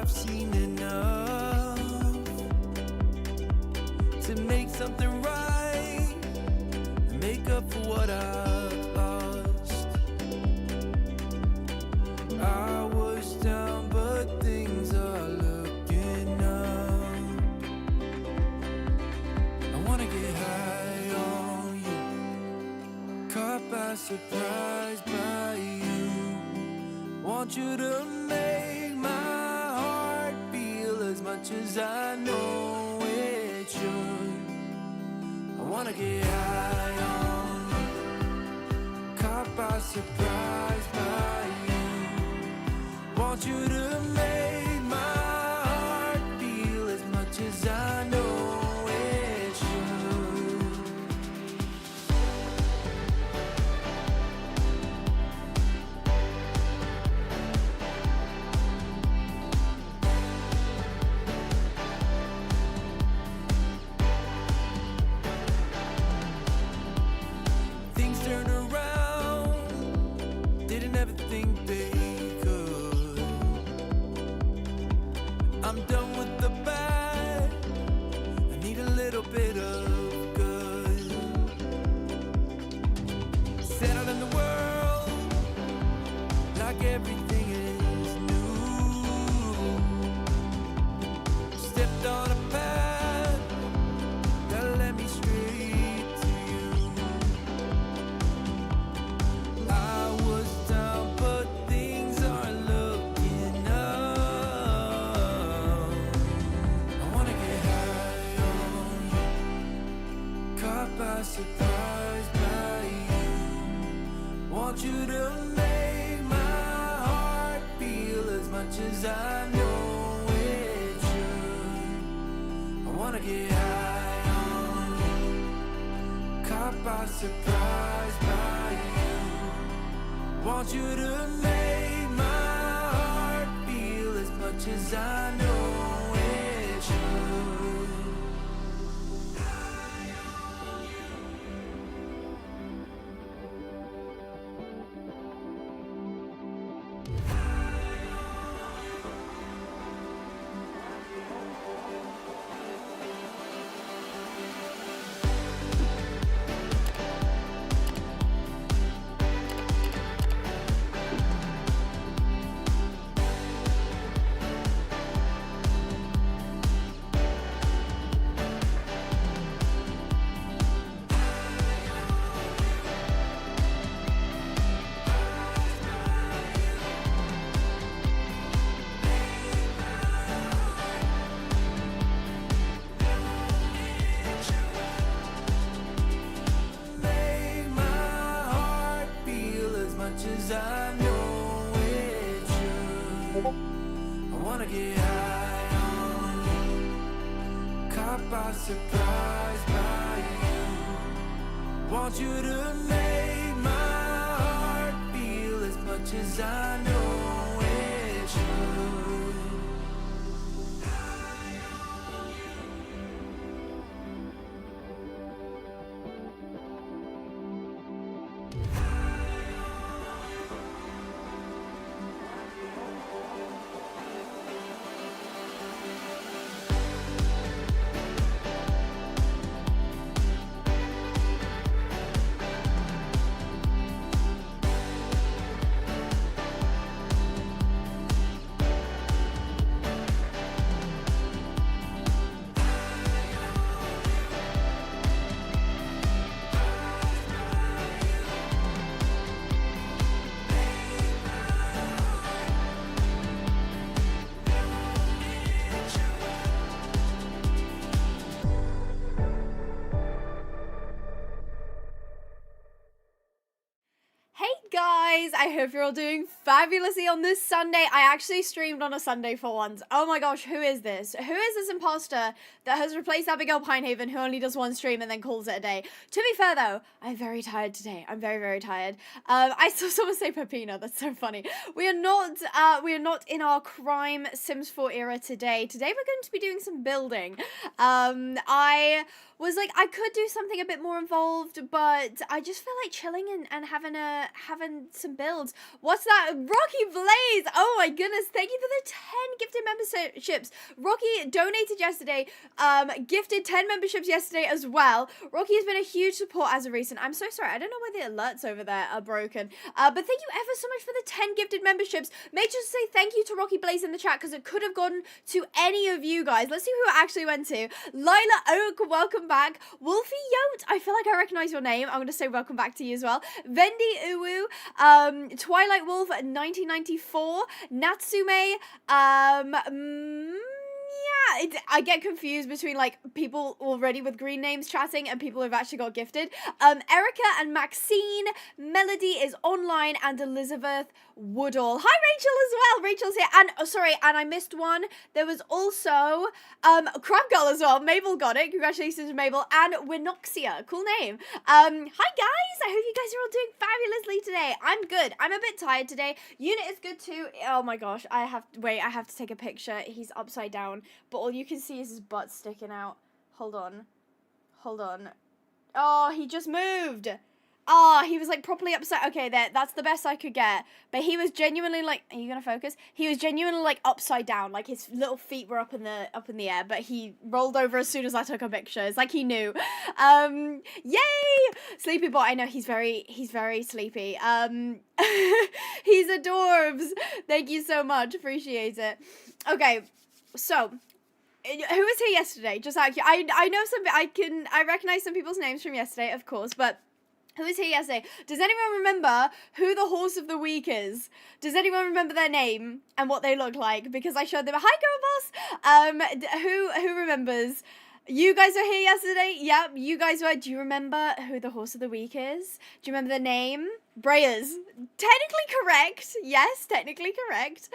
I've seen enough to make something right and make up for what I've lost. I was down, but things are looking up. I wanna get high on you, caught by surprise by you. Want you to make my heart feel as much as I know it should. I wanna get high on you, caught by surprise by you. Want you to make my heart feel as much as I know it should. Things turned around, didn't ever think they could. I'm done with the bad, I need a little bit of good. Settled in the world, like everything is new. Stepped on a path that led me straight to you. I was down, but things are looking up. I wanna get high on you, caught by surprise by you. Want you to make my heart feel as much as I know it should. I wanna get high on you, caught by surprise by you. Want you to make my heart feel as much as I know it should. Make my heart feel as much as I know it should. I wanna get high on you, caught by surprise by you. Want you to make my heart feel as much as I know it should. Guys, I hope you're all doing fabulously on this Sunday. I actually streamed on a Sunday for once. Oh my gosh, who is this? Who is this imposter that has replaced Abigail Pinehaven, who only does one stream and then calls it a day? To be fair though, I'm very tired today. I'm very, very tired. I saw someone say Pepina. That's so funny. We are not in our crime Sims 4 era today. Today we're going to be doing some building. I was like, I could do something a bit more involved, but I just feel like chilling and having some builds. What's that? Rocky Blaze! Oh my goodness, thank you for the 10 gifted memberships. Rocky donated yesterday, gifted 10 memberships yesterday as well. Rocky has been a huge support as of recent. I'm so sorry, I don't know why the alerts over there are broken. But thank you ever so much for the 10 gifted memberships. Make sure to say thank you to Rocky Blaze in the chat, because it could have gone to any of you guys. Let's see who it actually went to. Lila Oak, welcome back. Wolfie Yote, I feel like I recognize your name. I'm going to say welcome back to you as well. Vendi Uwu, Twilight Wolf 1994, Natsume, yeah, I get confused between, like, people already with green names chatting and people who've actually got gifted. Erica and Maxine, Melody is online, and Elizabeth Woodall. Hi, Rachel, as well. Rachel's here. And, oh, sorry, and I missed one. There was also, Crab Girl as well. Mabel got it. Congratulations, Mabel. And Winoxia. Cool name. Hi, guys. I hope you guys are all doing fabulously today. I'm good. I'm a bit tired today. Unit is good, too. Oh, my gosh. I have to take a picture. He's upside down, but all you can see is his butt sticking out. Hold on. Oh, he just moved. Oh, he was like properly upset. Okay, that's the best I could get. But he was genuinely like, are you gonna focus? He was genuinely like upside down, like his little feet were up in the air, but he rolled over as soon as I took a picture. It's like he knew. Yay! Sleepy boy. I know he's very sleepy. He's adorbs. Thank you so much. Appreciate it. Okay, so who was here yesterday? Just out here. I know I recognize some people's names from yesterday, of course, but who was here yesterday? Does anyone remember who the horse of the week is? Does anyone remember their name and what they look like? Because I showed them. Hi, girl boss. Who remembers? You guys were here yesterday. Yep, you guys were. Do you remember who the horse of the week is? Do you remember the name? Breyers. Technically correct. Yes, technically correct.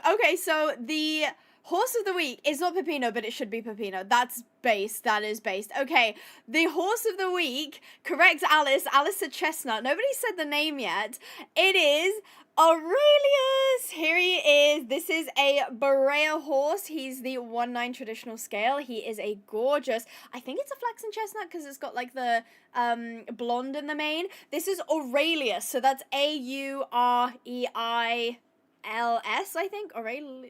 Okay, so the horse of the week is not Peppino, but it should be Peppino. That's based. That is based. Okay, the horse of the week, correct, Alice. Alice said Chestnut. Nobody said the name yet. It is Aurelius. Here he is. This is a Berea horse. He's the 1/9 traditional scale. He is a gorgeous, I think it's a flaxen chestnut because it's got like the blonde in the mane. This is Aurelius. So that's Aureils, I think.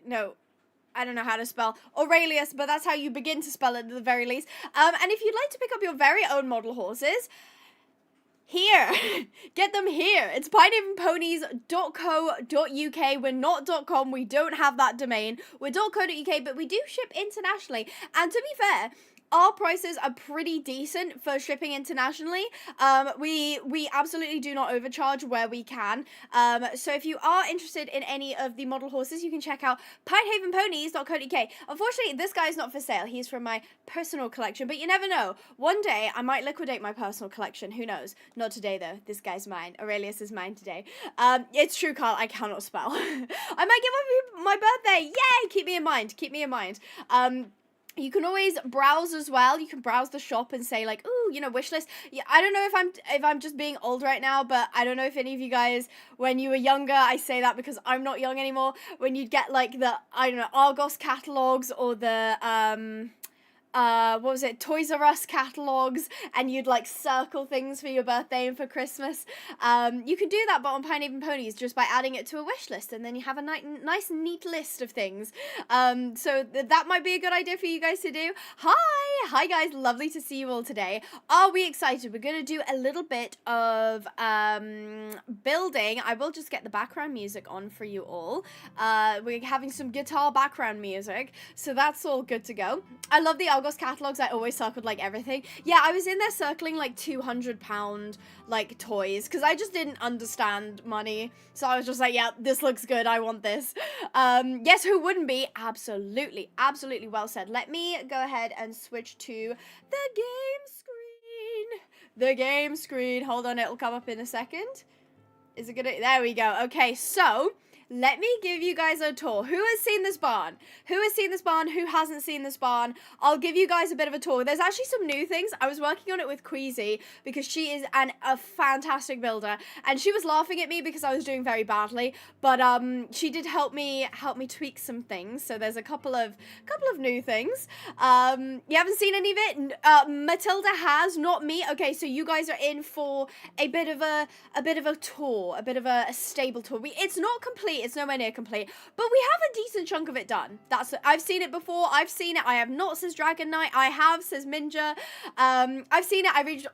No. I don't know how to spell Aurelius, but that's how you begin to spell it at the very least. And if you'd like to pick up your very own model horses, here, get them here. It's pinehavenponies.co.uk. We're not .com. We don't have that domain. We're .co.uk, but we do ship internationally. And to be fair, our prices are pretty decent for shipping internationally. We absolutely do not overcharge where we can. So if you are interested in any of the model horses, you can check out pinehavenponies.co.uk. Unfortunately, this guy is not for sale. He's from my personal collection, but you never know. One day, I might liquidate my personal collection. Who knows? Not today, though. This guy's mine. Aurelius is mine today. It's true, Carl. I cannot spell. I might give up my birthday. Yay! Keep me in mind. Keep me in mind. You can always browse as well. You can browse the shop and say like, ooh, you know, wish list. Yeah, I don't know if I'm just being old right now, but I don't know if any of you guys, when you were younger, I say that because I'm not young anymore, when you'd get like the, I don't know, Argos catalogs or the, what was it, Toys R Us catalogs, and you'd like circle things for your birthday and for Christmas. You can do that, but on Pinehaven Ponies, just by adding it to a wish list, and then you have a nice neat list of things. So that might be a good idea for you guys to do. Hi guys, lovely to see you all today. Are we excited? We're gonna do a little bit of building. I will just get the background music on for you all. We're having some guitar background music, so that's all good to go. I love the Argos catalogs. I always circled like everything. Yeah, I was in there circling like £200 like toys because I just didn't understand money. So I was just like, yeah, this looks good. I want this. Yes, who wouldn't be? Absolutely. Absolutely well said. Let me go ahead and switch to the game screen. The game screen. Hold on, it'll come up in a second. Is it gonna? There we go. Okay, so let me give you guys a tour. Who has seen this barn? Who has seen this barn? Who hasn't seen this barn? I'll give you guys a bit of a tour. There's actually some new things. I was working on it with Queasy because she is a fantastic builder, and she was laughing at me because I was doing very badly, but she did help me tweak some things. So there's a couple of new things. You haven't seen any of it? Matilda has, not me. Okay, so you guys are in for a bit of a tour, a bit of a stable tour. It's not complete, it's nowhere near complete, but we have a decent chunk of it done. I've seen it before, I've seen it, I have not, says Dragon Knight, I have, says Minja. I've seen it,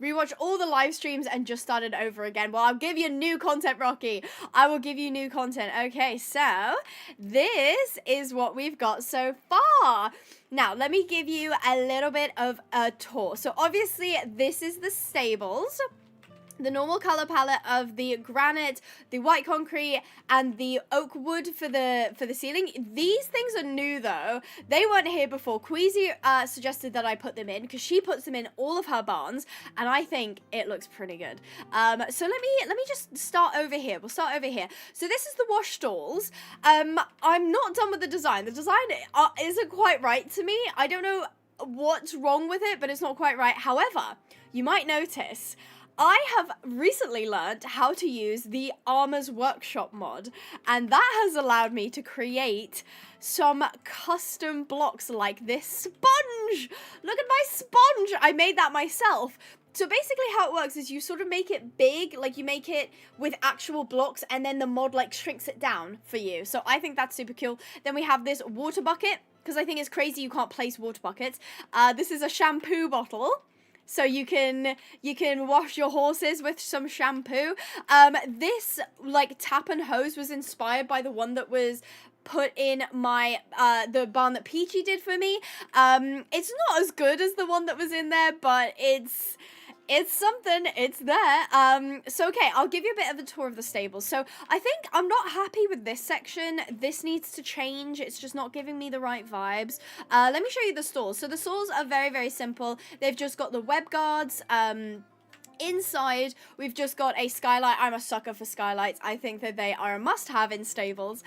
rewatched all the live streams and just started over again. Well, I'll give you new content, Rocky. I will give you new content. Okay, so this is what we've got so far. Now, let me give you a little bit of a tour. So obviously, this is the stables. The normal color palette of the granite, the white concrete, and the oak wood for the ceiling. These things are new though. They weren't here before. Queasy suggested that I put them in because she puts them in all of her barns, and I think it looks pretty good. So let me just start over here. We'll start over here. So this is the wash stalls. I'm not done with the design. The design isn't quite right to me. I don't know what's wrong with it, but it's not quite right. However, you might notice I have recently learned how to use the Armor's Workshop mod, and that has allowed me to create some custom blocks like this sponge. Look at my sponge. I made that myself. So basically how it works is you sort of make it big, like you make it with actual blocks, and then the mod like shrinks it down for you. So I think that's super cool. Then we have this water bucket, because I think it's crazy you can't place water buckets. This is a shampoo bottle. So you can wash your horses with some shampoo. This like tap and hose was inspired by the one that was put in my the barn that Peachy did for me. It's not as good as the one that was in there, but it's something, it's there. So okay, I'll give you a bit of a tour of the stables. So I think I'm not happy with this section. This needs to change. It's just not giving me the right vibes. Let me show you the stalls. So the stalls are very, very simple. They've just got the web guards. Inside, we've just got a skylight. I'm a sucker for skylights. I think that they are a must-have in stables.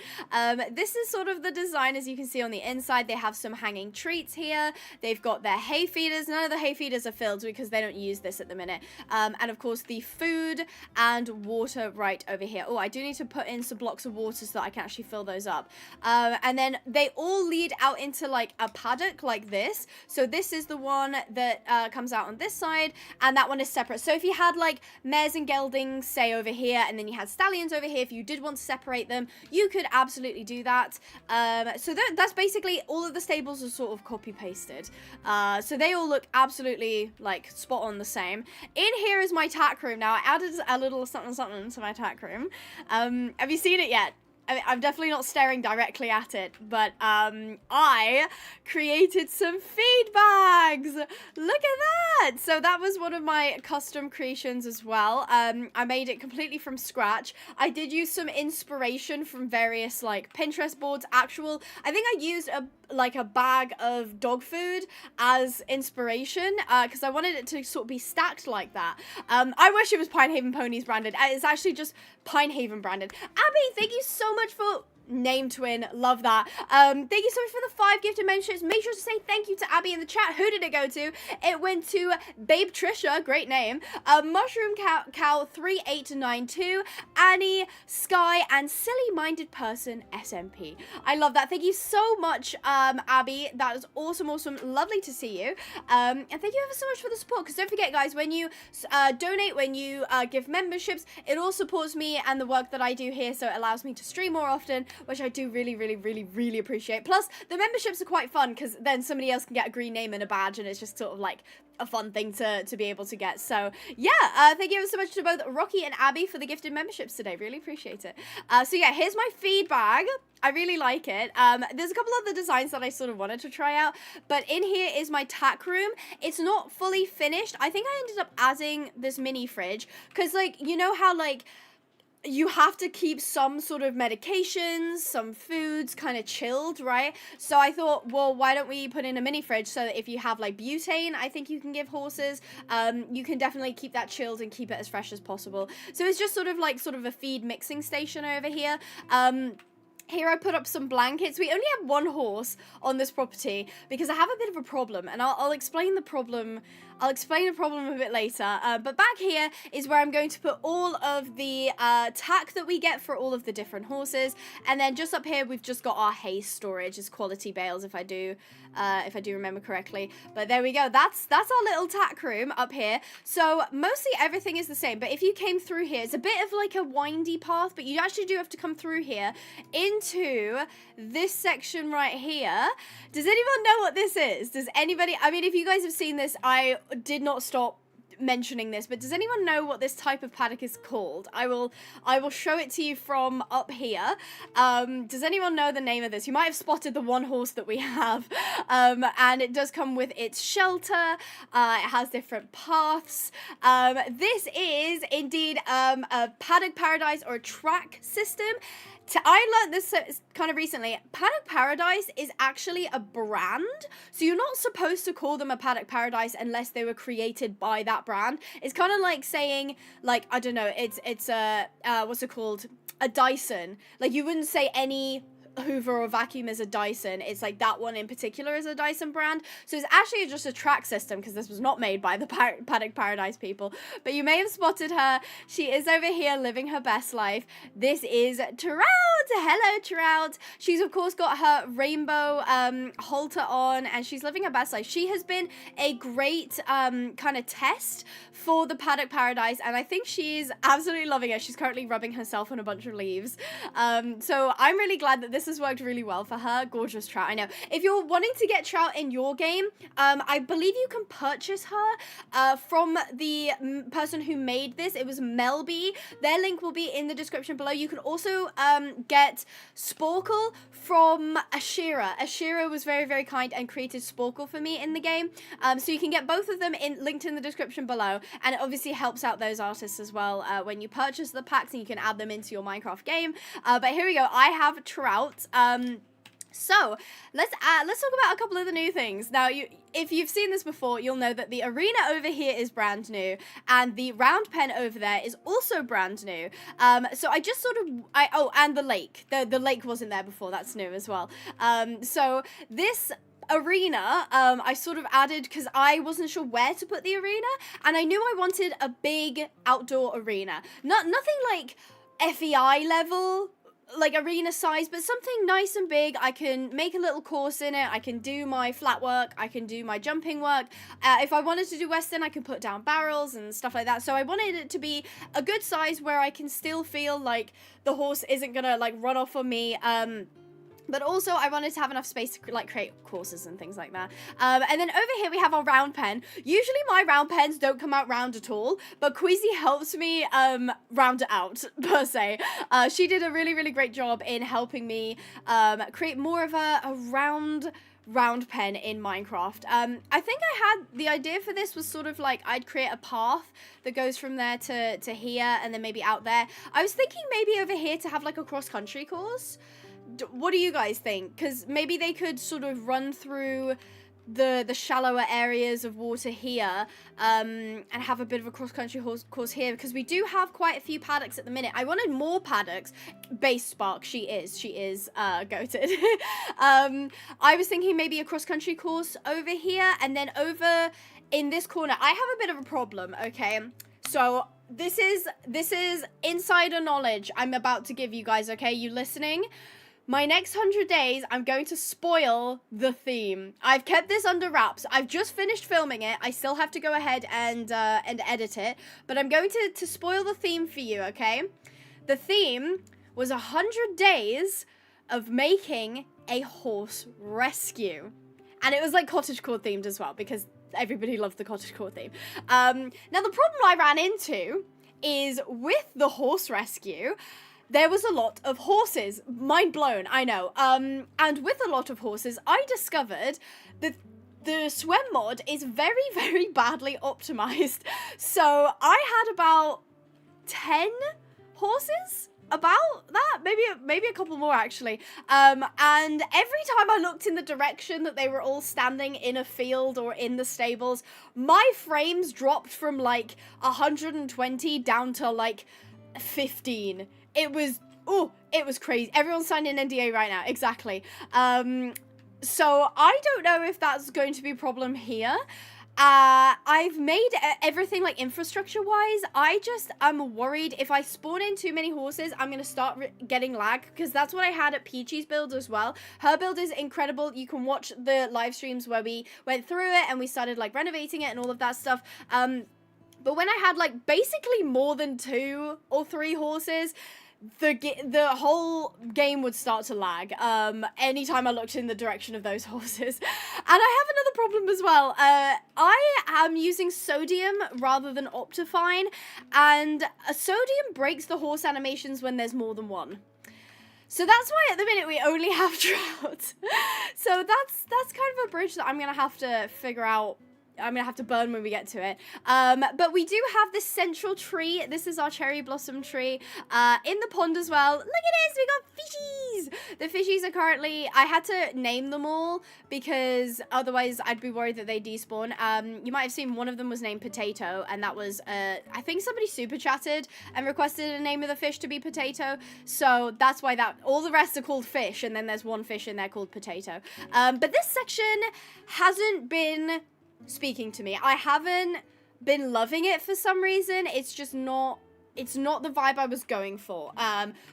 This is sort of the design, as you can see on the inside. They have some hanging treats here. They've got their hay feeders. None of the hay feeders are filled because they don't use this at the minute. And of course, the food and water right over here. Oh, I do need to put in some blocks of water so that I can actually fill those up. And then they all lead out into like a paddock like this. So this is the one that comes out on this side, and that one is separate. So if you had like mares and geldings, say over here, and then you had stallions over here, if you did want to separate them, you could absolutely do that. So that's basically all of the stables are sort of copy pasted. So they all look absolutely like spot on the same. In here is my tack room. Now I added a little something something to my tack room. Have you seen it yet? I'm definitely not staring directly at it, but I created some feed bags. Look at that. So that was one of my custom creations as well. I made it completely from scratch. I did use some inspiration from various like Pinterest boards, I think I used a bag of dog food as inspiration because I wanted it to sort of be stacked like that. I wish it was Pinehaven Ponies branded. It's actually just Pinehaven branded. Abby, thank you so much for name twin, love that. Thank you so much for the 5 gifted memberships. Make sure to say thank you to Abby in the chat. Who did it go to? It went to Babe Trisha, great name, Mushroom Cow 3892, Annie, Sky, and Silly Minded Person SMP. I love that. Thank you so much, Abby. That is awesome, lovely to see you. And thank you ever so much for the support, because don't forget guys, when you donate, when you give memberships, it all supports me and the work that I do here, so it allows me to stream more often, which I do really appreciate. Plus, the memberships are quite fun, because then somebody else can get a green name and a badge, and it's just sort of like a fun thing to be able to get. So, yeah, thank you so much to both Rocky and Abby for the gifted memberships today. Really appreciate it. So, yeah, here's my feed bag. I really like it. There's a couple other designs that I sort of wanted to try out, but in here is my tack room. It's not fully finished. I think I ended up adding this mini fridge, because, like, you know how, like, you have to keep some sort of medications, some foods kind of chilled, right? So I thought, well, why don't we put in a mini fridge so that if you have like butane, I think you can give horses, you can definitely keep that chilled and keep it as fresh as possible. So it's just sort of a feed mixing station over here. Here I put up some blankets. We only have one horse on this property because I have a bit of a problem, and I'll explain the problem. I'll explain the problem a bit later. But back here is where I'm going to put all of the tack that we get for all of the different horses, and then just up here we've just got our hay storage as quality bales, if I do remember correctly. But there we go. That's our little tack room up here. So mostly everything is the same. But if you came through here, it's a bit of like a windy path, but you actually do have to come through here into this section right here. Does anyone know what this is? Does anybody? I mean, if you guys have seen this, I did not stop mentioning this, but does anyone know what this type of paddock is called? I will show it to you from up here. Does anyone know the name of this? You might have spotted the one horse that we have, and it does come with its shelter. It has different paths. This is indeed a paddock paradise or a track system. I learned this kind of recently. Paddock Paradise is actually a brand, so you're not supposed to call them a Paddock Paradise unless they were created by that brand. It's kind of like saying, like, I don't know, it's a, what's it called? A Dyson. Like, you wouldn't say any Hoover or vacuum is a Dyson. It's like that one in particular is a Dyson brand. So it's actually just a track system because this was not made by the Paddock Paradise people. But you may have spotted her. She is over here living her best life. This is Trout. Hello, Trout. She's of course got her rainbow halter on, and she's living her best life. She has been a great kind of test for the Paddock Paradise, and I think she's absolutely loving it. She's currently rubbing herself on a bunch of leaves. So I'm really glad that this has worked really well for her. Gorgeous Trout, I know. If you're wanting to get Trout in your game, I believe you can purchase her from the person who made this. It was Melby. Their link will be in the description below. You can also get Sporkle from Ashira. Ashira was very, very kind and created Sporkle for me in the game. So you can get both of them linked in the description below, and it obviously helps out those artists as well when you purchase the packs, and you can add them into your Minecraft game. But here we go. I have Trout. So let's talk about a couple of the new things. Now, if you've seen this before, you'll know that the arena over here is brand new, and the round pen over there is also brand new. So I just sort of, and the lake. The lake wasn't there before. That's new as well. So this arena, I sort of added because I wasn't sure where to put the arena, and I knew I wanted a big outdoor arena. Nothing like FEI level, like arena size, but something nice and big. I can make a little course in it. I can do my flat work. I can do my jumping work. If I wanted to do Western, I can put down barrels and stuff like that. So I wanted it to be a good size where I can still feel like the horse isn't gonna like run off on me. But also, I wanted to have enough space to like create courses and things like that. And then over here we have our round pen. Usually my round pens don't come out round at all, but Queasy helps me round it out, per se. She did a really, really great job in helping me create more of a round pen in Minecraft. I think I had the idea for this was sort of like I'd create a path that goes from there to here and then maybe out there. I was thinking maybe over here to have like a cross-country course. What do you guys think? Because maybe they could sort of run through the shallower areas of water here and have a bit of a cross-country course here, because we do have quite a few paddocks at the minute. I wanted more paddocks. Base Spark, she is goated. I was thinking maybe a cross-country course over here, and then over in this corner I have a bit of a problem, okay? So this is insider knowledge I'm about to give you guys, okay? You listening? My next 100 days, I'm going to spoil the theme. I've kept this under wraps. I've just finished filming it. I still have to go ahead and edit it. But I'm going to spoil the theme for you, okay? The theme was 100 days of making a horse rescue. And it was like cottagecore themed as well, because everybody loved the cottagecore theme. Now, the problem I ran into is with the horse rescue, there was a lot of horses. Mind blown, I know. And with a lot of horses, I discovered that the SWEM mod is very, very badly optimized. So I had about 10 horses. About that, maybe a couple more actually. And every time I looked in the direction that they were all standing in a field or in the stables, my frames dropped from like 120 down to like 15. It was crazy. Everyone's signed an NDA right now. Exactly. So I don't know if that's going to be a problem here. I've made everything like infrastructure wise. I'm worried if I spawn in too many horses, I'm gonna start getting lag, because that's what I had at Peachy's build as well. Her build is incredible. You can watch the live streams where we went through it and we started like renovating it and all of that stuff. But when I had like basically more than 2 or 3 horses, the whole game would start to lag anytime I looked in the direction of those horses. And I have another problem as well. I am using sodium rather than Optifine, and sodium breaks the horse animations when there's more than one. So that's why at the minute we only have trout. So that's kind of a bridge that I'm gonna have to figure out. I'm gonna have to burn when we get to it. But we do have this central tree. This is our cherry blossom tree. In the pond as well. Look at this, we got fishies. The fishies are currently, I had to name them all because otherwise I'd be worried that they despawn. You might have seen one of them was named Potato, and that was, I think somebody super chatted and requested a name of the fish to be Potato. So that's why all the rest are called fish, and then there's one fish in there called Potato. But this section hasn't been speaking to me. I haven't been loving it for some reason. It's just not, it's not the vibe I was going for.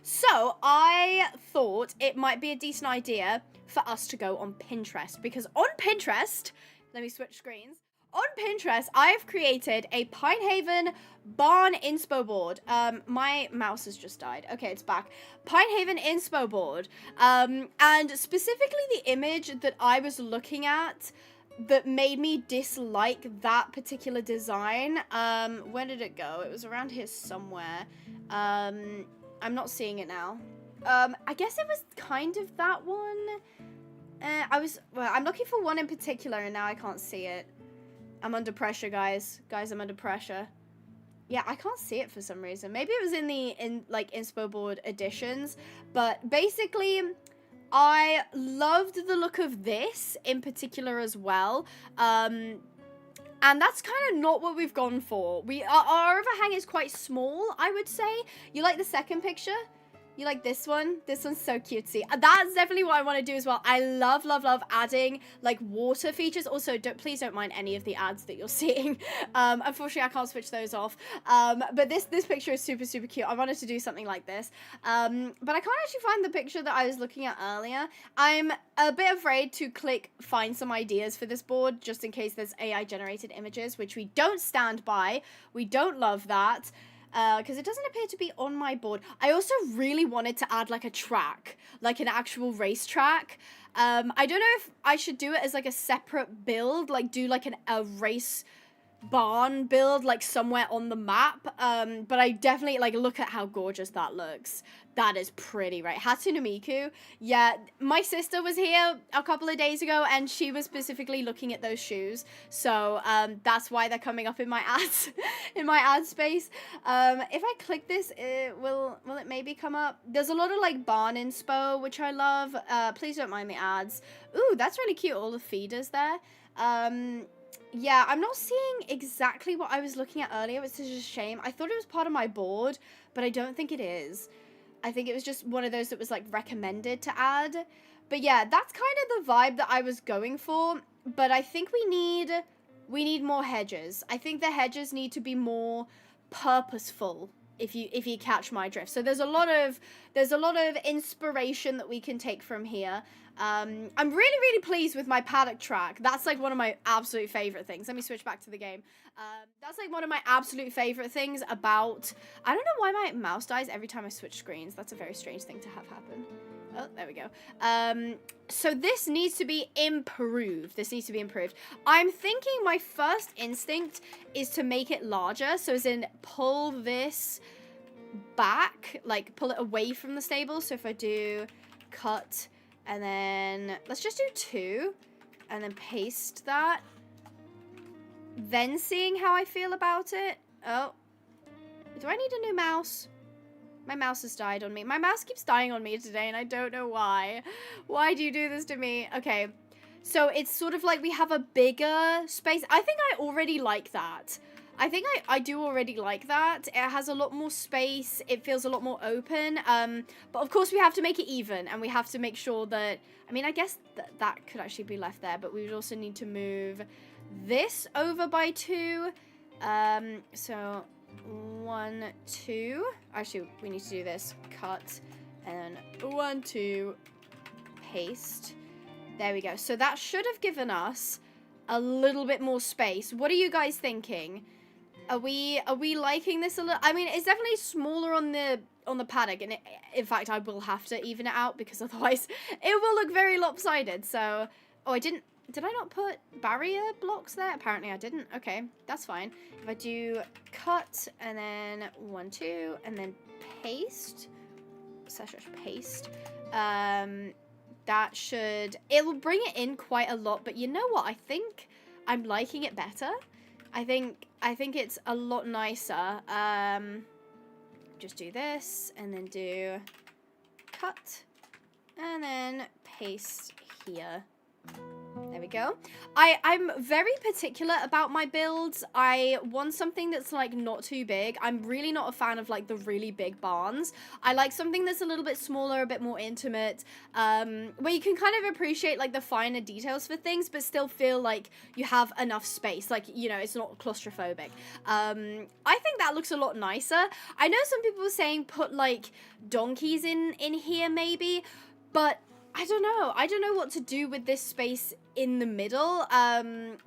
So I thought it might be a decent idea for us to go on Pinterest, because on Pinterest, let me switch screens. On Pinterest, I've created a Pinehaven barn inspo board. My mouse has just died. Okay, it's back. Pinehaven inspo board. And specifically the image that I was looking at that made me dislike that particular design. Where did it go? It was around here somewhere. I'm not seeing it now. I guess it was kind of that one. I'm looking for one in particular and now I can't see it. I'm under pressure, guys. Guys, I'm under pressure. Yeah, I can't see it for some reason. Maybe it was in like inspo board editions, but basically I loved the look of this in particular as well. And that's kind of not what we've gone for. Our overhang is quite small, I would say. You like the second picture? You like this one? This one's so cutesy. That's definitely what I want to do as well. I love, love, love adding like water features. Also, please don't mind any of the ads that you're seeing. Unfortunately, I can't switch those off. But this picture is super, super cute. I wanted to do something like this. But I can't actually find the picture that I was looking at earlier. I'm a bit afraid to click find some ideas for this board just in case there's AI generated images, which we don't stand by. We don't love that. Because it doesn't appear to be on my board. I also really wanted to add like a track, like an actual race track. I don't know if I should do it as like a separate build, like do like a race barn build like somewhere on the map. But I definitely like look at how gorgeous that looks. That is pretty, right? Hatsune Miku. Yeah, my sister was here a couple of days ago and she was specifically looking at those shoes. So that's why they're coming up in my ads, in my ad space. If I click this, will it maybe come up? There's a lot of like barn inspo, which I love. Please don't mind the ads. Ooh, that's really cute. All the feeders there. Yeah, I'm not seeing exactly what I was looking at earlier, which is just a shame. I thought it was part of my board, but I don't think it is. I think it was just one of those that was like recommended to add. But yeah, that's kind of the vibe that I was going for. But I think we need more hedges. I think the hedges need to be more purposeful, if you catch my drift. So there's a lot of inspiration that we can take from here. I'm really, really pleased with my Paddock track. That's like one of my absolute favorite things. Let me switch back to the game. That's like one of my absolute favorite things about, I don't know why my mouse dies every time I switch screens. That's a very strange thing to have happen. Oh, there we go. So this needs to be improved. This needs to be improved. I'm thinking my first instinct is to make it larger. So as in pull this back, like pull it away from the stable. So if I do cut and then let's just do 2 and then paste that. Then seeing how I feel about it. Oh, do I need a new mouse? My mouse has died on me. My mouse keeps dying on me today, and I don't know why. Why do you do this to me? Okay, so it's sort of like we have a bigger space. I think I already like that. I think I do already like that. It has a lot more space. It feels a lot more open. But of course we have to make it even, and we have to make sure that, I mean, I guess that could actually be left there, but we would also need to move this over by 2. So 1, 2. Actually, we need to do this. Cut, and 1, 2, paste. There we go. So that should have given us a little bit more space. What are you guys thinking? Are we liking this a little? I mean, it's definitely smaller on the paddock, and in fact, I will have to even it out because otherwise it will look very lopsided. So, oh, did I not put barrier blocks there? Apparently I didn't. Okay, that's fine. If I do cut and then 1, 2, and then paste, / paste, that should, it will bring it in quite a lot. But you know what? I think I'm liking it better. I think it's a lot nicer. Just do this and then do cut and then paste here. There we go. I'm very particular about my builds. I want something that's like not too big. I'm really not a fan of like the really big barns. I like something that's a little bit smaller, a bit more intimate, where you can kind of appreciate like the finer details for things, but still feel like you have enough space. Like, you know, it's not claustrophobic. I think that looks a lot nicer. I know some people were saying put like donkeys in here maybe, but I don't know. I don't know what to do with this space in the middle.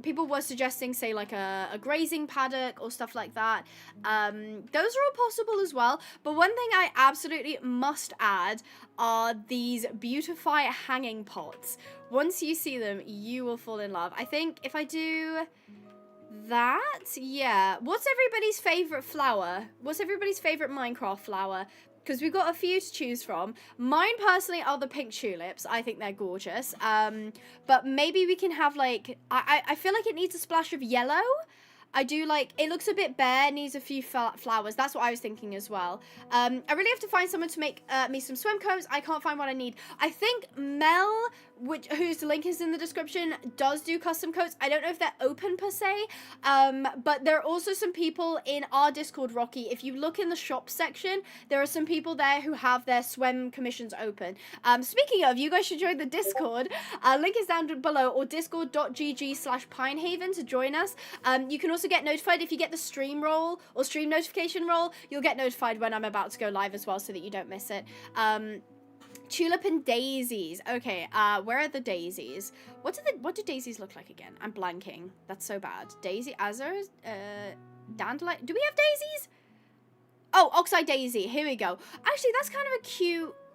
People were suggesting, say, like a grazing paddock or stuff like that. Those are all possible as well. But one thing I absolutely must add are these beautify hanging pots. Once you see them, you will fall in love. I think if I do that, yeah. What's everybody's favorite flower? What's everybody's favorite Minecraft flower? Because we've got a few to choose from. Mine, personally, are the pink tulips. I think they're gorgeous. But maybe we can have, like... I feel like it needs a splash of yellow. I do like... It looks a bit bare. Needs a few flowers. That's what I was thinking as well. I really have to find someone to make me some swim coats. I can't find what I need. I think Mel, whose link is in the description, does do custom coats. I don't know if they're open per se. But there are also some people in our Discord, Rocky. If you look in the shop section, there are some people there who have their SWEM commissions open. Speaking of, you guys should join the Discord. Link is down below, or discord.gg/Pinehaven to join us. You can also get notified if you get the stream roll or stream notification roll. You'll get notified when I'm about to go live as well, so that you don't miss it. Tulip and daisies. Okay, where are the daisies? What do daisies look like again? I'm blanking. That's so bad. Daisy, azure, dandelion. Do we have daisies? Oh, oxeye daisy. Here we go. Actually, that's kind of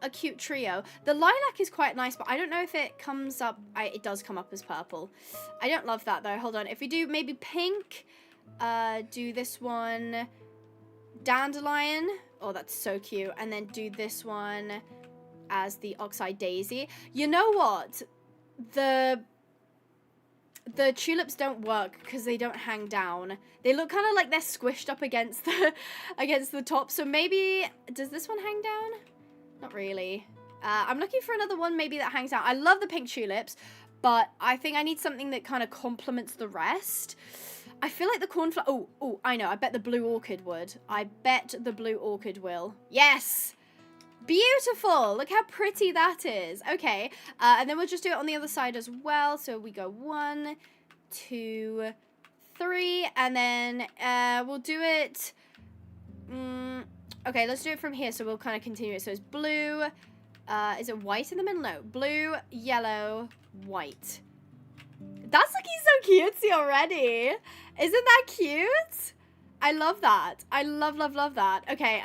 a cute trio. The lilac is quite nice, but I don't know if it comes up. It does come up as purple. I don't love that though. Hold on. If we do maybe pink, do this one, dandelion. Oh, that's so cute. And then do this one as the oxeye daisy. You know what? The tulips don't work because they don't hang down. They look kind of like they're squished up against the top. So maybe, does this one hang down? Not really. I'm looking for another one maybe that hangs down. I love the pink tulips, but I think I need something that kind of complements the rest. I feel like the cornflower... Oh, I know. I bet the blue orchid would. I bet the blue orchid will. Yes! Beautiful! Look how pretty that is. Okay, and then we'll just do it on the other side as well. So we go 1, 2, 3, and then we'll do it... okay, let's do it from here, so we'll kind of continue it. So it's blue, is it white in the middle? No, blue, yellow, white. That's looking so cutesy already. Isn't that cute? I love that. I love that. Okay,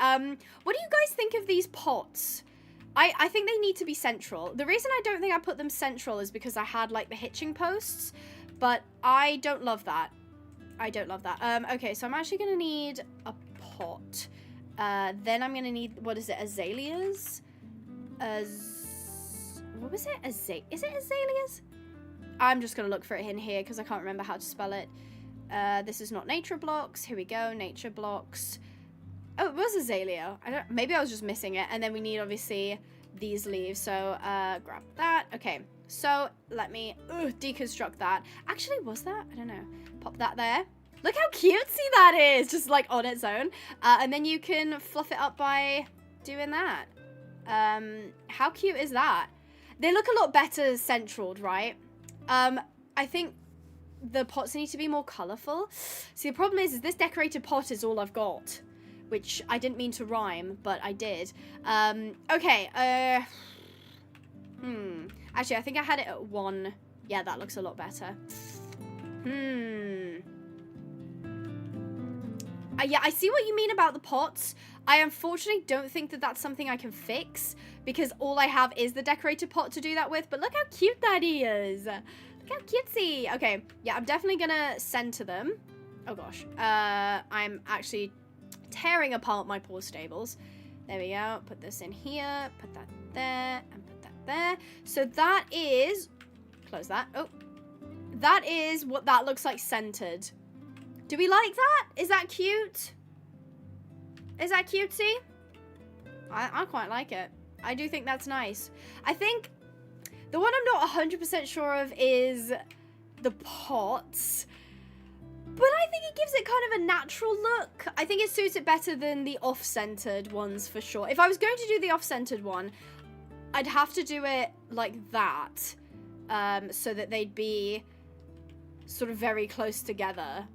what do you guys think of these pots? I think they need to be central. The reason I don't think I put them central is because I had, like, the hitching posts, but I don't love that. I don't love that. Okay, so I'm actually going to need a pot. Then I'm going to need, what is it, azaleas? What was it? Is it azaleas? I'm just going to look for it in here because I can't remember how to spell it. This is not nature blocks. Here we go, nature blocks. Oh, it was azalea. Maybe I was just missing it. And then we need, obviously, these leaves. So, grab that. Okay. So, let me deconstruct that. Actually, was that? I don't know. Pop that there. Look how cutesy that is. Just, like, on its own. And then you can fluff it up by doing that. How cute is that? They look a lot better centraled, right? I think the pots need to be more colourful. See, the problem is this decorated pot is all I've got. Which I didn't mean to rhyme, but I did. Okay, Actually, I think I had it at 1. Yeah, that looks a lot better. Yeah, I see what you mean about the pots. I unfortunately don't think that that's something I can fix, because all I have is the decorated pot to do that with, but look how cute that is. Look how cutesy. Okay, yeah, I'm definitely gonna center them. Oh gosh, I'm actually tearing apart my poor stables. There we go. Put this in here, put that there, and put that there. So that is, close that. Oh, that is what that looks like centered. Do we like that? Is that cute? Is that cutesy? I quite like it. I do think that's nice. I think the one I'm not 100% sure of is the pots. But I think it gives it kind of a natural look. I think it suits it better than the off-centered ones for sure. If I was going to do the off-centered one, I'd have to do it like that. So that they'd be sort of very close together.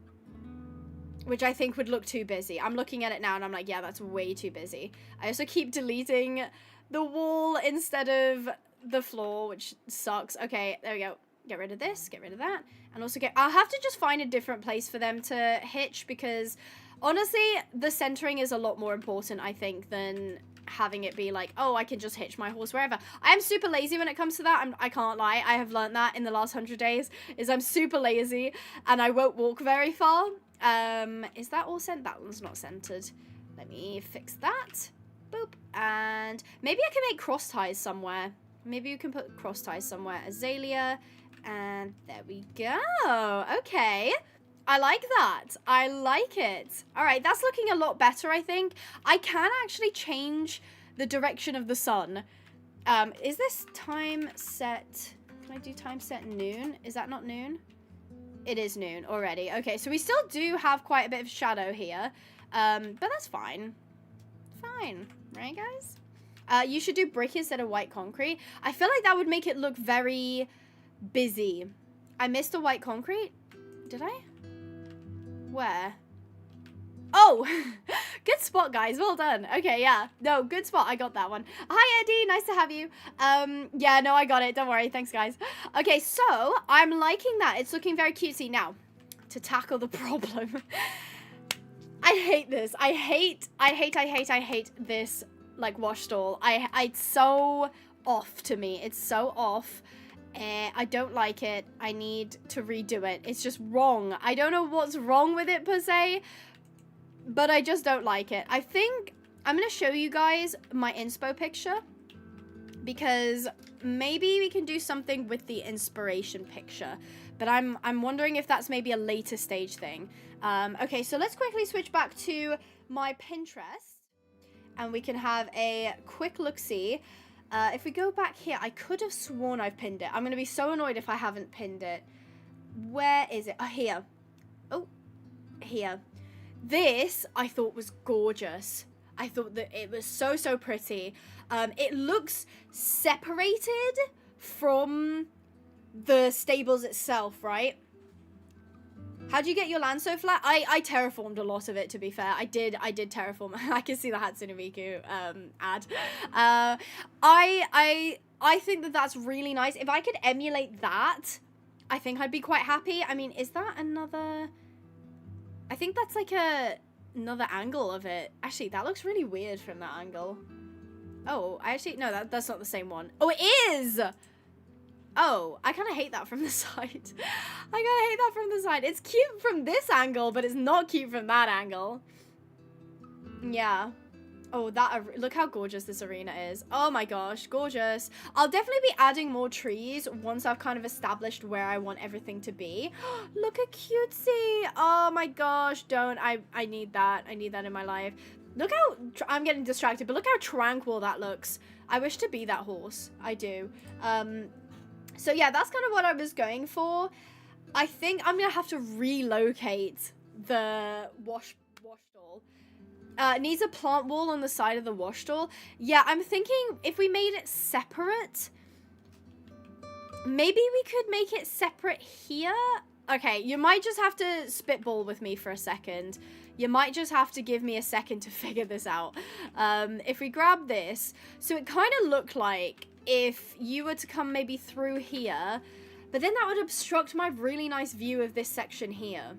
Which I think would look too busy. I'm looking at it now and I'm like, yeah, that's way too busy. I also keep deleting the wall instead of the floor, which sucks. Okay, there we go. Get rid of this, get rid of that. And also I'll have to just find a different place for them to hitch, because honestly, the centering is a lot more important, I think, than having it be like, oh, I can just hitch my horse wherever. I am super lazy when it comes to that. I can't lie. I have learned that in the last 100 days, is I'm super lazy and I won't walk very far. Is that all sent? That one's not centered. Let me fix that. Boop. And maybe I can make cross ties somewhere. Maybe you can put cross ties somewhere. Azalea. And there we go. Okay. I like that. I like it. All right, that's looking a lot better, I think. I can actually change the direction of the sun. Is this time set? Can I do time set noon? Is that not noon? It is noon already. Okay, so we still do have quite a bit of shadow here. But that's fine. Fine. Right, guys? You should do brick instead of white concrete. I feel like that would make it look very busy. I missed the white concrete. Did I? Where? Oh, good spot, guys. Well done. Okay, yeah. No, good spot. I got that one. Hi, Eddie. Nice to have you. Yeah, no, I got it. Don't worry. Thanks, guys. Okay, so I'm liking that. It's looking very cutesy. Now, to tackle the problem. I hate this. I hate this, like, wash stall. It's so off to me. It's so off. I don't like it. I need to redo it. It's just wrong. I don't know what's wrong with it per se, but I just don't like it. I think I'm going to show you guys my inspo picture, because maybe we can do something with the inspiration picture, but I'm wondering if that's maybe a later stage thing. Okay, so let's quickly switch back to my Pinterest and we can have a quick look-see. If we go back here, I could have sworn I've pinned it. I'm going to be so annoyed if I haven't pinned it. Where is it? Oh, here. Oh, here. This, I thought, was gorgeous. I thought that it was so, so pretty. It looks separated from the stables itself, right? How'd you get your land so flat? I terraformed a lot of it, to be fair. I did terraform. I can see the Hatsune Miku ad. I think that that's really nice. If I could emulate that, I think I'd be quite happy. I mean, is that another... I think that's like another angle of it. Actually, that looks really weird from that angle. Oh, no, that's not the same one. Oh, it is! Oh, I kind of hate that from the side. I kind of hate that from the side. It's cute from this angle, but it's not cute from that angle. Yeah. Oh, look how gorgeous this arena is. Oh my gosh, gorgeous. I'll definitely be adding more trees once I've kind of established where I want everything to be. Look at cutesy. Oh my gosh, I need that. I need that in my life. Look how, I'm getting distracted, but look how tranquil that looks. I wish to be that horse. I do. So yeah, that's kind of what I was going for. I think I'm gonna have to relocate the wash stall. Needs a plant wall on the side of the wash stall. Yeah, I'm thinking if we made it separate, maybe we could make it separate here. Okay, you might just have to spitball with me for a second. You might just have to give me a second to figure this out. If we grab this, so it kind of looked like if you were to come maybe through here, but then that would obstruct my really nice view of this section here.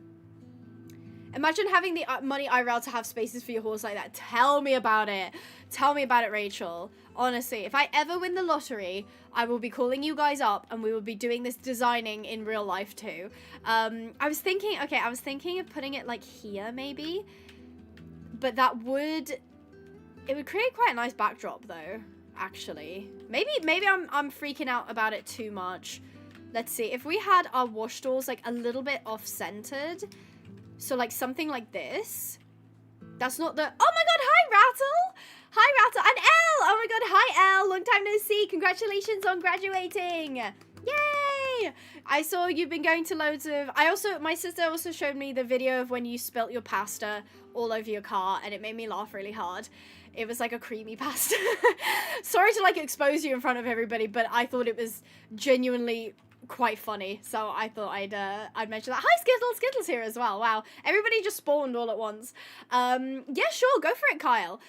Imagine having the money IRL to have spaces for your horse like that. Tell me about it. Tell me about it, Rachel. Honestly, if I ever win the lottery, I will be calling you guys up and we will be doing this designing in real life too. I was thinking of putting it like here maybe, but it would create quite a nice backdrop though, actually. Maybe I'm freaking out about it too much. Let's see, if we had our wash stalls like a little bit off-centered, so like something like this. That's not the, oh my god, hi Rattle! Hi Rattle, and Elle! Oh my god, hi Elle, long time no see, congratulations on graduating! Yay! I saw you've been going to loads of, my sister also showed me the video of when you spilt your pasta all over your car, and it made me laugh really hard. It was like a creamy pasta. Sorry to like expose you in front of everybody, but I thought it was genuinely quite funny, so I thought I'd mention that. Hi Skittles, Skittles here as well. Wow, everybody just spawned all at once. Yeah, sure, go for it, Kyle.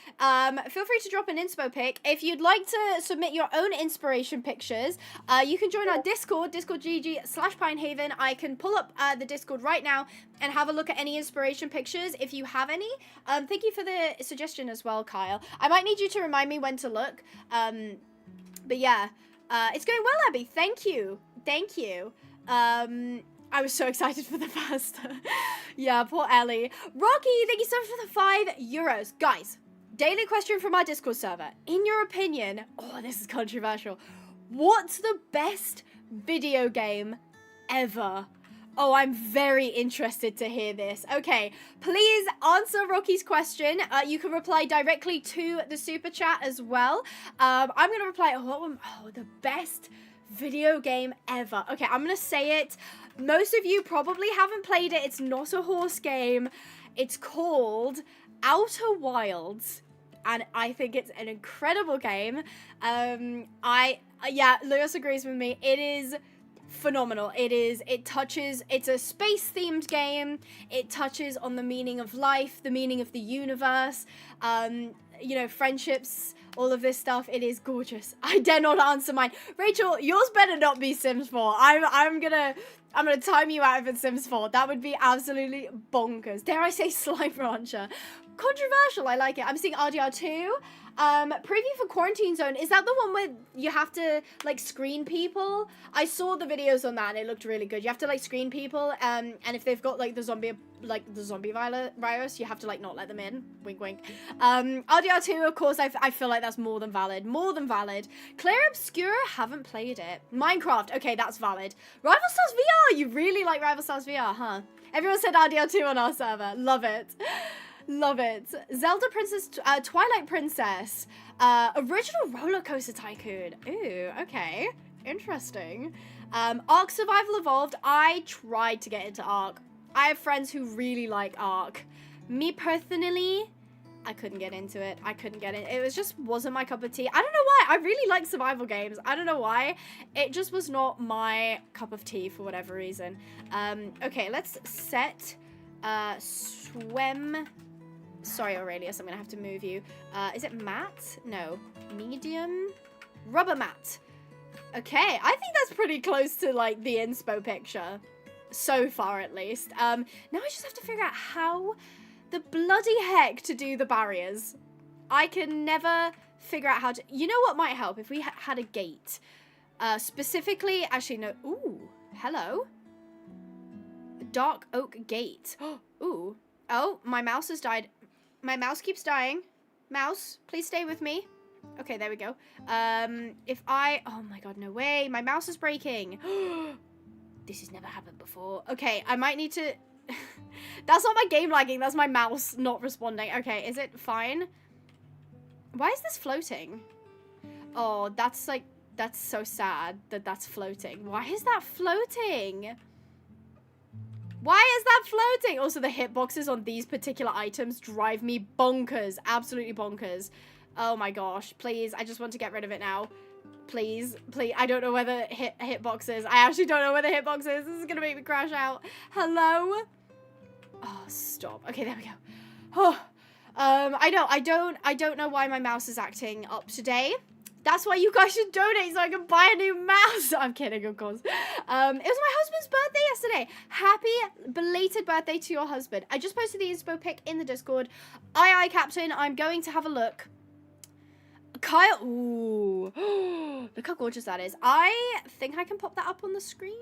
Feel free to drop an inspo pic. If you'd like to submit your own inspiration pictures, you can join our Discord, discord.gg/Pinehaven. I can pull up the Discord right now and have a look at any inspiration pictures if you have any. Thank you for the suggestion as well, Kyle. I might need you to remind me when to look. But yeah, it's going well, Abby. Thank you. Thank you. I was so excited for the pasta. Yeah, poor Ellie. Rocky, thank you so much for the €5. Guys, daily question from our Discord server. In your opinion, oh, this is controversial. What's the best video game ever? Oh, I'm very interested to hear this. Okay, please answer Rocky's question. You can reply directly to the super chat as well. I'm going to reply, the best video game ever. Okay, I'm gonna say it. Most of you probably haven't played it. It's not a horse game. It's called Outer Wilds, and I think it's an incredible game. Yeah, Lewis agrees with me. It is phenomenal. It's a space themed game. It touches on the meaning of life, the meaning of the universe, you know, friendships, all of this stuff. It is gorgeous. I dare not answer mine. Rachel, yours better not be Sims 4. I'm gonna time you out if it's Sims 4. That would be absolutely bonkers. Dare I say Slime Rancher? Controversial, I like it. I'm seeing RDR 2. Preview for Quarantine Zone. Is that the one where you have to, like, screen people? I saw the videos on that and it looked really good. You have to, like, screen people, and if they've got, like, the zombie virus, you have to, like, not let them in. Wink, wink. RDR 2, of course, I feel like that's more than valid. More than valid. Claire Obscura, haven't played it. Minecraft, okay, that's valid. Rival Stars VR, you really like Rival Stars VR, huh? Everyone said RDR 2 on our server. Love it. Love it. Zelda Princess, Twilight Princess, original Roller Coaster Tycoon. Ooh, okay. Interesting. Ark Survival Evolved. I tried to get into Ark. I have friends who really like Ark. Me personally, I couldn't get into it. It just wasn't my cup of tea. I don't know why. I really like survival games. I don't know why. It just was not my cup of tea for whatever reason. Okay, let's set SWEM. Sorry, Aurelius, I'm gonna have to move you. Is it matte? No. Medium? Rubber matte. Okay, I think that's pretty close to, like, the inspo picture. So far, at least. Now I just have to figure out how the bloody heck to do the barriers. I can never figure out how to... You know what might help? If we had a gate. Specifically, actually, no. Ooh, hello. Dark oak gate. Ooh. Oh, my mouse has died. My mouse keeps dying. Mouse, please stay with me. Okay, there we go. Oh my god, no way. My mouse is breaking. This has never happened before. Okay, I might need to That's not my game lagging. That's my mouse not responding. Okay, is it fine? Why is this floating? Oh, that's like, that's so sad that that's floating. Why is that floating? Why is that floating? Also, the hitboxes on these particular items drive me bonkers. Absolutely bonkers. Oh my gosh. Please, I just want to get rid of it now. Please, please. I don't know where the hitbox is. I actually don't know where the hitbox is. This is gonna make me crash out. Hello? Oh, stop. Okay, there we go. Oh, I don't know why my mouse is acting up today. That's why you guys should donate so I can buy a new mouse. I'm kidding, of course. It was my husband's birthday yesterday. Happy belated birthday to your husband. I just posted the inspo pic in the Discord. Aye, Captain. I'm going to have a look. Kyle. Ooh. Look how gorgeous that is. I think I can pop that up on the screen.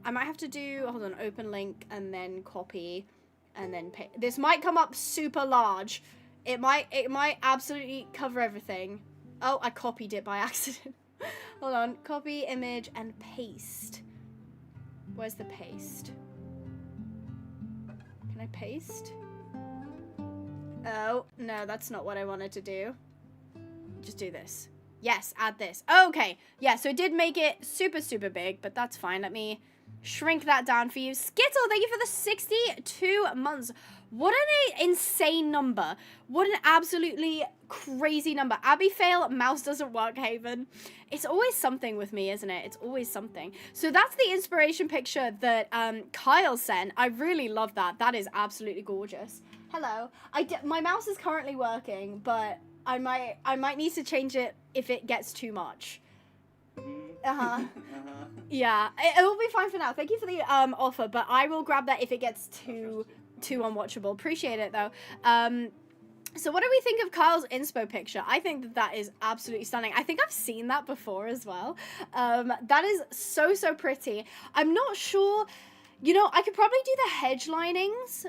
I might have to do, hold on, open link and then copy and then paste. This might come up super large. It might absolutely cover everything. Oh, I copied it by accident. Hold on. Copy, image, and paste. Where's the paste? Can I paste? Oh, no, that's not what I wanted to do. Just do this. Yes, add this. Okay. Yeah, so it did make it super, super big, but that's fine. Let me shrink that down for you. Skittle, thank you for the 62 months. What an insane number. What an absolutely crazy number. Abby fail, mouse doesn't work, Haven. It's always something with me, isn't it? It's always something. So that's the inspiration picture that Kyle sent. I really love that. That is absolutely gorgeous. Hello. My mouse is currently working, but I might need to change it if it gets too much. Yeah, it'll be fine for now. Thank you for the offer, but I will grab that if it gets too unwatchable. Appreciate it though. So what do we think of Kyle's inspo picture? I think that is absolutely stunning. I think I've seen that before as well. That is so pretty. I'm not sure, you know, I could probably do the hedge linings.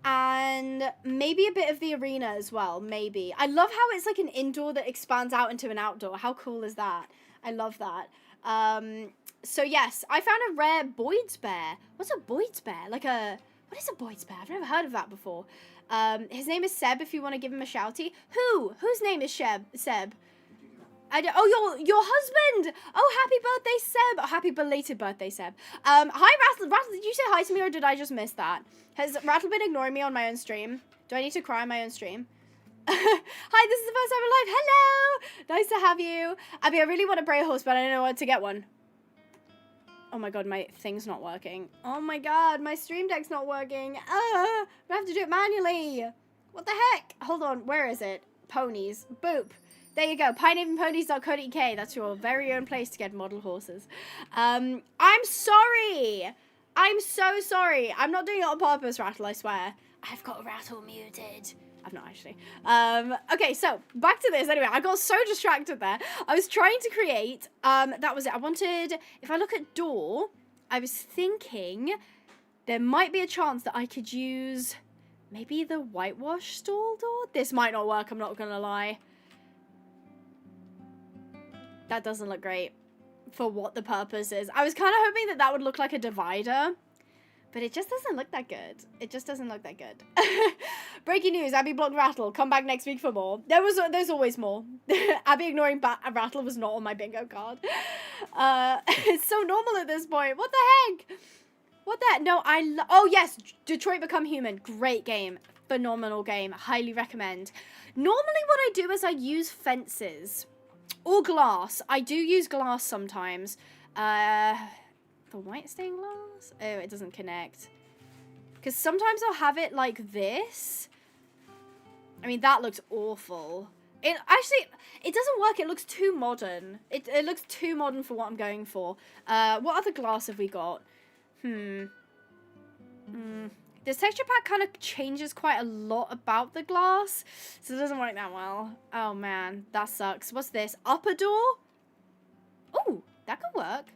And maybe a bit of the arena as well, maybe. I love how it's like an indoor that expands out into an outdoor. How cool is that? I love that. So yes, I found a rare Boyd's bear. What's a Boyd's bear? What is a Boyd's bear? I've never heard of that before. His name is Seb, if you want to give him a shouty. Whose name is Seb? Oh, your husband! Oh, happy birthday, Seb! Oh, happy belated birthday, Seb. Hi, Rattle. Rattle, did you say hi to me or did I just miss that? Has Rattle been ignoring me on my own stream? Do I need to cry on my own stream? Hi, this is the first time live. Hello! Nice to have you. Abby, I really want a Bray horse, but I don't know where to get one. Oh my god, my thing's not working. Oh my god, my stream deck's not working. I have to do it manually. What the heck? Hold on, where is it? Ponies. Boop. There you go, pinehavenponies.co.uk. That's your very own place to get model horses. I'm sorry. I'm so sorry. I'm not doing it on purpose, Rattle, I swear. I've got Rattle muted. I've not actually. Okay, so back to this. Anyway, I got so distracted there. I was trying to create, that was it. I wanted, if I look at door, I was thinking there might be a chance that I could use maybe the whitewash stall door. This might not work, I'm not gonna lie. That doesn't look great for what the purpose is. I was kind of hoping that that would look like a divider, but it just doesn't look that good. It just doesn't look that good. Breaking news, Abby blocked Rattle. Come back next week for more. There's always more. Abby ignoring Rattle was not on my bingo card. It's so normal at this point. What the heck? What the heck? No, oh yes, Detroit Become Human. Great game. Phenomenal game. Highly recommend. Normally what I do is I use fences. Or glass. I do use glass sometimes. The white stained glass? Oh, it doesn't connect. Because sometimes I'll have it like this. I mean, that looks awful. It doesn't work. It looks too modern. It looks too modern for what I'm going for. What other glass have we got? This texture pack kind of changes quite a lot about the glass, so it doesn't work that well. Oh man, that sucks. What's this? Upper door? Oh, that could work.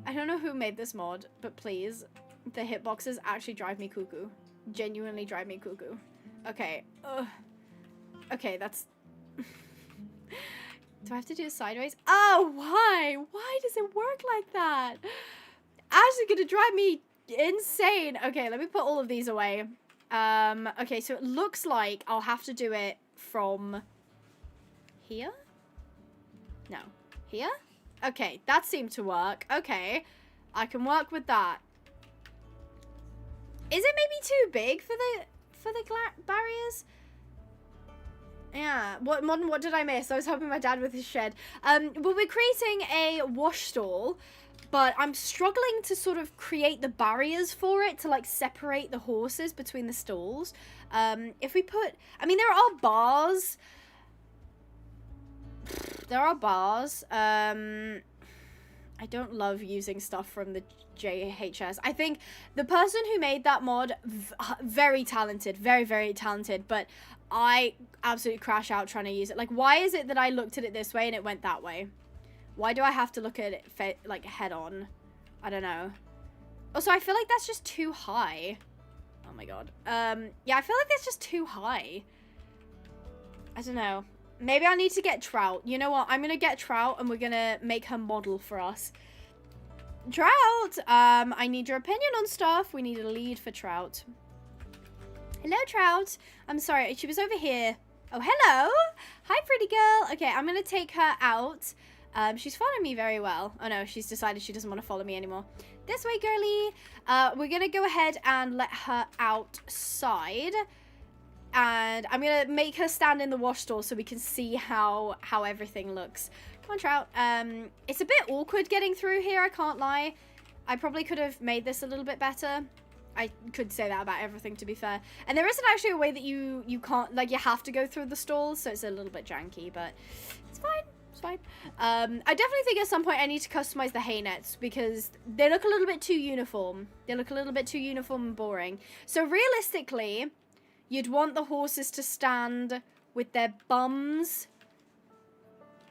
I don't know who made this mod, but please, the hitboxes actually drive me cuckoo. Genuinely drive me cuckoo. Okay. Okay, that's... Do I have to do it sideways? Oh, why? Why does it work like that? Actually gonna drive me insane. Okay, let me put all of these away. Okay, so it looks like I'll have to do it from here? No. Here? Okay, that seemed to work. Okay, I can work with that. Is it maybe too big for the barriers? Yeah. What did I miss? I was helping my dad with his shed. Well, we're creating a wash stall, but I'm struggling to sort of create the barriers for it to like separate the horses between the stalls. If we put, I mean, there are bars. There are bars. I don't love using stuff from the JHS. I think the person who made that mod, very talented, very, very talented, but I absolutely crash out trying to use it. Like, why is it that I looked at it this way and it went that way? Why do I have to look at it, like, head on? I don't know. Also, I feel like that's just too high. Oh my god. Yeah, I feel like that's just too high. I don't know. Maybe I need to get Trout. You know what? I'm going to get Trout and we're going to make her model for us. Trout! I need your opinion on stuff. We need a lead for Trout. Hello, Trout. I'm sorry. She was over here. Oh, hello. Hi, pretty girl. Okay, I'm going to take her out. She's following me very well. Oh, no. She's decided she doesn't want to follow me anymore. This way, girly. We're going to go ahead and let her outside. And I'm going to make her stand in the wash stall so we can see how everything looks. Come on, Trout. It's a bit awkward getting through here, I can't lie. I probably could have made this a little bit better. I could say that about everything, to be fair. And there isn't actually a way that you can't, like, you have to go through the stalls, so it's a little bit janky, but it's fine. It's fine. I definitely think at some point I need to customize the hay nets because they look a little bit too uniform. They look a little bit too uniform and boring. So realistically, you'd want the horses to stand with their bums,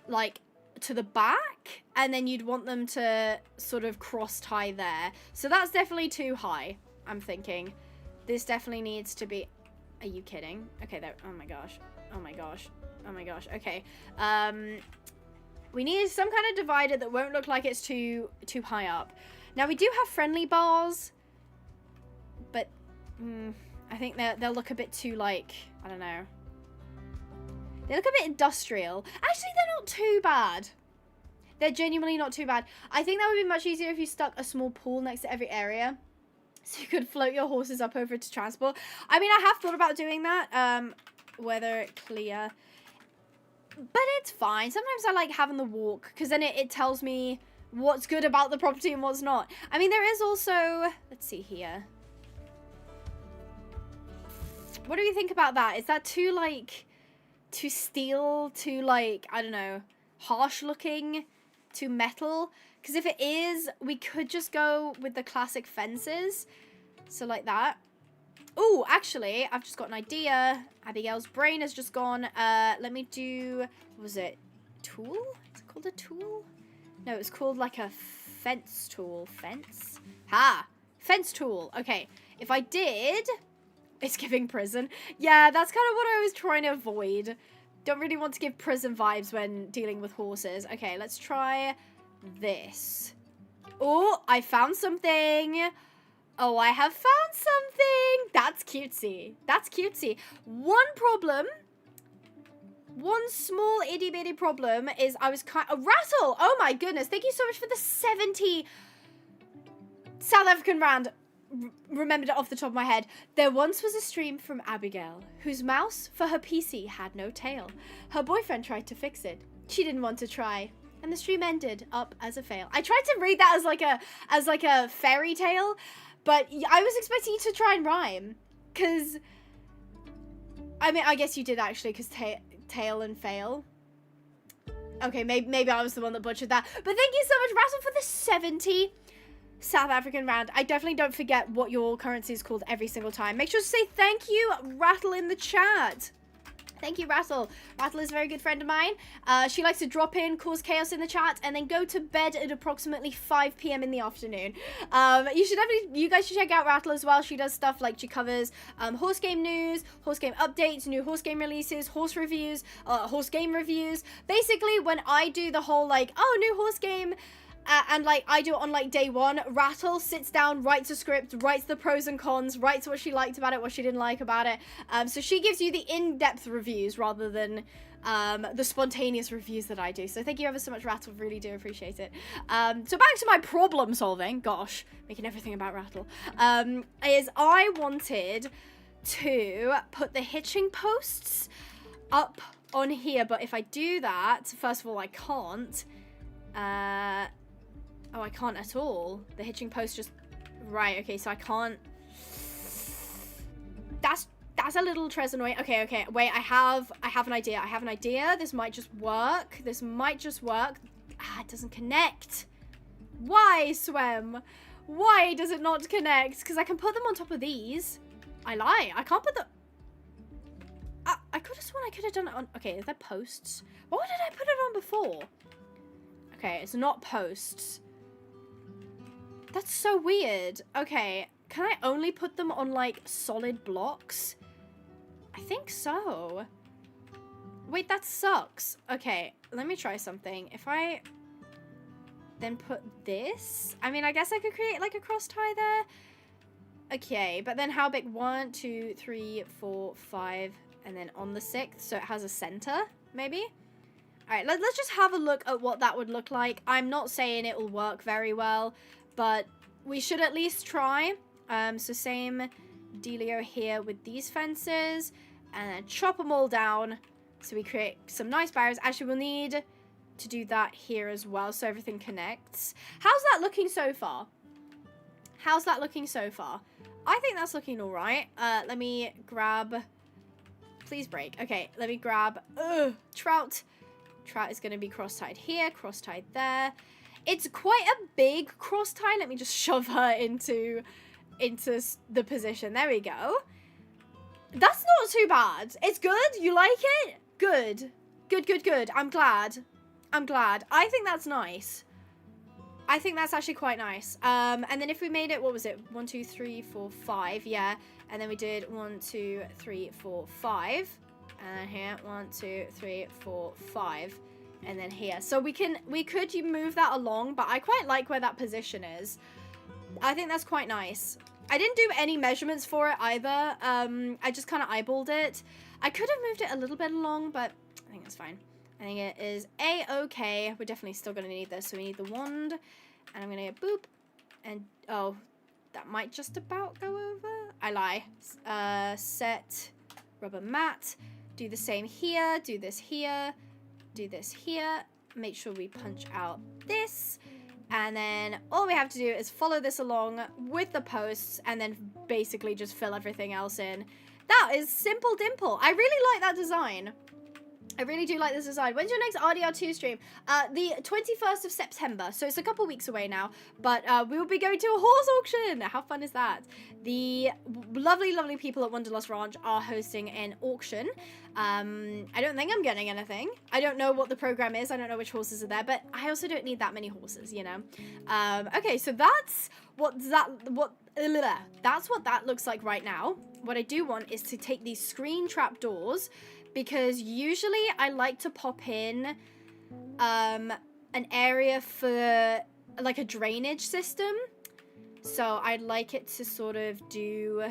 like, to the back, and then you'd want them to sort of cross tie there. So that's definitely too high, I'm thinking. This definitely needs to be... Are you kidding? Okay, there. Oh my gosh. Oh my gosh. Oh my gosh. Okay. We need some kind of divider that won't look like it's too high up. Now, we do have friendly bars, but... I think they'll look a bit too, like, I don't know. They look a bit industrial. Actually, they're not too bad. They're genuinely not too bad. I think that would be much easier if you stuck a small pool next to every area. So you could float your horses up over to transport. I mean, I have thought about doing that. Weather clear. But it's fine. Sometimes I like having the walk. Because then it tells me what's good about the property and what's not. I mean, there is also... Let's see here. What do you think about that? Is that too, like, too steel, too, like, I don't know, harsh looking, too metal? Because if it is, we could just go with the classic fences. So, like that. Oh, actually, I've just got an idea. Abigail's brain has just gone. Let me do, what was it? Tool? Is it called a tool? No, it's called, like, a fence tool. Fence? Ha! Fence tool. Okay. If I did... It's giving prison. Yeah, that's kind of what I was trying to avoid. Don't really want to give prison vibes when dealing with horses. Okay, let's try this. Oh, I found something. Oh, I have found something. That's cutesy. That's cutesy. One problem, one small itty bitty problem is I was kind of... A rattle! Oh my goodness. Thank you so much for the 70 South African rand. Remembered it off the top of my head. There once was a stream from Abigail, whose mouse for her PC had no tail. Her boyfriend tried to fix it. She didn't want to try, and the stream ended up as a fail. I tried to read that as like a fairy tale, but I was expecting you to try and rhyme, because I mean, I guess you did actually, because tail and fail. Okay, maybe I was the one that butchered that, but thank you so much, Russell, for the 70 South African rand. I definitely don't forget what your currency is called every single time. Make sure to say thank you, Rattle, in the chat. Thank you, Rattle. Rattle is a very good friend of mine. She likes to drop in, cause chaos in the chat, and then go to bed at approximately 5 p.m. in the afternoon. You guys should check out Rattle as well. She does stuff like she covers horse game news, horse game updates, new horse game releases, horse reviews, horse game reviews. Basically, when I do the whole like, oh, new horse game, and like I do it on like day one, Rattle sits down, writes a script, writes the pros and cons, writes what she liked about it, what she didn't like about it. So she gives you the in-depth reviews rather than the spontaneous reviews that I do. So thank you ever so much, Rattle. Really do appreciate it. So back to my problem solving. Gosh, making everything about Rattle. Is I wanted to put the hitching posts up on here, but if I do that, first of all, I can't. Oh, I can't at all. The hitching post just... Right, okay, so I can't... That's a little tres annoying. Okay. Wait, I have an idea. I have an idea. This might just work. It doesn't connect. Why, SWEM? Why does it not connect? Because I can put them on top of these. I lie. I can't put them... I could have sworn I could have done it on... Okay, is that posts? What did I put it on before? Okay, it's not posts. That's so weird. Okay, can I only put them on, like, solid blocks? I think so. Wait, that sucks. Okay, let me try something. If I then put this... I mean, I guess I could create, like, a cross tie there. Okay, but then how big? 1, 2, 3, 4, 5, and then on the 6th, so it has a center, maybe? Alright, let's just have a look at what that would look like. I'm not saying it will work very well, but we should at least try. So same dealio here with these fences, and then chop them all down so we create some nice barriers. Actually, we'll need to do that here as well so everything connects. How's that looking so far? I think that's looking all right. Let me grab... Please break. Okay, let me grab... Trout. Trout is going to be cross-tied here, cross-tied there. It's quite a big cross-tie. Let me just shove her into the position. There we go. That's not too bad. It's good. You like it? Good. Good. I'm glad. I think that's nice. I think that's actually quite nice. And then if we made it, what was it? 1, 2, 3, 4, 5. Yeah. And then we did 1, 2, 3, 4, 5. And then here, 1, 2, 3, 4, 5. And then here. So we could move that along, but I quite like where that position is. I think that's quite nice. I didn't do any measurements for it either. I just kind of eyeballed it. I could have moved it a little bit along, but I think it's fine. I think it is A-okay. We're definitely still going to need this. So we need the wand. And I'm going to get boop. And, oh, that might just about go over. I lie. Set rubber mat. Do the same here. Do this here. Do this here. Make sure we punch out this. And then all we have to do is follow this along with the posts and then basically just fill everything else in. That is simple dimple. I really like that design. I really do like this design. When's your next RDR2 stream? The 21st of September. So it's a couple weeks away now. But we will be going to a horse auction. How fun is that? The lovely people at Wanderlust Ranch are hosting an auction. I don't think I'm getting anything. I don't know what the program is. I don't know which horses are there. But I also don't need that many horses, you know. Okay, so that's what that looks like right now. What I do want is to take these screen trap doors, because usually I like to pop in an area for like a drainage system. So I'd like it to sort of do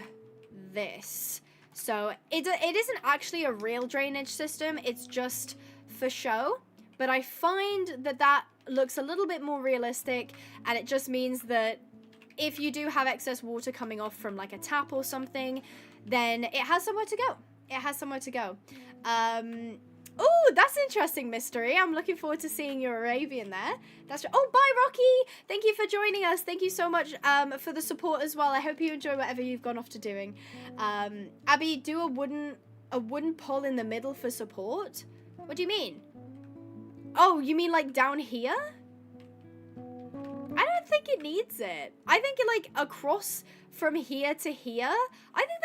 this. So it isn't actually a real drainage system. It's just for show. But I find that looks a little bit more realistic. And it just means that if you do have excess water coming off from like a tap or something, then it has somewhere to go. It has somewhere to go. Oh, that's interesting, Mystery. I'm looking forward to seeing your Arabian there. That's oh, bye, Rocky. Thank you for joining us. Thank you so much for the support as well. I hope you enjoy whatever you've gone off to doing. Abby, do a wooden pole in the middle for support. What do you mean? Oh, you mean like down here? I don't don't think it needs it. I think like across from here to here, I think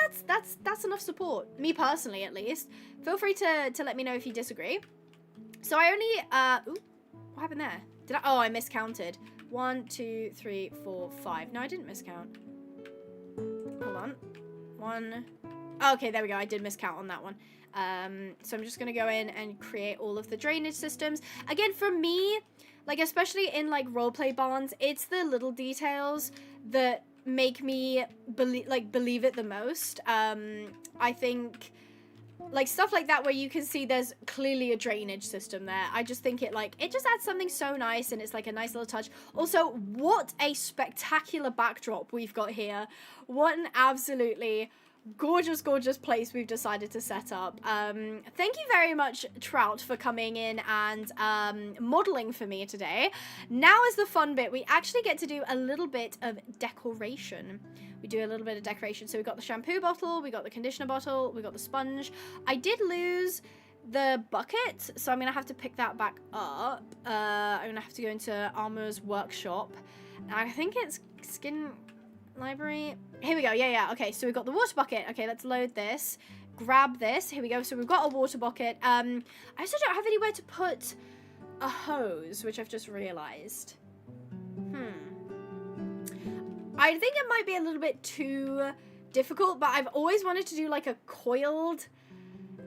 that's enough support. Me personally, at least. Feel free to let me know if you disagree. So I only, ooh, what happened there? Oh, I miscounted. 1, 2, 3, 4, 5. No, I didn't miscount. Hold on. 1. Oh, okay, there we go. I did miscount on that one. So I'm just going to go in and create all of the drainage systems. Again, for me, like, especially in, like, roleplay barns, it's the little details that make me believe it the most. I think, like, stuff like that where you can see there's clearly a drainage system there. I just think it just adds something so nice, and it's like a nice little touch. Also, what a spectacular backdrop we've got here. What an absolutely gorgeous, gorgeous place we've decided to set up. Thank you very much, Trout, for coming in and modeling for me today. Now is the fun bit. We actually get to do a little bit of decoration. We do a little bit of decoration. So we got the shampoo bottle, we got the conditioner bottle, we got the sponge. I did lose the bucket, so I'm gonna have to pick that back up. I'm gonna have to go into Armor's workshop. I think it's skin library. Here we go. Yeah. Okay, so we've got the water bucket. Okay, let's load this. Grab this. Here we go. So we've got a water bucket. I also don't have anywhere to put a hose, which I've just realized. I think it might be a little bit too difficult, but I've always wanted to do like a coiled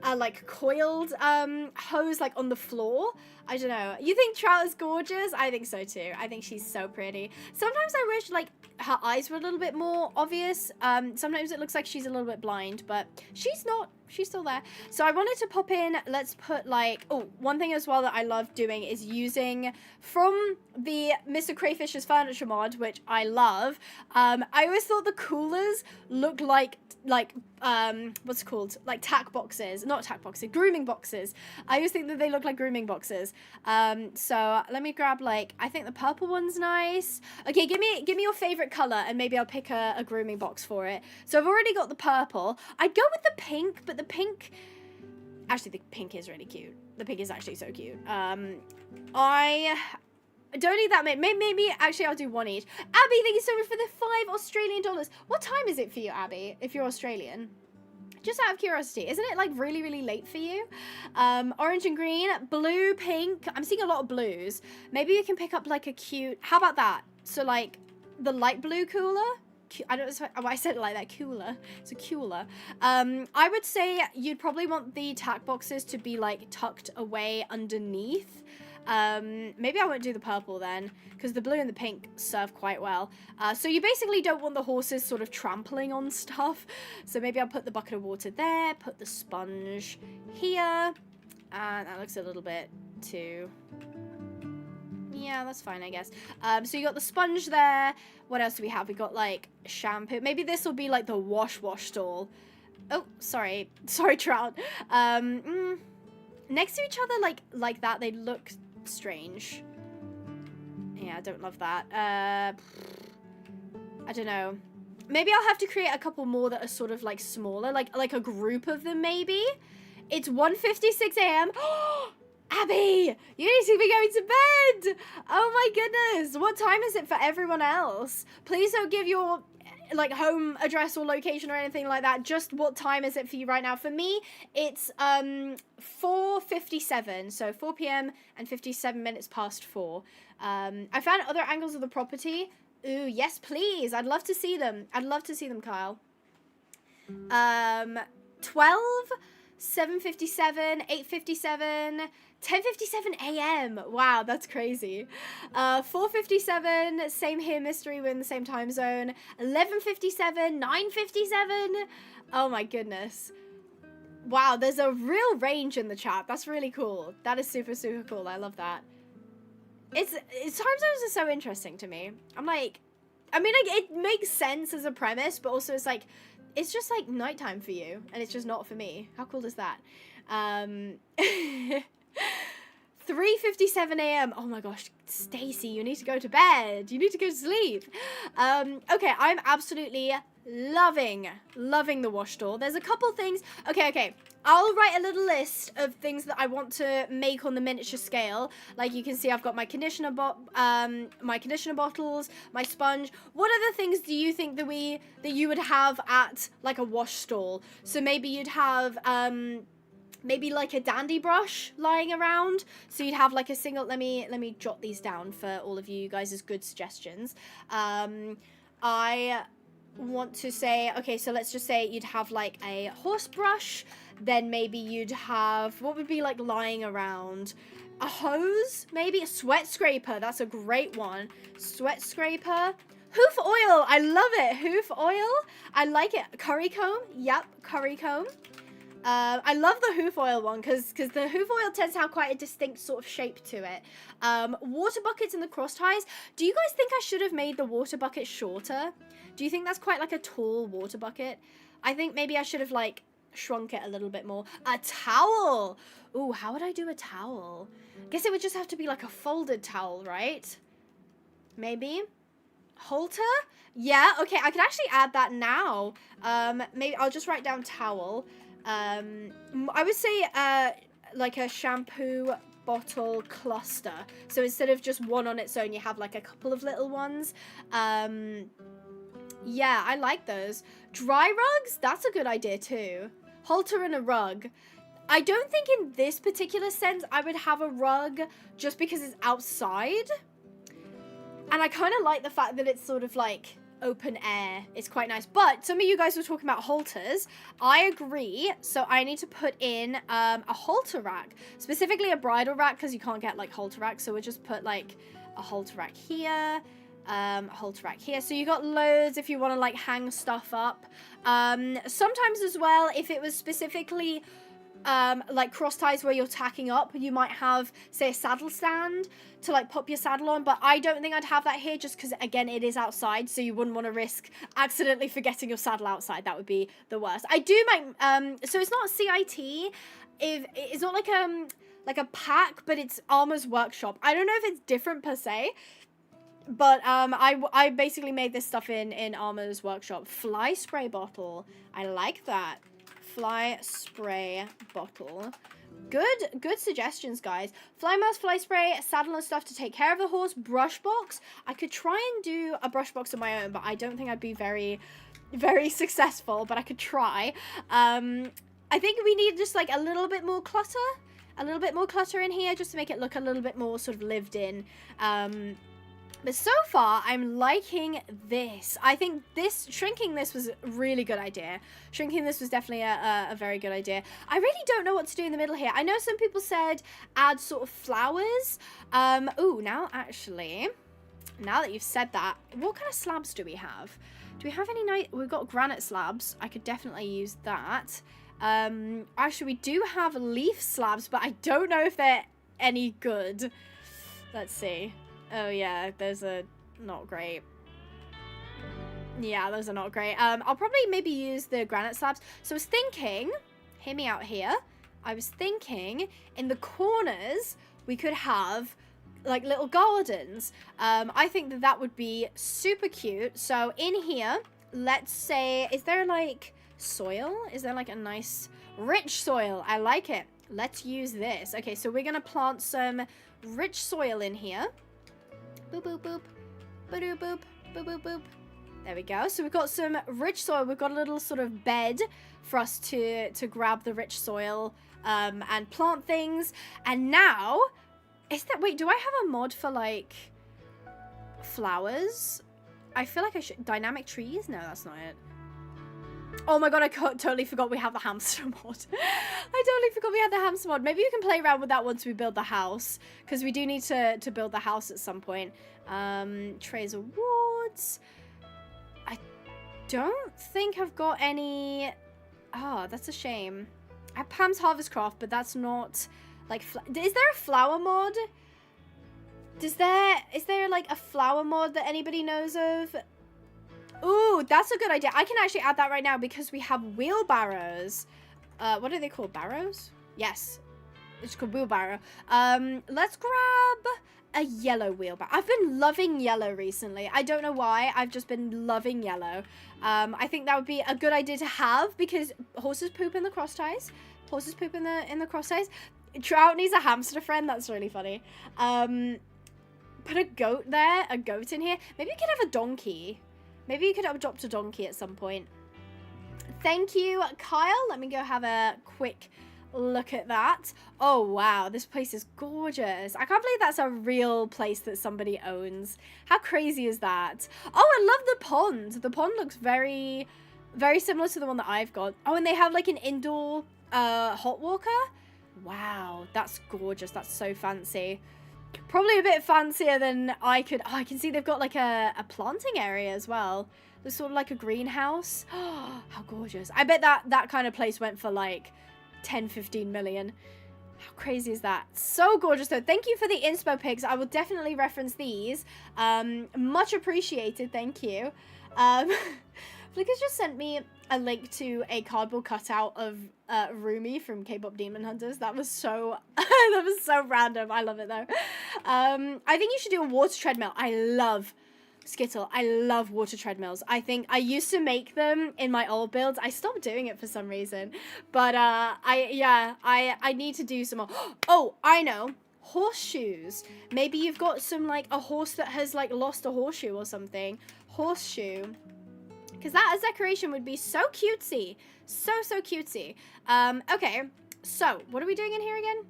hose like on the floor. I don't know. You think Trout is gorgeous? I think so too. I think she's so pretty. Sometimes I wish like her eyes were a little bit more obvious. Sometimes it looks like she's a little bit blind, but she's not. She's still there. So I wanted to pop in, let's put like, oh, one thing as well that I love doing is using from the Mr. Crayfish's furniture mod, which I love. I always thought the coolers looked like what's it called? Like tack boxes, not tack boxes, grooming boxes. I always think that they look like grooming boxes. So let me grab like, I think the purple one's nice. Okay, give me your favorite color and maybe I'll pick a grooming box for it. So I've already got the purple. I'd go with the pink, but the pink, actually the pink is really cute. The pink is actually so cute. I don't need that many. Maybe actually I'll do one each. Abby, thank you so much for the $5 Australian. What time is it for you, Abby, if you're Australian? Just out of curiosity, isn't it like really, really late for you? Orange and green, blue, pink. I'm seeing a lot of blues. Maybe you can pick up like a cute, how about that? So like the light blue cooler. I don't know why I said it like that, cooler. It's a cooler. I would say you'd probably want the tack boxes to be like tucked away underneath. Maybe I won't do the purple then, because the blue and the pink serve quite well. So you basically don't want the horses sort of trampling on stuff. So maybe I'll put the bucket of water there, put the sponge here. And that looks a little bit too... Yeah, that's fine, I guess. So you got the sponge there. What else do we have? We got like shampoo. Maybe this will be like the wash stall. Oh, sorry. Sorry, Trout. Next to each other like that, they look strange. Yeah, I don't love that. I don't know. Maybe I'll have to create a couple more that are sort of like smaller, like a group of them maybe. It's 1:56 a.m. Abby, you need to be going to bed. Oh my goodness. What time is it for everyone else? Please don't give your like home address or location or anything like that. Just what time is it for you right now? For me, it's 4:57, so 4 p.m. and 57 minutes past 4. I found other angles of the property. Ooh, yes, please. I'd love to see them. I'd love to see them, Kyle. 12, 7:57, 8:57, 10:57 a.m. Wow, that's crazy. 4:57, same here, mystery, we're in the same time zone. 11:57, 9:57. Oh my goodness. Wow, there's a real range in the chat. That's really cool. That is super, super cool. I love that. It's time zones are so interesting to me. I'm like, I mean, like, it makes sense as a premise, but also it's like, it's just like nighttime for you, and it's just not for me. How cool is that? 3:57 a.m. Oh my gosh, Stacy, you need to go to bed. You need to go to sleep. Okay, I'm absolutely loving the wash stall. There's a couple things. Okay. I'll write a little list of things that I want to make on the miniature scale. Like you can see, I've got my conditioner bottles, my sponge. What other things do you think that you would have at like a wash stall? So maybe you'd have maybe like a dandy brush lying around. So you'd have like a single. Let me jot these down for all of you guys as good suggestions. I want to say, okay, so let's just say you'd have like a horse brush, then maybe you'd have, what would be like lying around? A hose, maybe a sweat scraper. That's a great one. Sweat scraper. Hoof oil. I love it. Hoof oil. I like it. Curry comb. Yep, curry comb. I love the hoof oil one because the hoof oil tends to have quite a distinct sort of shape to it. Water buckets and the cross ties. Do you guys think I should have made the water bucket shorter? Do you think that's quite like a tall water bucket? I think maybe I should have like shrunk it a little bit more. A towel. Ooh, how would I do a towel? Guess it would just have to be like a folded towel, right? Maybe. Halter? Yeah, okay, I could actually add that now. Maybe I'll just write down towel. I would say like a shampoo bottle cluster. So instead of just one on its own, you have like a couple of little ones. Yeah, I like those. Dry rugs? That's a good idea too. Halter and a rug. I don't think in this particular sense I would have a rug just because it's outside. And I kind of like the fact that it's sort of like open air. It's quite nice. But some of you guys were talking about halters. I agree. So I need to put in a halter rack. Specifically a bridal rack because you can't get like halter racks. So we'll just put like a halter rack here. Halter rack here. So you got loads if you want to like hang stuff up. Sometimes as well, if it was specifically like cross ties where you're tacking up, you might have, say, a saddle stand to like pop your saddle on, but I don't think I'd have that here just because, again, it is outside, so you wouldn't want to risk accidentally forgetting your saddle outside. That would be the worst. I do make, so it's not CIT, if it's not like a pack, but it's Armour's Workshop. I don't know if it's different per se, but I basically made this stuff in Armour's Workshop. Fly spray bottle. I like that. Fly spray bottle. Good suggestions, guys. Fly mask, fly spray, saddle and stuff to take care of the horse. Brush box. I could try and do a brush box of my own, but I don't think I'd be very, very successful, but I could try. I think we need just like a little bit more clutter. A little bit more clutter in here just to make it look a little bit more sort of lived in. But so far, I'm liking this. I think shrinking this was a really good idea. Shrinking this was definitely a very good idea. I really don't know what to do in the middle here. I know some people said add sort of flowers. Ooh, now that you've said that, what kind of slabs do we have? Do we have any nice... We've got granite slabs. I could definitely use that. Actually, we do have leaf slabs, but I don't know if they're any good. Let's see. Oh, yeah, those are not great. Yeah, those are not great. I'll probably maybe use the granite slabs. So I was thinking, hear me out here. I was thinking in the corners, we could have like little gardens. I think that would be super cute. So in here, let's say, is there like soil? Is there like a nice rich soil? I like it. Let's use this. Okay, so we're going to plant some rich soil in here. Boop, boop, boop. Boop, boop, boop, boop, boop. There we go. So we've got some rich soil. We've got a little sort of bed for us to grab the rich soil and plant things. And now, wait, do I have a mod for like flowers? I feel like I should, dynamic trees? No, that's not it. Oh my god, I totally forgot we have the hamster mod. I totally forgot we had the hamster mod. Maybe you can play around with that once we build the house. Because we do need to build the house at some point. Trays awards. I don't think I've got any... Oh, that's a shame. I have Pam's Harvest Craft, but that's not... like. Is there a flower mod? Is there like a flower mod that anybody knows of? Ooh, that's a good idea. I can actually add that right now because we have wheelbarrows. What are they called? Barrows? Yes. It's called wheelbarrow. Let's grab a yellow wheelbarrow. I've been loving yellow recently. I don't know why. I've just been loving yellow. I think that would be a good idea to have because horses poop in the cross ties. Horses poop in the crosshairs. Trout needs a hamster friend. That's really funny. Put a goat there. A goat in here. Maybe you could have a donkey. Maybe you could adopt a donkey at some point. Thank you, Kyle. Let me go have a quick look at that. Oh, wow. This place is gorgeous. I can't believe that's a real place that somebody owns. How crazy is that? Oh, I love the pond. The pond looks very, very similar to the one that I've got. Oh, and they have like an indoor hot walker. Wow, that's gorgeous. That's so fancy. Probably a bit fancier than I could. Oh, I can see they've got like a planting area as well. There's sort of like a greenhouse. Oh, how gorgeous. I bet that kind of place went for like 10, 15 million. How crazy is that? So gorgeous though. Thank you for the inspo pics. I will definitely reference these. Much appreciated. Thank you. Flicker's just sent me a link to a cardboard cutout of Rumi from K-pop Demon Hunters. That was so that was so random. I love it though. I think you should do a water treadmill. I love Skittle. I love water treadmills. I think I used to make them in my old builds. I stopped doing it for some reason. But I need to do some more. Oh, I know. Horseshoes. Maybe you've got some like a horse that has like lost a horseshoe or something. Horseshoe. Because that as decoration would be so cutesy. So cutesy. Okay. So, what are we doing in here again?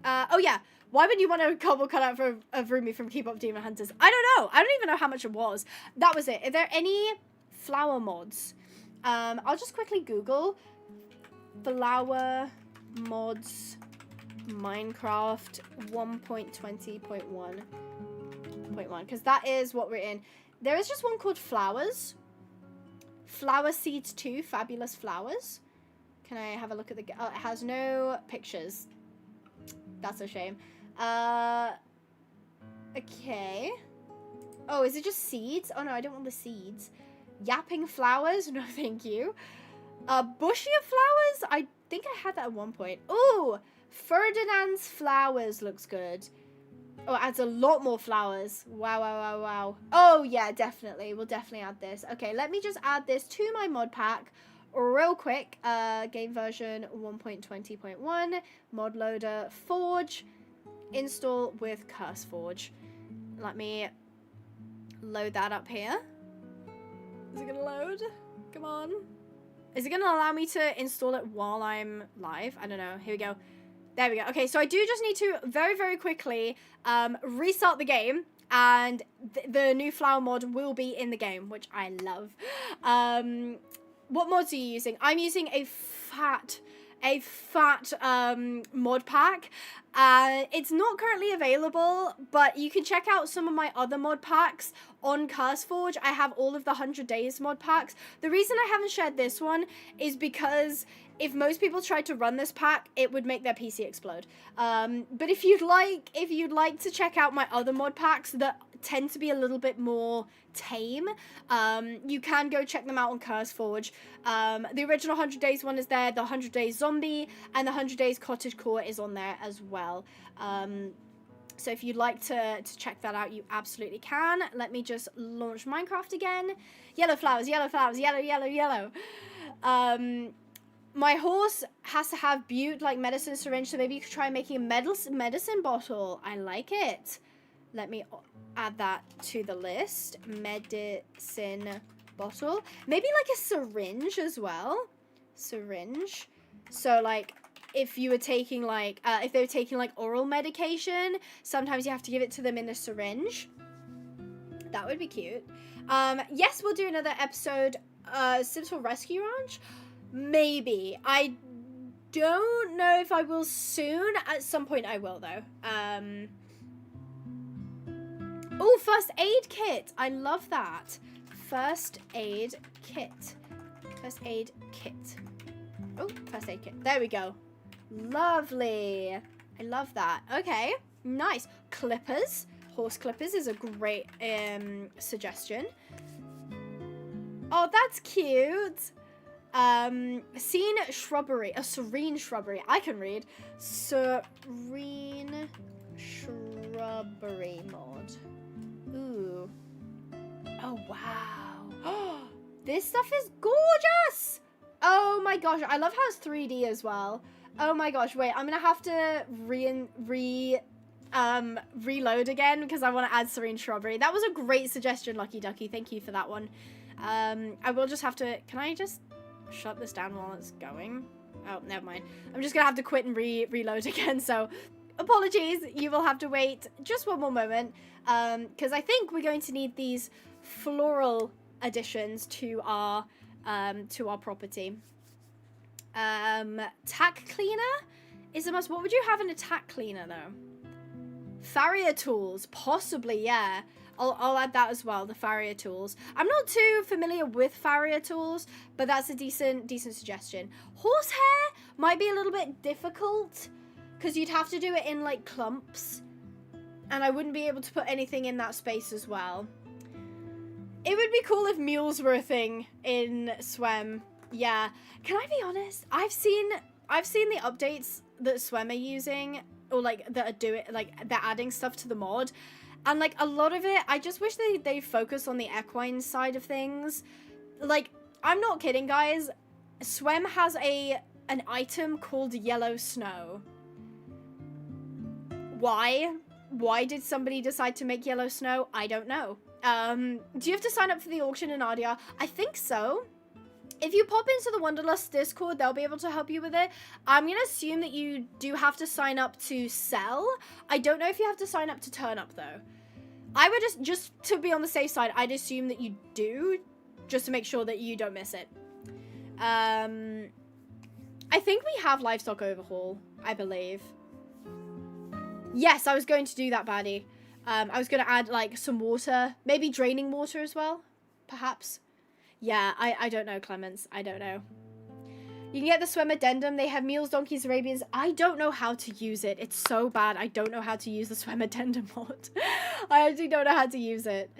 Oh yeah. Why would you want a cardboard cutout of Rumi from K-pop Demon Hunters? I don't know. I don't even know how much it was. That was it. Are there any flower mods? I'll just quickly Google flower mods Minecraft 1.20.1.1 because that is what we're in. There is just one called Flowers. Flower Seeds 2, Fabulous Flowers. Can I have a look at the... Oh, it has no pictures. That's a shame. Okay. Oh, is it just seeds? Oh, no, I don't want the seeds. Yapping Flowers? No, thank you. Bushy of Flowers? I think I had that at one point. Ooh, Ferdinand's Flowers looks good. Oh, it adds a lot more flowers. Wow. Oh, yeah, definitely. We'll definitely add this. Okay, let me just add this to my mod pack real quick. Game version 1.20.1. Mod loader. Forge. Install with CurseForge. Let me load that up here. Is it going to load? Come on. Is it going to allow me to install it while I'm live? I don't know. Here we go. There we go. Okay, so I do just need to very quickly restart the game, and the new flower mod will be in the game, which I love. What mods are you using? I'm using a fat mod pack. It's not currently available, but you can check out some of my other mod packs on CurseForge. I have all of the 100 days mod packs. The reason I haven't shared this one is because if most people tried to run this pack, it would make their PC explode. But if you'd like to check out my other mod packs that tend to be a little bit more tame, you can go check them out on CurseForge. The original 100 days one is there, the 100 days zombie, and the 100 days cottagecore is on there as well. So if you'd like to check that out, you absolutely can. Let me just launch Minecraft again. Yellow flowers, yellow, yellow. My horse has to have Butte, like medicine syringe, so maybe you could try making a medicine bottle. I like it. Let me add that to the list. Medicine bottle. Maybe like a syringe as well. Syringe. So like if you were taking like, if they were taking like oral medication, sometimes you have to give it to them in a syringe. That would be cute. Yes, we'll do another episode, Sims for Rescue Ranch. Maybe. I don't know if I will soon. At some point I will though. Oh, first aid kit. I love that. First aid kit. First aid kit. Oh, first aid kit. There we go. Lovely. I love that. Okay, nice. Clippers. Horse clippers is a great suggestion. Oh, that's cute. Serene shrubbery. A serene shrubbery. I can read. Serene shrubbery mod. Ooh. Oh, wow. This stuff is gorgeous. Oh my gosh, I love how it's 3D as well. Oh my gosh, wait, I'm gonna have to reload again because I want to add serene shrubbery. That was a great suggestion, Lucky Ducky. Thank you for that one. I will just have to, can I just shut this down while it's going? Oh, never mind. I'm just gonna have to quit and reload again, so apologies. You will have to wait just one more moment because I think we're going to need these floral additions to our property. Tack cleaner is a must. What would you have in a tack cleaner though? Farrier tools, possibly, yeah. I'll add that as well, the farrier tools. I'm not too familiar with farrier tools, but that's a decent suggestion. Horsehair might be a little bit difficult because you'd have to do it in like clumps, and I wouldn't be able to put anything in that space as well. It would be cool if mules were a thing in SWEM. Yeah. Can I be honest? I've seen the updates that SWEM are using, or like that are doing, like they're adding stuff to the mod, and like a lot of it, I just wish they focus on the equine side of things. Like, I'm not kidding, guys. SWEM has an item called yellow snow. Why? Why did somebody decide to make yellow snow? I don't know. Do you have to sign up for the auction in RDR? I think so. If you pop into the Wanderlust Discord, they'll be able to help you with it. I'm going to assume that you do have to sign up to sell. I don't know if you have to sign up to turn up, though. I would just to be on the safe side, I'd assume that you do, just to make sure that you don't miss it. I think we have livestock overhaul, I believe. Yes, I was going to do that, baddie. I was going to add, like, some water. Maybe draining water as well, perhaps. Yeah, I don't know, Clements. I don't know. You can get the SWEM addendum. They have mules, donkeys, Arabians. I don't know how to use it. It's so bad. I don't know how to use the SWEM addendum mod. I actually don't know how to use it.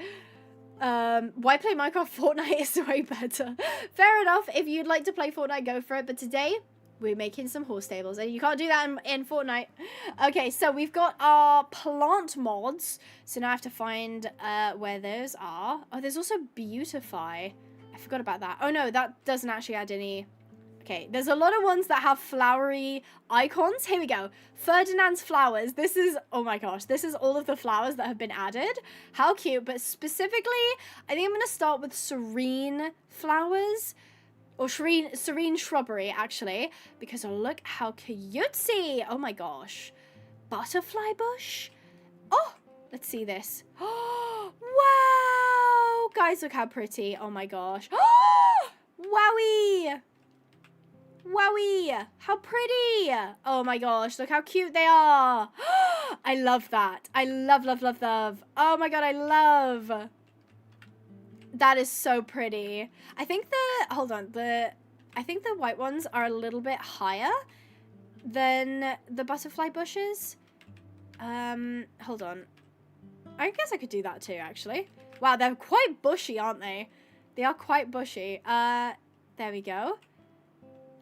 Why play Minecraft? Fortnite is way better. Fair enough. If you'd like to play Fortnite, go for it. But today, we're making some horse stables. And you can't do that in Fortnite. Okay, so we've got our plant mods. So now I have to find where those are. Oh, there's also beautify. I forgot about that. Oh no, that doesn't actually add any. Okay, there's a lot of ones that have flowery icons. Here we go. Ferdinand's flowers. This is, oh my gosh, this is all of the flowers that have been added. How cute. But specifically, I think I'm going to start with serene flowers. Or serene shrubbery, actually. Because look how cutesy. Oh my gosh. Butterfly bush. Oh, let's see this. Oh, wow. Guys, look how pretty. Oh my gosh. Oh, wowie. Wowie. How pretty. Oh my gosh, look how cute they are. I love that. I love, love, love, love. Oh my god, I love. That is so pretty. I think I think the white ones are a little bit higher than the butterfly bushes. Hold on. I guess I could do that too, actually. Wow, they're quite bushy, aren't they? They are quite bushy. There we go.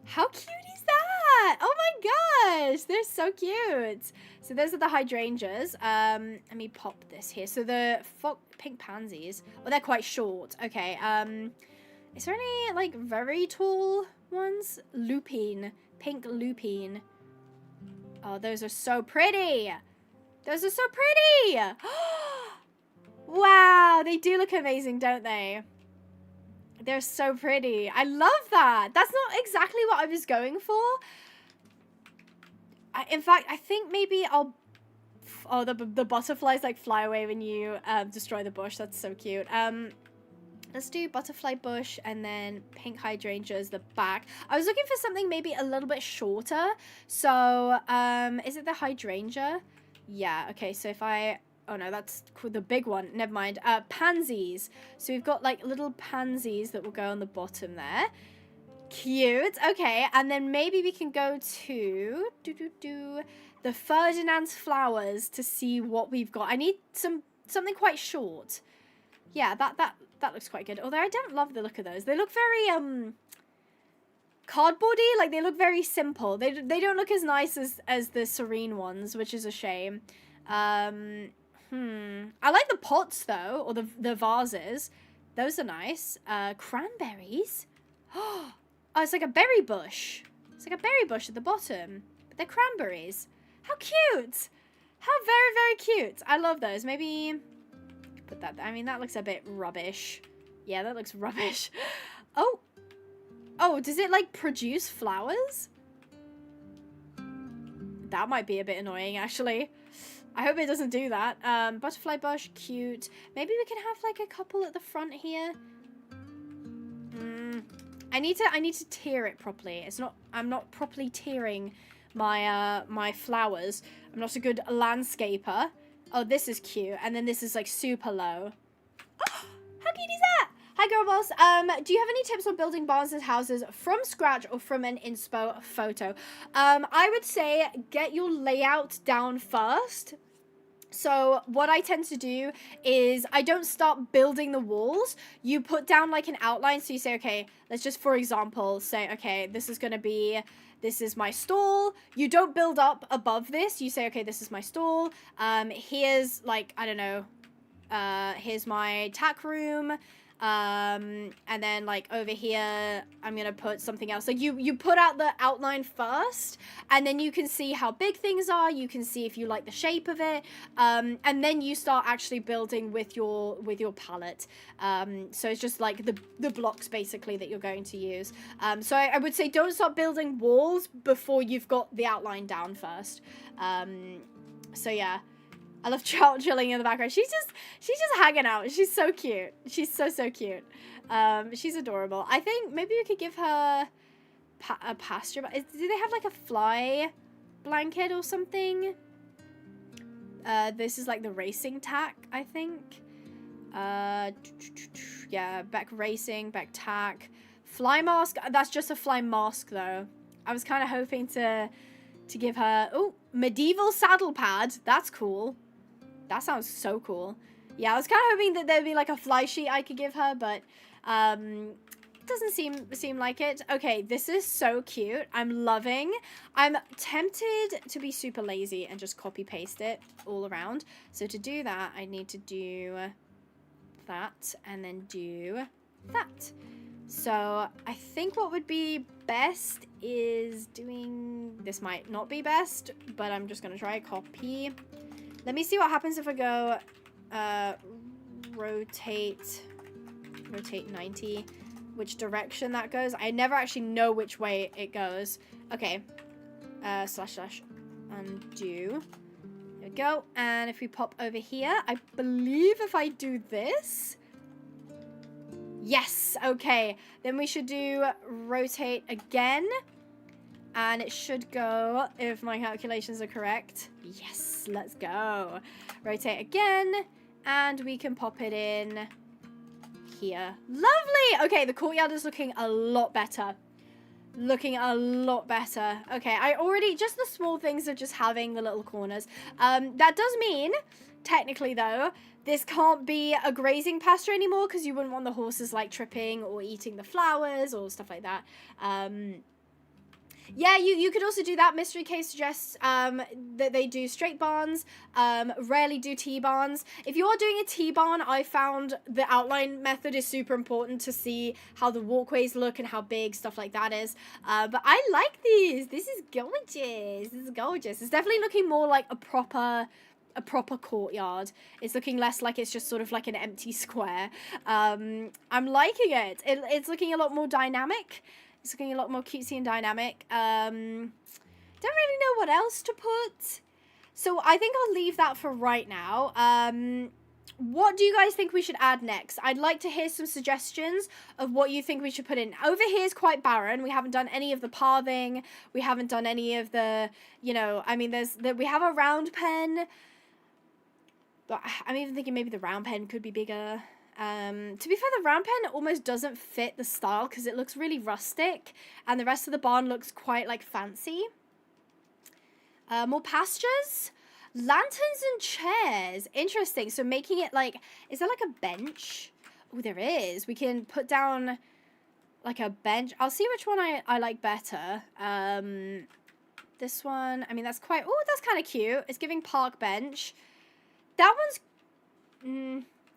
How cute is that? Oh my gosh, they're so cute. So those are the hydrangeas. Let me pop this here. So the pink pansies, well, they're quite short. Okay, is there any, like, very tall ones? Lupine, pink lupine. Oh, those are so pretty. Those are so pretty. Wow, they do look amazing, don't they? They're so pretty. I love that. That's not exactly what I was going for. In fact, I think maybe I'll... Oh, the butterflies, like, fly away when you destroy the bush. That's so cute. Let's do butterfly bush and then pink hydrangeas, the back. I was looking for something maybe a little bit shorter. So, is it the hydrangea? Yeah, okay. So if I... Oh no, that's the big one. Never mind. Pansies. So we've got like little pansies that will go on the bottom there. Cute. Okay, and then maybe we can go to the Ferdinand's flowers to see what we've got. I need something quite short. Yeah, that looks quite good. Although I don't love the look of those. They look very cardboardy. Like they look very simple. They don't look as nice as the serene ones, which is a shame. I like the pots though, or the vases. Those are nice. Cranberries. Oh, it's like a berry bush. It's like a berry bush at the bottom. But they're cranberries. How cute! How very, very cute. I love those. Maybe put that, I mean, that looks a bit rubbish. Yeah, that looks rubbish. Oh. Oh, does it like produce flowers? That might be a bit annoying, actually. I hope it doesn't do that. Butterfly bush, cute. Maybe we can have like a couple at the front here. I need to tier it properly. I'm not properly tiering my my flowers. I'm not a good landscaper. Oh, this is cute. And then this is like super low. Oh, how cute is that? Hi, Girl Boss. Do you have any tips on building barns and houses from scratch or from an inspo photo? I would say get your layout down first. So what I tend to do is I don't start building the walls. You put down like an outline. So you say, okay, let's just, for example, say, okay, this is my stall. You don't build up above this. You say, okay, this is my stall. Here's like, I don't know, here's my tack room. And then like over here, I'm gonna put something else. Like you put out the outline first, and then you can see how big things are. You can see if you like the shape of it, and then you start actually building with your palette. So it's just like the blocks basically that you're going to use. So I would say don't start building walls before you've got the outline down first. So yeah. I love Trout chilling in the background. She's just hanging out. She's so cute. She's so cute. She's adorable. I think maybe we could give her a pasture. Do they have like a fly blanket or something? This is like the racing tack, I think. Yeah, back racing, back tack. Fly mask. That's just a fly mask though. I was kind of hoping to give her, oh, medieval saddle pad. That's cool. That sounds so cool. Yeah, I was kind of hoping that there'd be like a fly sheet I could give her, but it doesn't seem like it. Okay, this is so cute. I'm loving. I'm tempted to be super lazy and just copy paste it all around. So to do that, I need to do that and then do that. So I think what would be best is doing, this might not be best, but I'm just gonna try copy. Let me see what happens if I go rotate 90, which direction that goes. I never actually know which way it goes. Okay, slash undo. There we go. And if we pop over here, I believe if I do this, yes, okay. Then we should do rotate again. And it should go, if my calculations are correct. Yes, let's go. Rotate again. And we can pop it in here. Lovely! Okay, the courtyard is looking a lot better. Looking a lot better. Okay, I already, just the small things of just having the little corners. That does mean, technically though, this can't be a grazing pasture anymore because you wouldn't want the horses like tripping or eating the flowers or stuff like that. Yeah, you could also do that. Mystery Case suggests that they do straight barns, rarely do T-barns. If you are doing a T-barn, I found the outline method is super important to see how the walkways look and how big stuff like that is. But I like these. This is gorgeous. This is gorgeous. It's definitely looking more like a proper courtyard. It's looking less like it's just sort of like an empty square. I'm liking it. It's looking a lot more dynamic. It's looking a lot more cutesy and dynamic. Don't really know what else to put. So I think I'll leave that for right now. What do you guys think we should add next? I'd like to hear some suggestions of what you think we should put in. Over here is quite barren. We haven't done any of the pathing. We haven't done any of the, you know, I mean, we have a round pen. But I'm even thinking maybe the round pen could be bigger. To be fair, the round pen almost doesn't fit the style because it looks really rustic and the rest of the barn looks quite like fancy. More pastures, lanterns and chairs. Interesting. So making it like, is there like a bench? Oh, there is. We can put down like a bench. I'll see which one I like better. This one, I mean, that's quite, oh, that's kind of cute. It's giving park bench. That one's,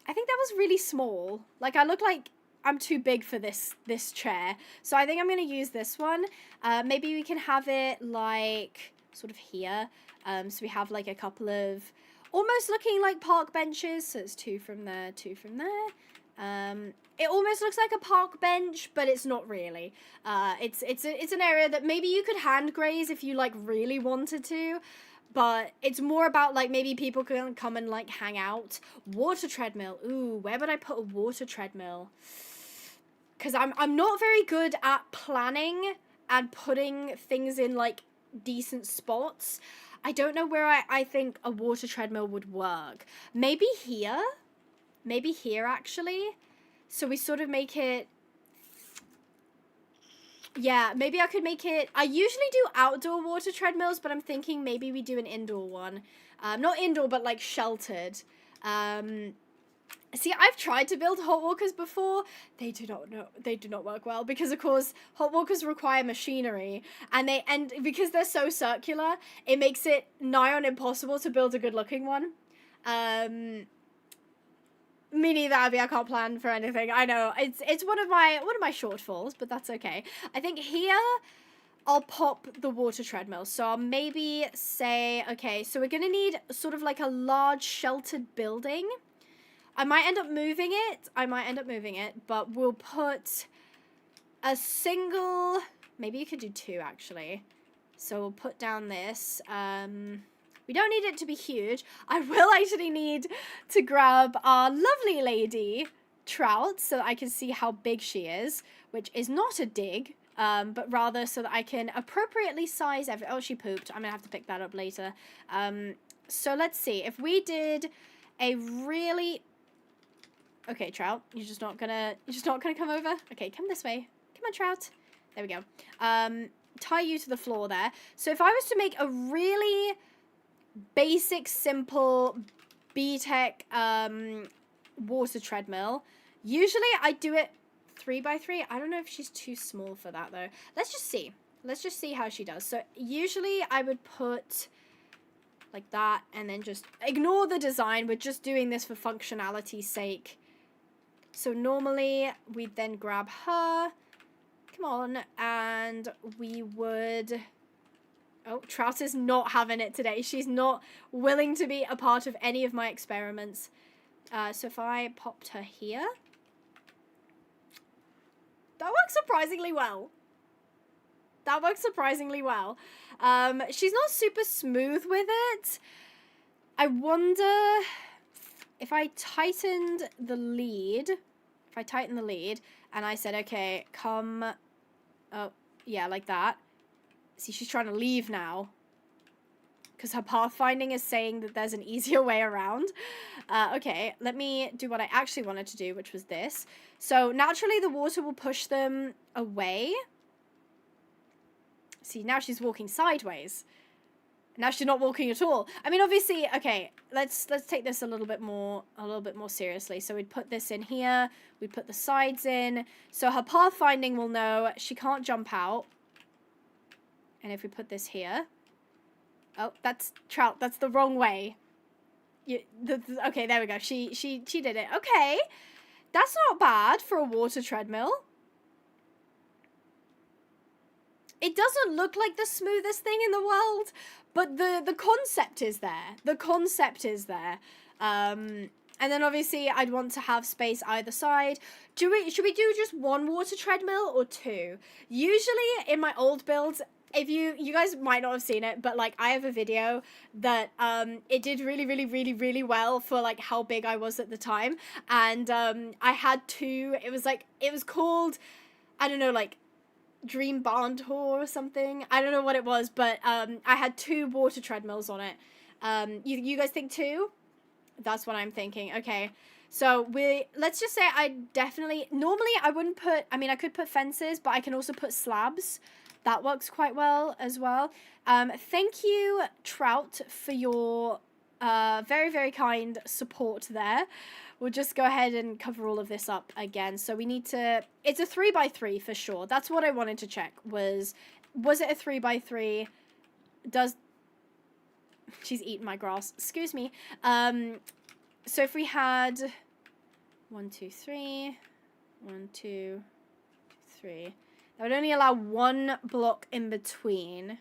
I think that was really small. Like, I look like too big for this chair. So I think I'm going to use this one. Maybe we can have it like sort of here. So we have like a couple of almost looking like park benches. So it's 2 from there, 2 from there. It almost looks like a park bench, but it's not really. It's an area that maybe you could hand graze if you like really wanted to. But it's more about, like, maybe people can come and, like, hang out. Water treadmill. Ooh, where would I put a water treadmill? Because I'm not very good at planning and putting things in, like, decent spots. I don't know where I think a water treadmill would work. Maybe here? Maybe here, actually? So we sort of make it... Yeah, maybe I could make it... I usually do outdoor water treadmills, but I'm thinking maybe we do an indoor one. Not indoor, but, like, sheltered. See, I've tried to build hot walkers before. They do not work well because, of course, hot walkers require machinery. And because they're so circular, it makes it nigh on impossible to build a good-looking one. Me neither, Abby. I can't plan for anything. I know it's one of my shortfalls, but that's okay. I think here I'll pop the water treadmill. So I'll maybe say, okay, so we're gonna need sort of like a large sheltered building. I might end up moving it. But we'll put a single. Maybe you could do 2 actually. So we'll put down this. We don't need it to be huge. I will actually need to grab our lovely lady, Trout, so that I can see how big she is, which is not a dig, but rather so that I can appropriately size oh, she pooped. I'm going to have to pick that up later. So let's see. If we did a really... Okay, Trout, you're just not gonna come over? Okay, come this way. Come on, Trout. There we go. Tie you to the floor there. So if I was to make a really... basic, simple B-Tech water treadmill. Usually I do it 3x3. I don't know if she's too small for that though. Let's just see. Let's just see how she does. So usually I would put like that and then just ignore the design. We're just doing this for functionality's sake. So normally we'd then grab her. Come on. And we would... Oh, Trout is not having it today. She's not willing to be a part of any of my experiments. So if I popped her here... That works surprisingly well. That works surprisingly well. She's not super smooth with it. I wonder if I tightened the lead... If I tighten the lead and I said, okay, come... Oh, yeah, like that. See, she's trying to leave now. Because her pathfinding is saying that there's an easier way around. Okay, let me do what I actually wanted to do, which was this. So, naturally, the water will push them away. See, now she's walking sideways. Now she's not walking at all. I mean, obviously, okay, let's take this a little bit more seriously. So we'd put this in here. We'd put the sides in. So her pathfinding will know she can't jump out. And if we put this here... Oh, that's Trout. That's the wrong way. Okay, there we go. She did it. Okay. That's not bad for a water treadmill. It doesn't look like the smoothest thing in the world, but the concept is there. The concept is there. And then obviously I'd want to have space either side. Should we do just 1 water treadmill or 2? Usually in my old builds, if you guys might not have seen it, but like I have a video that it did really well for like how big I was at the time, and I had 2. It was called, I don't know, like Dream Barn Tour or something. I don't know what it was, but I had 2 water treadmills on it. You guys think 2? That's what I'm thinking. Okay. So let's just say normally I wouldn't put, I mean, I could put fences, but I can also put slabs. That works quite well as well. Thank you, Trout, for your very kind support there. We'll just go ahead and cover all of this up again. So we need to... It's a 3x3 for sure. That's what I wanted to check. Was it a 3x3? She's eating my grass. Excuse me. So if we had... 1, 2, 3... 1, 2, 3. That would only allow 1 block in between.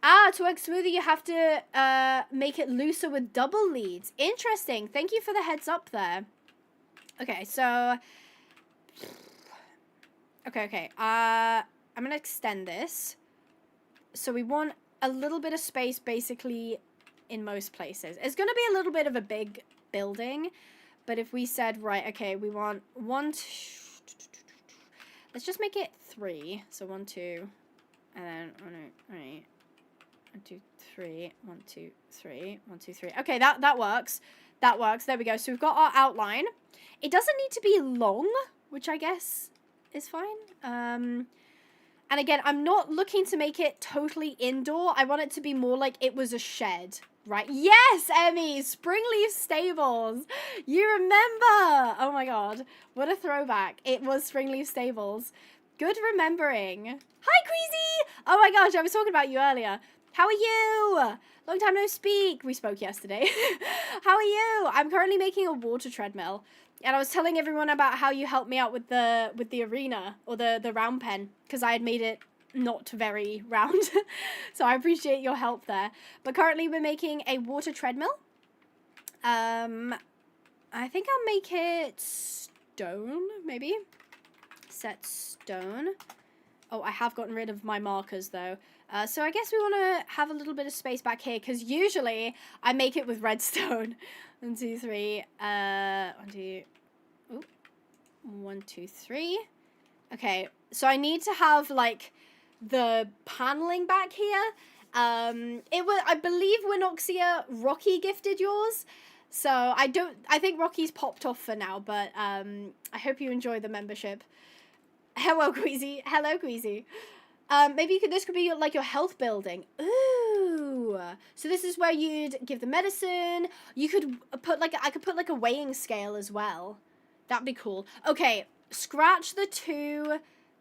To work smoother, you have to make it looser with double leads. Interesting. Thank you for the heads up there. Okay, so... Okay. I'm going to extend this. So we want a little bit of space, basically, in most places. It's going to be a little bit of a big building. But if we said, right, okay, we want 1, 2... Let's just make it 3. So 1, 2, and then 1, 2, 3, 1, 2, 3, 1, 2, 3. Okay, that works. That works. There we go. So we've got our outline. It doesn't need to be long, which I guess is fine. And again, I'm not looking to make it totally indoor. I want it to be more like it was a shed, right? Yes, Emmy! Springleaf Stables! You remember! Oh my god. What a throwback. It was Springleaf Stables. Good remembering. Hi, Queasy! Oh my gosh, I was talking about you earlier. How are you? Long time no speak. We spoke yesterday. How are you? I'm currently making a water treadmill. And I was telling everyone about how you helped me out with the arena, or the round pen, because I had made it not very round. So I appreciate your help there. But currently we're making a water treadmill. I think I'll make it stone, maybe. Set stone. Oh, I have gotten rid of my markers, though. So I guess we want to have a little bit of space back here, because usually I make it with redstone. 1, 2, 3. 1, 2. Ooh. 1, 2, 3. Okay, so I need to have, like, the paneling back here. I believe Winoxia, Rocky gifted yours. So I think Rocky's popped off for now, but I hope you enjoy the membership. Hello, Queasy. Hello, Queasy. Maybe this could be like your health building. Ooh. So this is where you'd give the medicine. You could put I could put like a weighing scale as well. That'd be cool. Okay, scratch the 2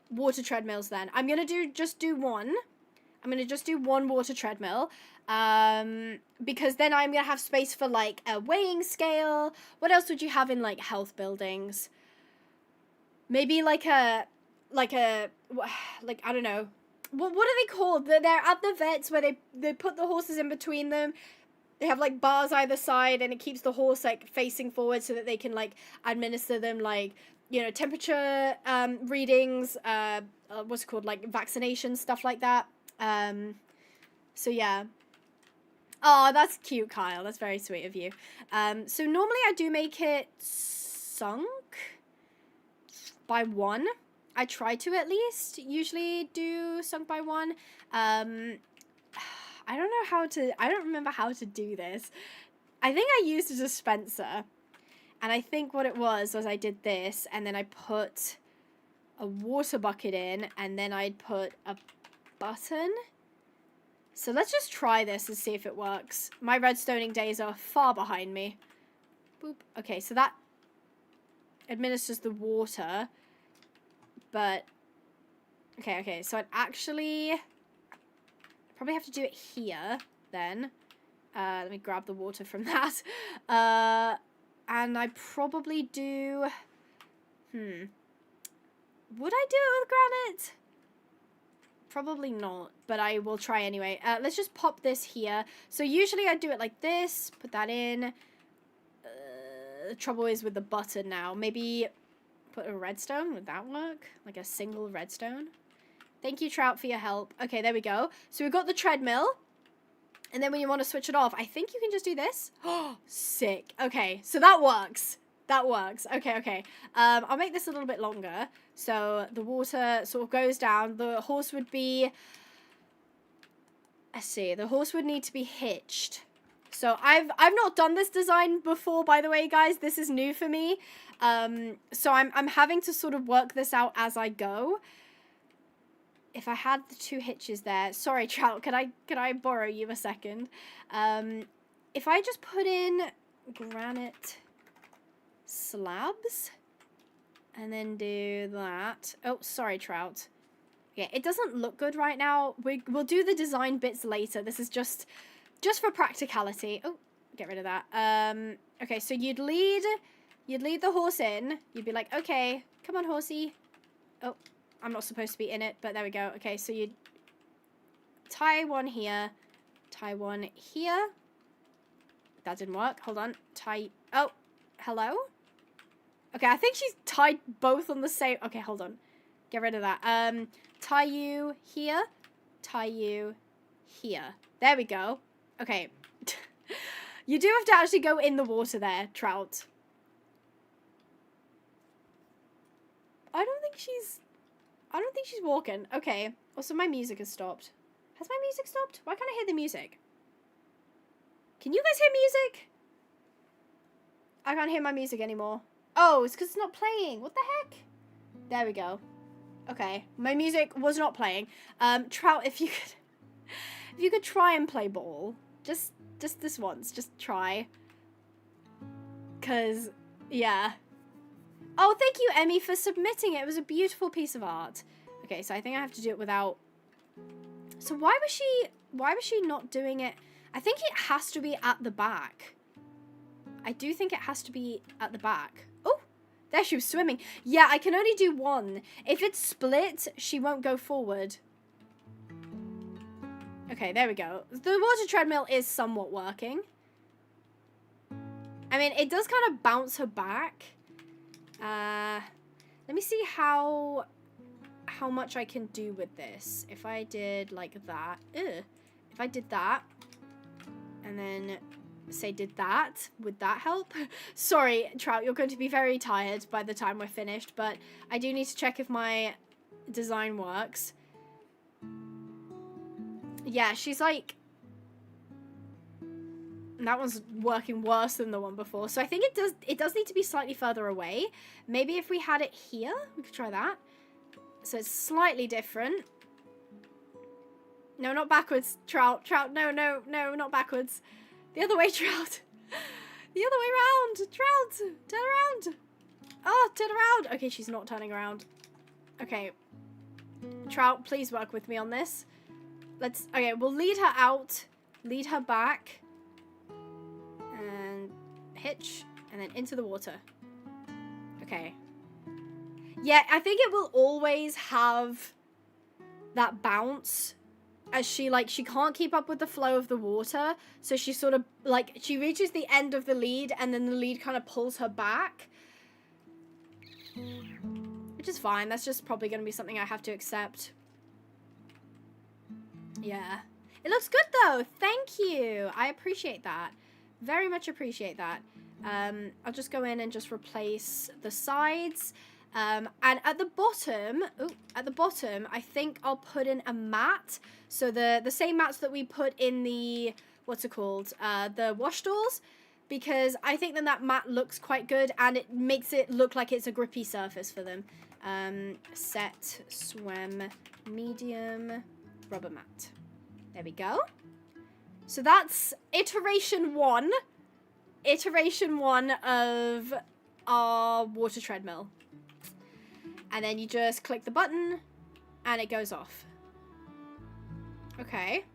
water treadmills then. I'm going to just do 1. I'm going to just do 1 water treadmill. Because then I'm going to have space for like a weighing scale. What else would you have in like health buildings? Maybe like I don't know. What are they called? They're at the vets where they put the horses in between them. They have like bars either side, and it keeps the horse like facing forward so that they can like administer them, like, you know, temperature readings, what's it called, like vaccinations, stuff like that. So yeah. Oh, that's cute, Kyle. That's very sweet of you. So normally I do make it sunk by 1. I try to at least usually do sunk by 1. I don't remember how to do this. I think I used a dispenser. And I think what it was I did this, and then I put a water bucket in, and then I'd put a button. So let's just try this and see if it works. My redstoning days are far behind me. Boop. Okay, so that administers the water. But, okay, so I'd actually probably have to do it here, then. Let me grab the water from that. And I probably do, would I do it with granite? Probably not, but I will try anyway. Let's just pop this here. So usually I do it like this, put that in. The trouble is with the button now. Maybe put a redstone, would that work? Like a single redstone? Thank you, Trout, for your help. Okay, there we go. So we've got the treadmill. And then when you want to switch it off, I think you can just do this. Oh, sick. Okay, so that works. That works. Okay. I'll make this a little bit longer. So the water sort of goes down. The horse would be... Let's see. The horse would need to be hitched. So I've not done this design before, by the way, guys. This is new for me. So I'm having to sort of work this out as I go. If I had the 2 hitches there, sorry, Trout, could I borrow you a second? If I just put in granite slabs and then do that. Oh, sorry, Trout. Yeah, it doesn't look good right now. We'll do the design bits later. This is just for practicality. Oh, get rid of that. Okay, so you'd lead You'd lead the horse in. You'd be like, okay, come on, horsey. Oh, I'm not supposed to be in it, but there we go. Okay, so you'd tie one here, tie one here. That didn't work. Hold on. Tie. Oh, hello? Okay, I think she's tied both on the same. Okay, hold on. Get rid of that. Tie you here, tie you here. There we go. Okay. You do have to actually go in the water there, Trout. I don't think she's walking. Okay. Also, my music has stopped. Has my music stopped? Why can't I hear the music? Can you guys hear music? I can't hear my music anymore. Oh, it's because it's not playing. What the heck? There we go. Okay. My music was not playing. Trout, if you could try and play ball. Just this once. Just try. 'Cause, yeah. Oh, thank you, Emmy, for submitting it. It was a beautiful piece of art. Okay, so I think I have to do it without... So why was she not doing it? I think it has to be at the back. I do think it has to be at the back. Oh, there she was swimming. Yeah, I can only do one. If it's split, she won't go forward. Okay, there we go. The water treadmill is somewhat working. I mean, it does kind of bounce her back. Let me see how much I can do with this. If I did like that. If I did that. And then say did that. Would that help? Sorry, Trout, you're going to be very tired by the time we're finished. But I do need to check if my design works. Yeah, she's like... That one's working worse than the one before. So I think it does need to be slightly further away. Maybe if we had it here, we could try that. So it's slightly different. No, not backwards, Trout. Trout, no, not backwards. The other way, Trout. The other way around. Trout, turn around. Oh, turn around. Okay, she's not turning around. Okay. Trout, please work with me on this. Okay, we'll lead her out. Lead her back. And hitch. And then into the water. Okay. Yeah, I think it will always have that bounce. As she can't keep up with the flow of the water. So she sort of, she reaches the end of the lead. And then the lead kind of pulls her back. Which is fine. That's just probably going to be something I have to accept. Yeah. It looks good, though. Thank you. I appreciate that. Very much appreciate that. I'll just go in and just replace the sides. And at the bottom, I think I'll put in a mat. So the same mats that we put in the, what's it called? The wash doors. Because I think then that mat looks quite good and it makes it look like it's a grippy surface for them. Set SWEM medium rubber mat. There we go. So that's iteration one of our water treadmill. And then you just click the button and it goes off. Okay.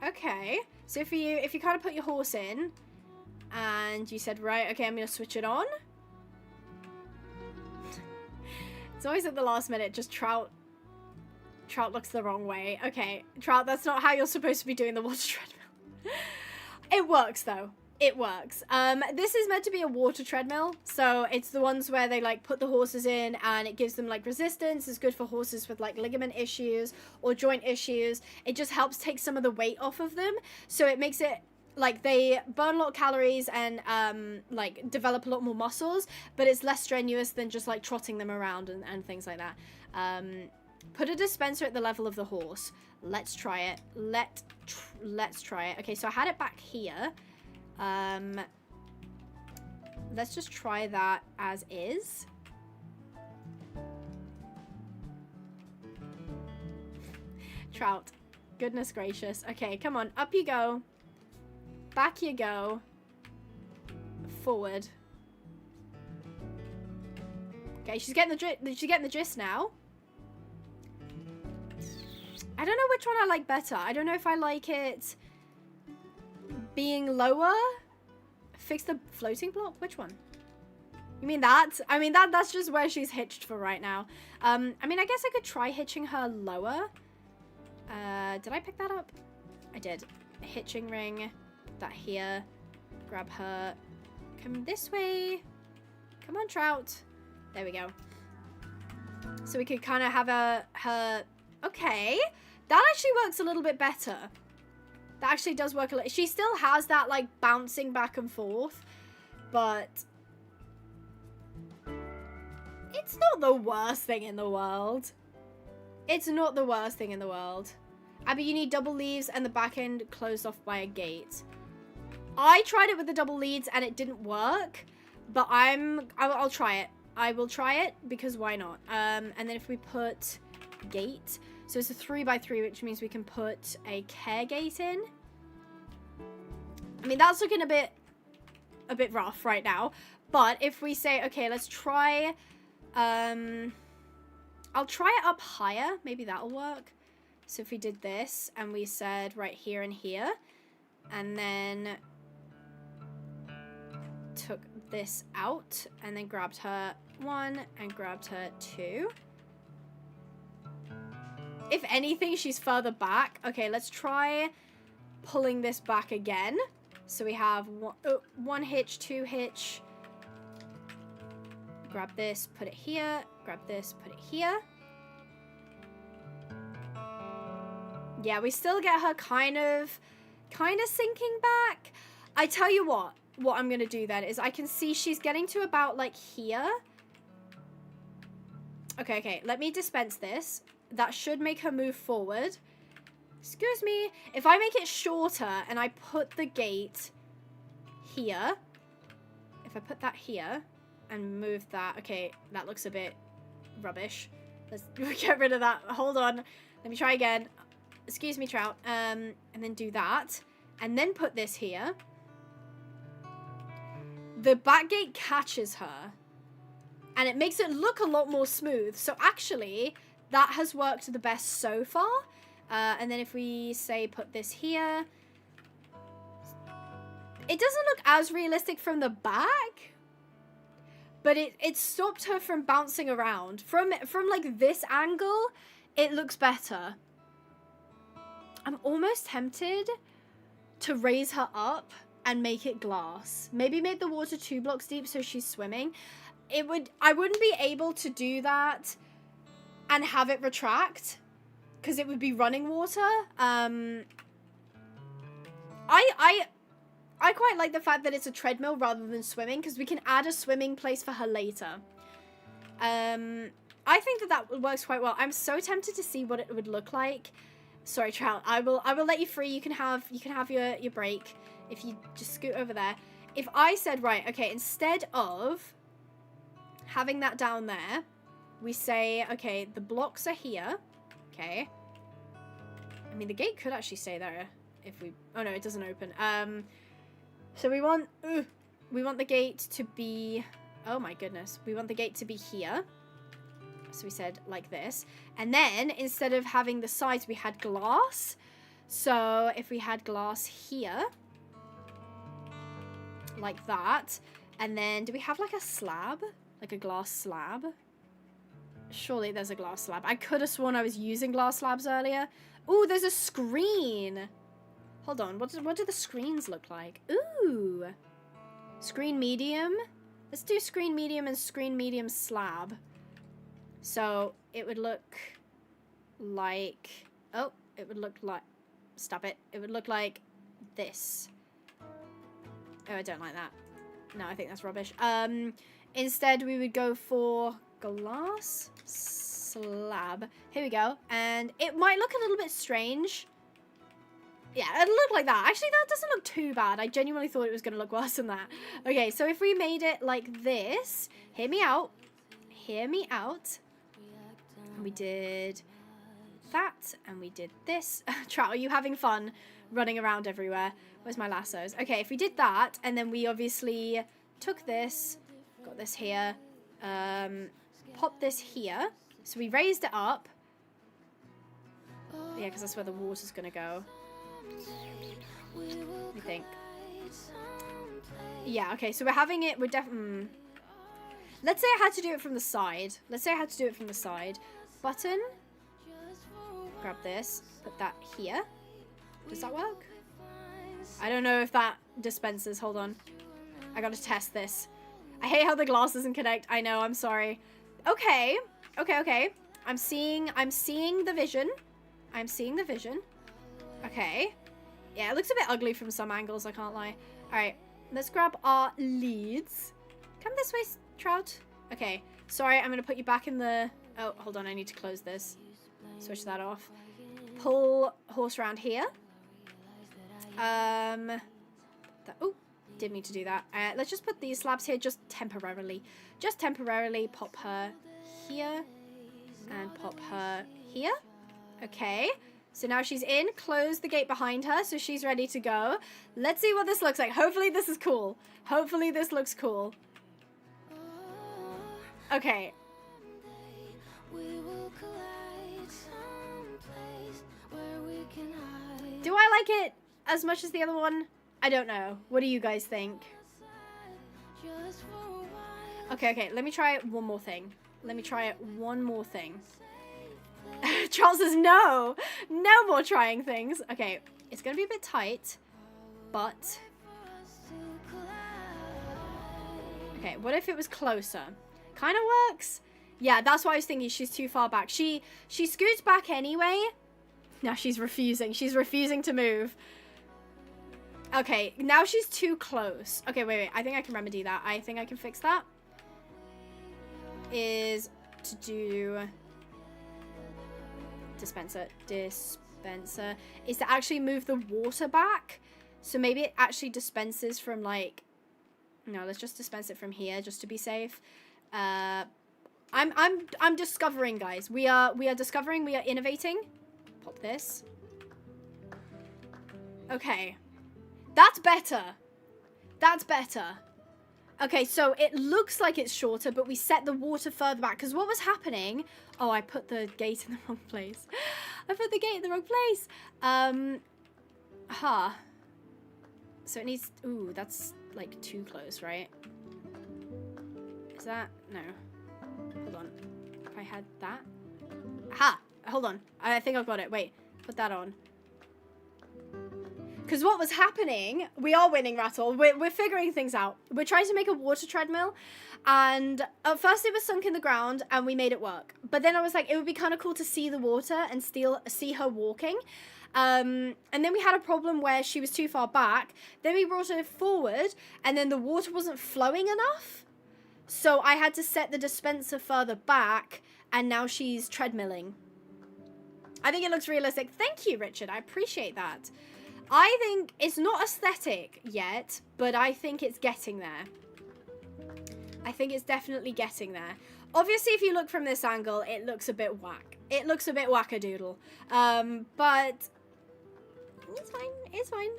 Okay. So if you kind of put your horse in and you said, right, okay, I'm going to switch it on. It's always at the last minute, just Trout looks the wrong way. Okay, Trout, that's not how you're supposed to be doing the water treadmill. It works, though. It works. This is meant to be a water treadmill, so it's the ones where they put the horses in and it gives them resistance. It's good for horses with ligament issues or joint issues. It just helps take some of the weight off of them, so it makes it they burn a lot of calories and develop a lot more muscles, but it's less strenuous than just trotting them around and things like that. Put a dispenser at the level of the horse. Let's try it. Let's try it. Okay, so I had it back here. Let's just try that as is. Trout. Goodness gracious. Okay, come on. Up you go. Back you go. Forward. Okay, she's getting the gist now. I don't know which one I like better. I don't know if I like it being lower. Fix the floating block? Which one? You mean that? I mean, that's just where she's hitched for right now. I mean, I guess I could try hitching her lower. Did I pick that up? I did. A hitching ring. Put that here. Grab her. Come this way. Come on, Trout. There we go. So we could kind of have her... Okay. That actually works a little bit better. That actually does work a little... She still has that, like, bouncing back and forth. But... it's not the worst thing in the world. It's not the worst thing in the world. Abby, you need double leaves and the back end closed off by a gate. I tried it with the double leads and it didn't work. But I'll try it. I will try it because why not? And then if we put gate, so it's a 3x3, which means we can put a care gate in. I mean, that's looking a bit rough right now. But if we say, okay, let's try, I'll try it up higher. Maybe that'll work. So if we did this and we said right here and here, and then took this out and then grabbed her 1 and grabbed her 2. If anything, she's further back. Okay, let's try pulling this back again. So we have 1 hitch, 2 hitch. Grab this, put it here. Grab this, put it here. Yeah, we still get her kind of sinking back. I tell you what I'm going to do then is I can see she's getting to about like here. Okay, let me dispense this. That should make her move forward. Excuse me. If I make it shorter and I put the gate here, if I put that here and move that, okay, that looks a bit rubbish. Let's get rid of that. Hold on. Let me try again. Excuse me, Trout. And then do that. And then put this here. The back gate catches her. And it makes it look a lot more smooth. So actually, that has worked the best so far. And then if we say put this here. It doesn't look as realistic from the back. But it stopped her from bouncing around. From like this angle, it looks better. I'm almost tempted to raise her up and make it glass. Maybe make the water 2 blocks deep so she's swimming. I wouldn't be able to do that and have it retract because it would be running water. I quite like the fact that it's a treadmill rather than swimming because we can add a swimming place for her later. I think that works quite well. I'm so tempted to see what it would look like. Sorry, Trout. I will let you free. You can have your break if you just scoot over there. If I said, right, okay, instead of having that down there, we say, okay, the blocks are here. Okay. I mean, the gate could actually stay there if we... Oh, no, it doesn't open. So we want the gate to be... Oh, my goodness. We want the gate to be here. So we said like this. And then instead of having the sides, we had glass. So if we had glass here, like that. And then do we have like a slab? Like a glass slab? Surely there's a glass slab. I could have sworn I was using glass slabs earlier. Ooh, there's a screen. Hold on. What do the screens look like? Ooh. Screen medium. Let's do screen medium and screen medium slab. So it would look like, oh, it would look like, stop it. It would look like this. Oh, I don't like that. No, I think that's rubbish. Instead we would go for glass slab. Here we go. And it might look a little bit strange. Yeah, it'll look like that. Actually, that doesn't look too bad. I genuinely thought it was going to look worse than that. Okay, so if we made it like this, hear me out. Hear me out. And we did that, and we did this. Trout, are you having fun running around everywhere? Where's my lassos? Okay, if we did that, and then we obviously took this, got this here, popped this here. So we raised it up. Yeah, because that's where the water's going to go. I think. Yeah, okay, so we're having it, we're definitely... Let's say I had to do it from the side. Let's say I had to do it from the side. Button. Grab this. Put that here. Does that work? I don't know if that dispenses. Hold on. I gotta test this. I hate how the glass doesn't connect. I know, I'm sorry. Okay. Okay. I'm seeing the vision. I'm seeing the vision. Okay. Yeah, it looks a bit ugly from some angles, I can't lie. Alright, let's grab our leads. Come this way, Trout. Okay, sorry, I'm gonna put you back in the... Oh, hold on, I need to close this. Switch that off. Pull horse around here. Oh, didn't mean to do that. Let's just put these slabs here just temporarily. Just temporarily pop her here. And pop her here. Okay. So now she's in. Close the gate behind her so she's ready to go. Let's see what this looks like. Hopefully this is cool. Hopefully this looks cool. Okay. Do I like it as much as the other one? I don't know. What do you guys think? Okay. Let me try one more thing. Let me try it one more thing. Charles says no. No more trying things. Okay, it's going to be a bit tight, but... Okay, what if it was closer? Kind of works. Yeah, that's what I was thinking. She's too far back. She scoots back anyway. Now she's refusing. She's refusing to move. Okay, now she's too close. Okay, wait. I think I can remedy that. I think I can fix that. Is to do... Dispenser is to actually move the water back. So maybe it actually dispenses from like... No, let's just dispense it from here just to be safe. I'm discovering, guys. We are discovering, we are innovating. Pop this. Okay. That's better. That's better. Okay, so it looks like it's shorter, but we set the water further back. Because what was happening... Oh, I put the gate in the wrong place. I put the gate in the wrong place. So it needs... Ooh, that's like too close, right? Is that... No. Hold on. If I had that... Aha! Hold on. I think I've got it. Wait. Put that on. Because what was happening, we are winning, Rattle. We're figuring things out. We're trying to make a water treadmill. And at first it was sunk in the ground and we made it work. But then I was like, it would be kind of cool to see the water and still see her walking. And then we had a problem where she was too far back. Then we brought her forward and then the water wasn't flowing enough. So I had to set the dispenser further back and now she's treadmilling. I think it looks realistic. Thank you, Richard. I appreciate that. I think it's not aesthetic yet, but I think it's getting there. I think it's definitely getting there. Obviously, if you look from this angle, it looks a bit whack. It looks a bit wackadoodle. But it's fine. It's fine.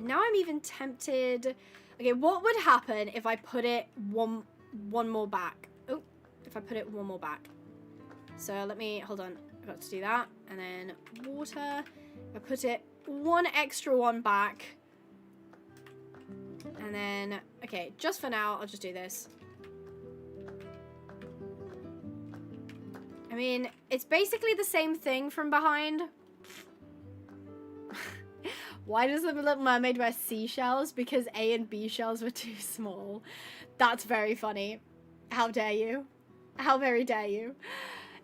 Now I'm even tempted. Okay, what would happen if I put it one more back? Oh, if I put it one more back. So let me, hold on. I've got to do that. And then water. I put it one extra one back. And then, okay, just for now, I'll just do this. I mean, it's basically the same thing from behind. Why does the Little Mermaid wear seashells? Because A and B shells were too small. That's very funny. How dare you? How very dare you?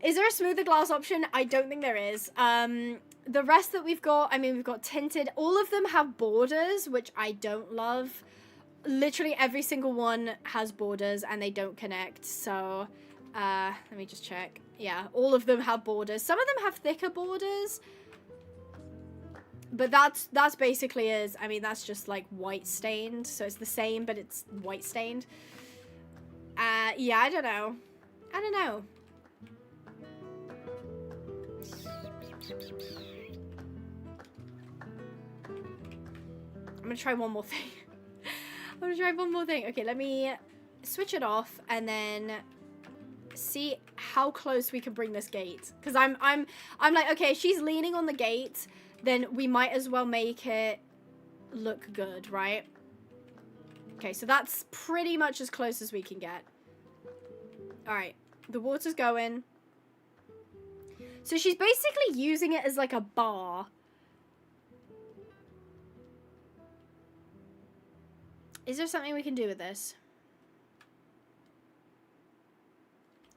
Is there a smoother glass option? I don't think there is. The rest that we've got, I mean, we've got tinted. All of them have borders, which I don't love. Literally every single one has borders and they don't connect. So, let me just check. Yeah, all of them have borders. Some of them have thicker borders. But that's basically is, I mean, that's just like white stained. So it's the same, but it's white stained. Yeah, I don't know. I don't know. I'm gonna try one more thing. I'm gonna try one more thing. Okay, let me switch it off and then see how close we can bring this gate. Because I'm like, okay, she's leaning on the gate, then we might as well make it look good, right? Okay, so that's pretty much as close as we can get. Alright, the water's going. So she's basically using it as like a bar. Is there something we can do with this?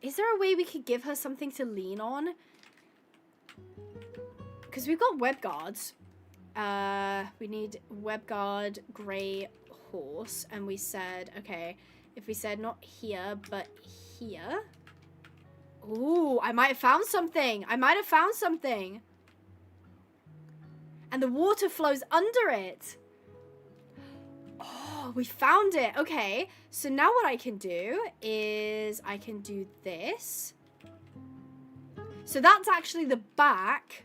Is there a way we could give her something to lean on? Because we've got web guards. We need web guard, grey horse. And we said, okay, if we said not here, but here. Ooh, I might have found something. I might have found something. And the water flows under it. Oh, we found it. Okay, so now what I can do is I can do this. So that's actually the back.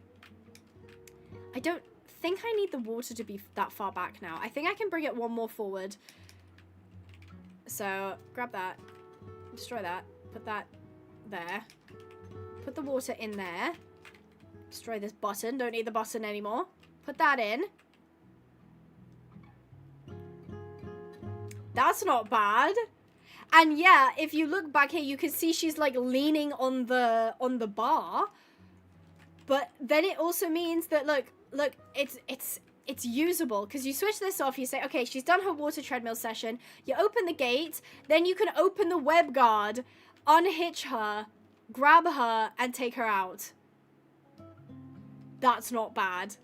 I don't think I need the water to be that far back now. I think I can bring it one more forward. So grab that, destroy that, put that there, put the water in there, destroy this button, don't need the button anymore, put that in. That's not bad. And yeah, if you look back here, you can see she's like leaning on the bar. But then it also means that look, it's usable because you switch this off. You say, okay, she's done her water treadmill session. You open the gate, then you can open the web guard, unhitch her, grab her, and take her out. That's not bad.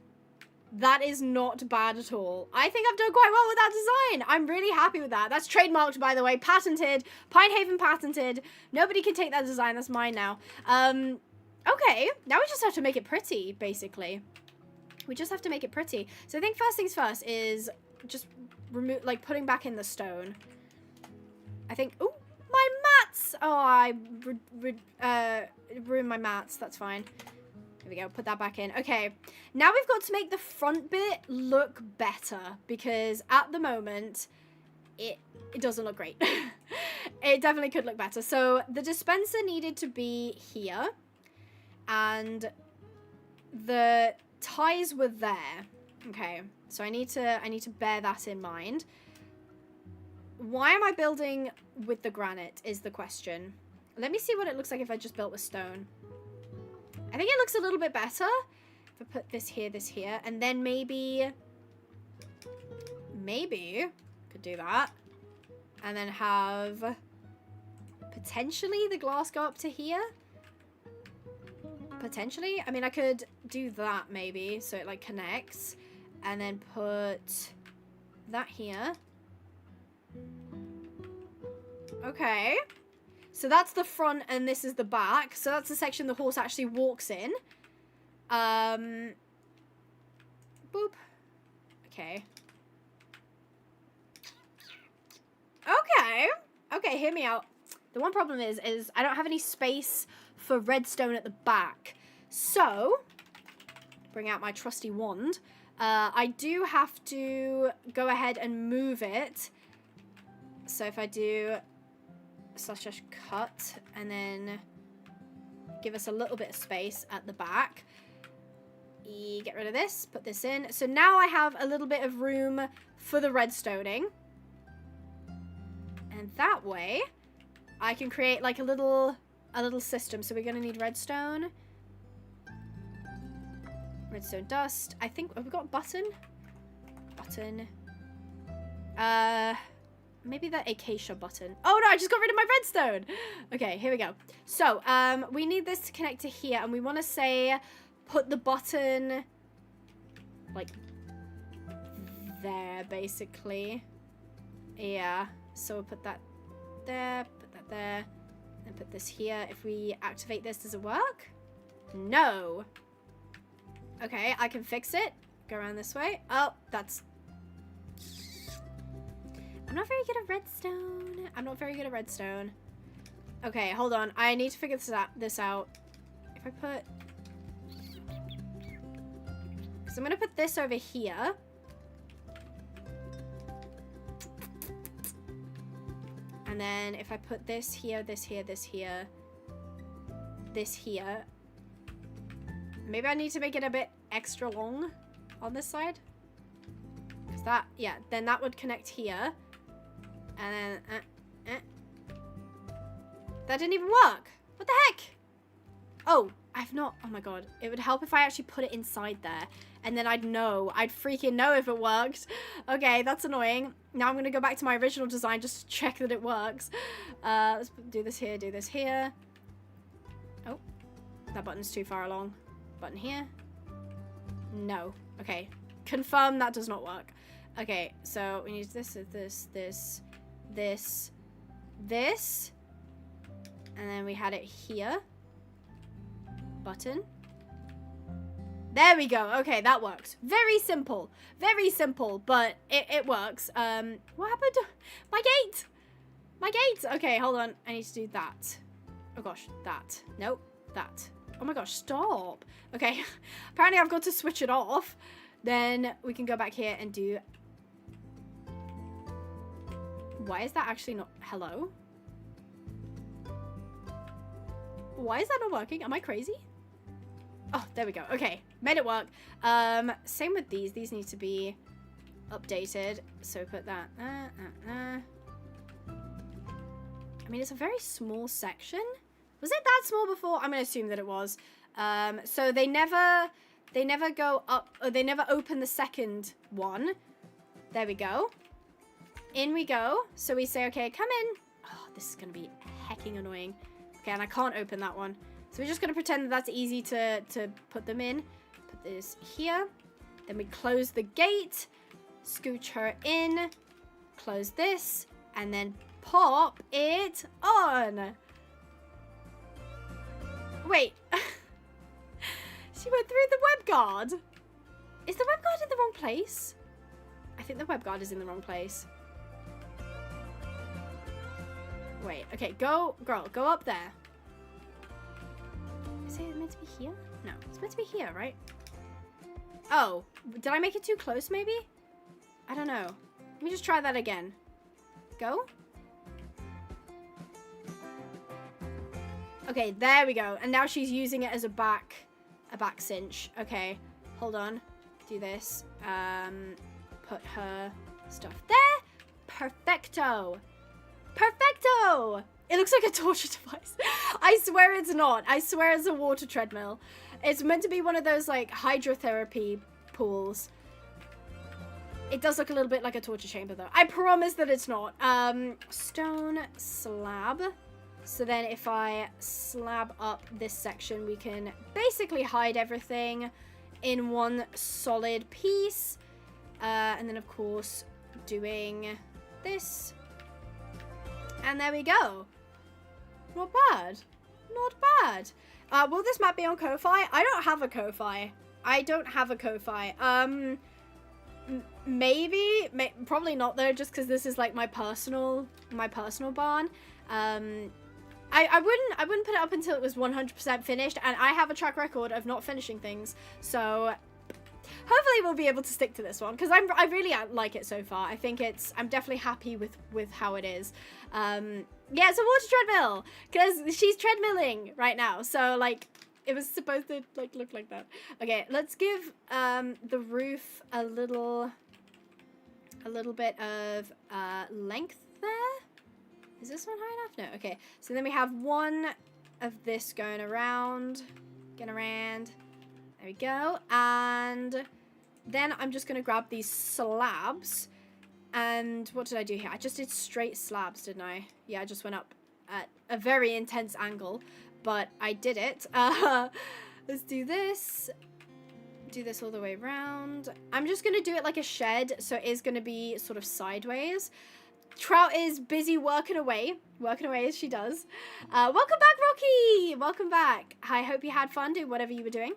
That is not bad at all. I think I've done quite well with that design. I'm really happy with that. That's trademarked, by the way. Patented. Pinehaven patented. Nobody can take that design. That's mine now. Okay. Now we just have to make it pretty, basically. We just have to make it pretty. So I think first things first is just remove, like, putting back in the stone. I think... Ooh, my mats! Oh, I ruined my mats. That's fine. Here we go, put that back in. Okay, now we've got to make the front bit look better because at the moment, it doesn't look great. It definitely could look better. So the dispenser needed to be here and the ties were there. Okay, so I need to bear that in mind. Why am I building with the granite is the question. Let me see what it looks like if I just built with stone. I think it looks a little bit better if I put this here, and then maybe could do that, and then have potentially the glass go up to here. Potentially, I mean, I could do that maybe, so it like connects, and then put that here. Okay. So that's the front and this is the back. So that's the section the horse actually walks in. Boop. Okay. Okay, hear me out. The one problem is I don't have any space for redstone at the back. So, bring out my trusty wand. I do have to go ahead and move it. So if I do / cut and then give us a little bit of space at the back. Get rid of this, put this in. So now I have a little bit of room for the redstoning. And that way I can create like a little system. So we're going to need redstone. Redstone dust. I think, have we got a button? Button. Maybe that acacia button. Oh no, I just got rid of my redstone. Okay, here we go. So, we need this to connect to here, and we want to say, put the button, like, there, basically. Yeah, so we'll put that there, put that there, and put this here. If we activate this, does it work? No. Okay, I can fix it. Go around this way. Oh, that's... I'm not very good at redstone. I'm not very good at redstone. Okay, hold on. I need to figure this out. If I put... Because I'm going to put this over here. And then if I put this here, this here, this here, this here. Maybe I need to make it a bit extra long on this side. Because that, yeah, then that would connect here. And then, that didn't even work. What the heck? Oh, I've not, oh my god. It would help if I actually put it inside there. And then I'd know. I'd freaking know if it worked. Okay, that's annoying. Now I'm going to go back to my original design just to check that it works. Let's do this here, do this here. Oh, that button's too far along. Button here. No. Okay. Confirm that does not work. Okay, so we need this. And then we had it here. Button. There we go. Okay, that works. Very simple. Very simple, but it works. What happened? My gate! My gate! Okay, hold on. I need to do that. Oh gosh, that. Nope, that. Oh my gosh, stop. Okay, apparently I've got to switch it off. Then we can go back here and do... Why is that actually not... Hello? Why is that not working? Am I crazy? Oh, there we go. Okay, made it work. Same with these. These need to be updated. So put that. I mean, it's a very small section. Was it that small before? I'm gonna assume that it was. So they never go up. Or they never open the second one. There we go. In we go. So we say, okay, come in. Oh, this is gonna be hecking annoying. Okay, and I can't open that one. So we're just going to pretend that that's easy to put them in. Put this here. Then we close the gate. Scooch her in. Close this. And then pop it on. Wait. She went through the web guard. Is the web guard in the wrong place? I think the web guard is in the wrong place. Wait. Okay, go, girl. Go up there. Is it meant to be here? No, it's meant to be here, right? Oh, did I make it too close, maybe? I don't know. Let me just try that again. Go. Okay, there we go. And now she's using it as a back cinch. Okay, hold on. Do this. Put her stuff there. Perfecto. Perfecto! It looks like a torture device. I swear it's not. I swear it's a water treadmill. It's meant to be one of those, like, hydrotherapy pools. It does look a little bit like a torture chamber, though. I promise that it's not. Stone slab. So then if I slab up this section, we can basically hide everything in one solid piece. And then, of course, doing this. And there we go. Not bad. Not bad. Will this map be on Ko-Fi? I don't have a Ko-Fi. I don't have a Ko-Fi. Maybe. Probably not, though, just because this is, like, my personal barn. I wouldn't put it up until it was 100% finished, and I have a track record of not finishing things, so hopefully we'll be able to stick to this one, because I really like it so far. I think I'm definitely happy with how it is. Yeah, it's a water treadmill, because she's treadmilling right now, so, like, it was supposed to, like, look like that. Okay, let's give the roof a little bit of length there. Is this one high enough? No, okay. So then we have one of this going around. There we go. And then I'm just going to grab these slabs. And what did I do here? I just did straight slabs, didn't I? Yeah, I just went up at a very intense angle. But I did it. Let's do this. Do this all the way around. I'm just going to do it like a shed. So it is going to be sort of sideways. Trout is busy working away as she does. Welcome back, Rocky! Welcome back. I hope you had fun doing whatever you were doing.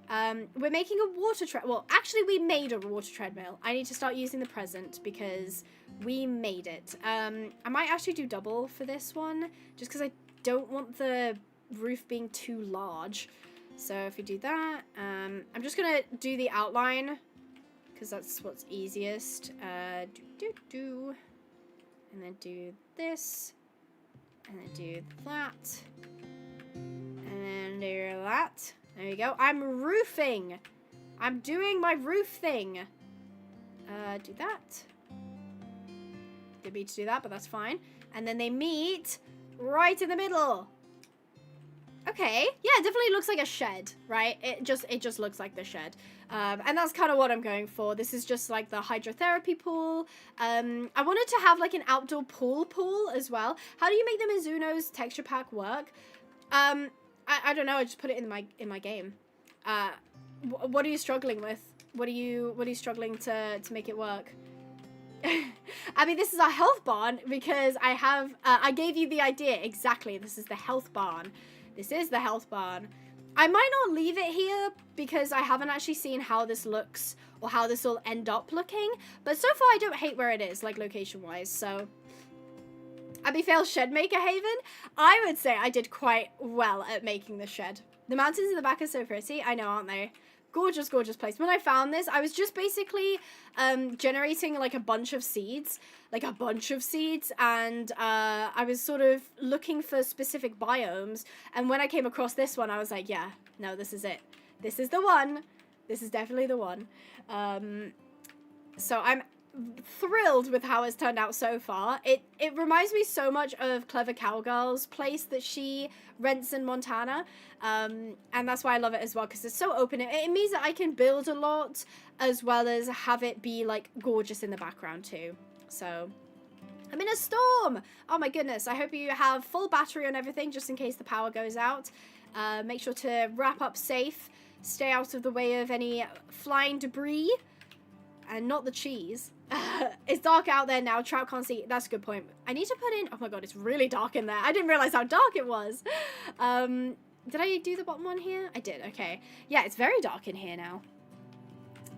We're making a water treadmill. Well, actually, we made a water treadmill. I need to start using the present because we made it. I might actually do double for this one just because I don't want the roof being too large. So if we do that, I'm just going to do the outline because that's what's easiest. And then do this, and then do that, and then do that. There you go. I'm roofing. I'm doing my roof thing. Do that. Didn't mean to do that, but that's fine. And then they meet right in the middle. Okay, yeah, it definitely looks like a shed, right? It just looks like the shed. And that's kind of what I'm going for. This is just like the hydrotherapy pool. I wanted to have like an outdoor pool as well. How do you make the Mizunos texture pack work? I don't know, I just put it in my game. What are you struggling with? What are you struggling to make it work? I mean, this is our health barn because I gave you the idea. Exactly, this is the health barn. This is the health barn. I might not leave it here because I haven't actually seen how this looks or how this will end up looking. But so far, I don't hate where it is, like location-wise. So, Abigail Shed Maker Haven. I would say I did quite well at making the shed. The mountains in the back are so pretty. I know, aren't they? Gorgeous, gorgeous place. When I found this, I was just basically generating like a bunch of seeds. And I was sort of looking for specific biomes. And when I came across this one, I was like, yeah, no, this is it. This is the one. This is definitely the one. So I'm thrilled with how it's turned out so far. It reminds me so much of Clever Cowgirl's place that she rents in Montana. And that's why I love it as well, because it's so open. It means that I can build a lot as well as have it be like gorgeous in the background too. So I'm in a storm. Oh my goodness. I hope you have full battery on everything just in case the power goes out. Make sure to wrap up safe. Stay out of the way of any flying debris. And not the cheese. It's dark out there now. Trout can't see. That's a good point. I need to put in... Oh my god, it's really dark in there. I didn't realize how dark it was. Did I do the bottom one here? I did, okay. Yeah, it's very dark in here now.